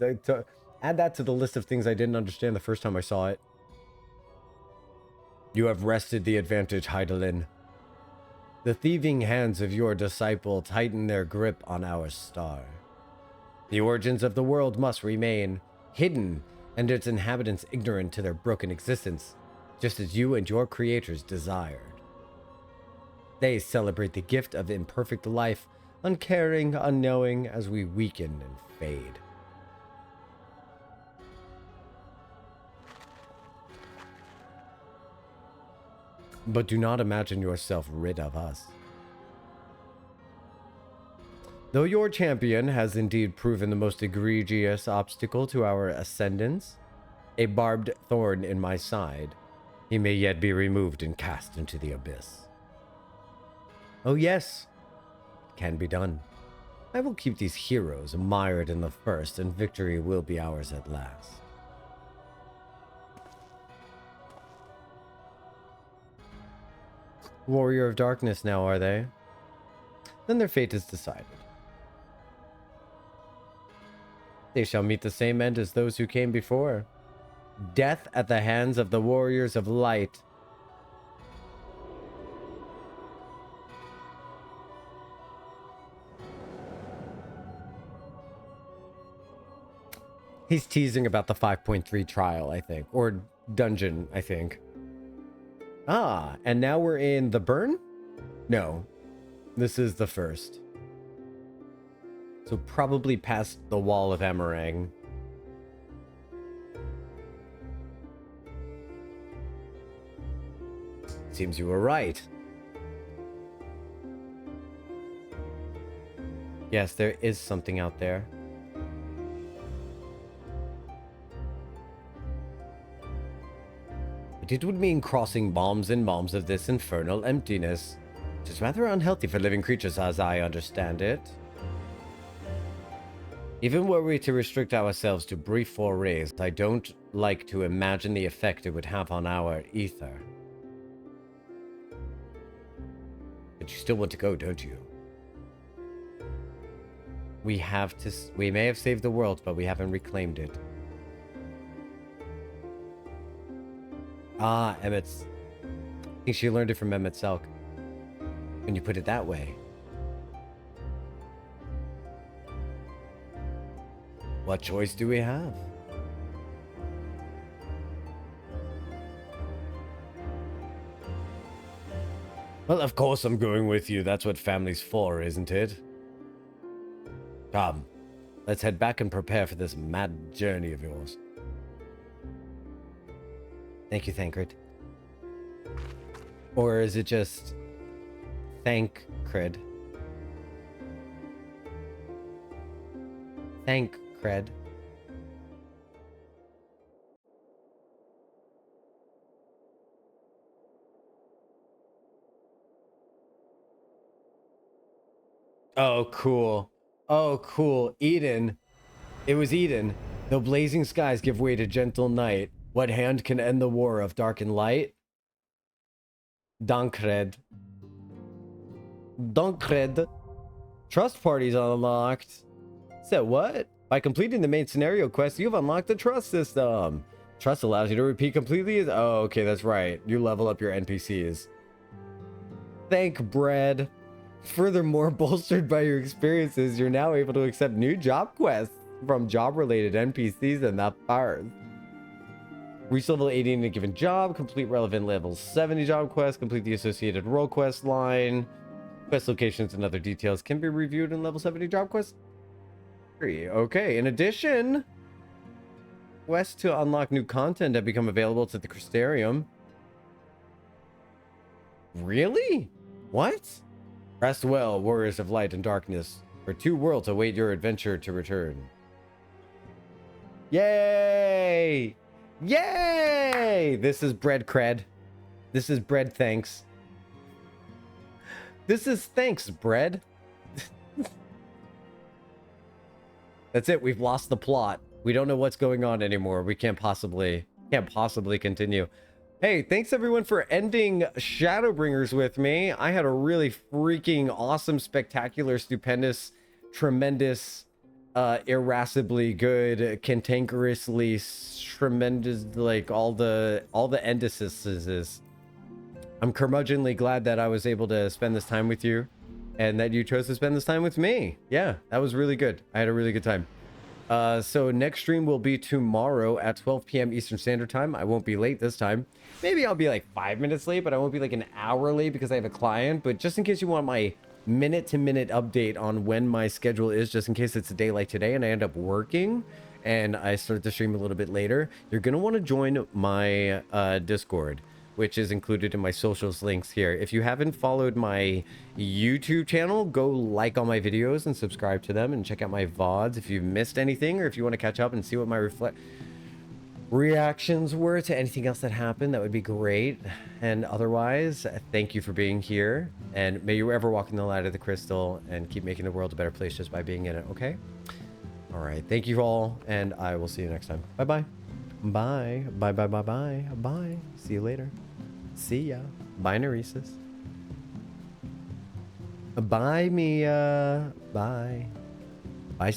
Add that to the list of things I didn't understand the first time I saw it. You have wrested the advantage, Hydaelyn. The thieving hands of your disciple tighten their grip on our star. The origins of the world must remain hidden, and its inhabitants ignorant to their broken existence, just as you and your creators desired. They celebrate the gift of imperfect life, uncaring, unknowing, as we weaken and fade. But do not imagine yourself rid of us. Though your champion has indeed proven the most egregious obstacle to our ascendance, a barbed thorn in my side, he may yet be removed and cast into the abyss. Oh yes, it can be done. I will keep these heroes mired in the first, and victory will be ours at last. Warrior of Darkness now, are they? Then their fate is decided. They shall meet the same end as those who came before. Death at the hands of the Warriors of Light. He's teasing about the 5.3 trial, I think. Or dungeon, I think. Ah, and now we're in the burn? No. This is the first. So probably past the wall of Emerang. Seems you were right. Yes, there is something out there. But it would mean crossing bombs and bombs of this infernal emptiness. Which is rather unhealthy for living creatures as I understand it. Even were we to restrict ourselves to brief forays, I don't like to imagine the effect it would have on our ether. But you still want to go, don't you? We may have saved the world, but we haven't reclaimed it. Ah, I think she learned it from Emet-Selch. when you put it that way. What choice do we have? Well, of course I'm going with you. That's what family's for, isn't it? Come, let's head back and prepare for this mad journey of yours. Thank you, Thancred. Or is it just Thancred? Thancred. Oh, cool. Oh, cool. Eden. It was Eden. Though blazing skies give way to gentle night, what hand can end the war of dark and light? Dankred. Dankred. Trust parties unlocked. Said what? By completing the main scenario quest, you've unlocked the trust system. Trust allows you to repeat completely. Oh, okay, that's right. You level up your NPCs. Thank bread. Furthermore, bolstered by your experiences, you're now able to accept new job quests from job-related NPCs in the parts. Reach level 80 in a given job, complete relevant level 70 job quests, complete the associated role quest line. Quest locations and other details can be reviewed in level 70 job quests. Okay, in addition, quests to unlock new content have become available to the Crystarium. Really? What? Rest well, warriors of light and darkness, for 2 worlds await your adventure to return. Yay! Yay! This is bread cred. This is bread thanks. This is thanks, bread. That's it. We've lost the plot. We don't know what's going on anymore. We can't possibly continue. Hey, thanks everyone for ending Shadowbringers with me. I had a really freaking awesome, spectacular, stupendous, tremendous, irascibly good, cantankerously tremendous, like all the indices. I'm curmudgeonly glad that I was able to spend this time with you and that you chose to spend this time with me. Yeah, that was really good. I had a really good time. So next stream will be tomorrow at 12 p.m. Eastern Standard Time. I won't be late this time. Maybe I'll be like 5 minutes late, but I won't be like an hour late because I have a client. But just in case you want my minute-to-minute update on when my schedule is, just in case it's a day like today and I end up working and I start the stream a little bit later, you're going to want to join my Discord, which is included in my socials links here. If you haven't followed my YouTube channel, go like all my videos and subscribe to them and check out my VODs if you've missed anything, or if you want to catch up and see what my reactions were to anything else that happened, that would be great. And otherwise, thank you for being here, and may you ever walk in the light of the crystal and keep making the world a better place just by being in it, okay? All right, thank you all, and I will see you next time. Bye-bye. Bye. Bye. Bye. See you later. See ya. Bye, Neresis. Bye, Mia. Bye. Bye.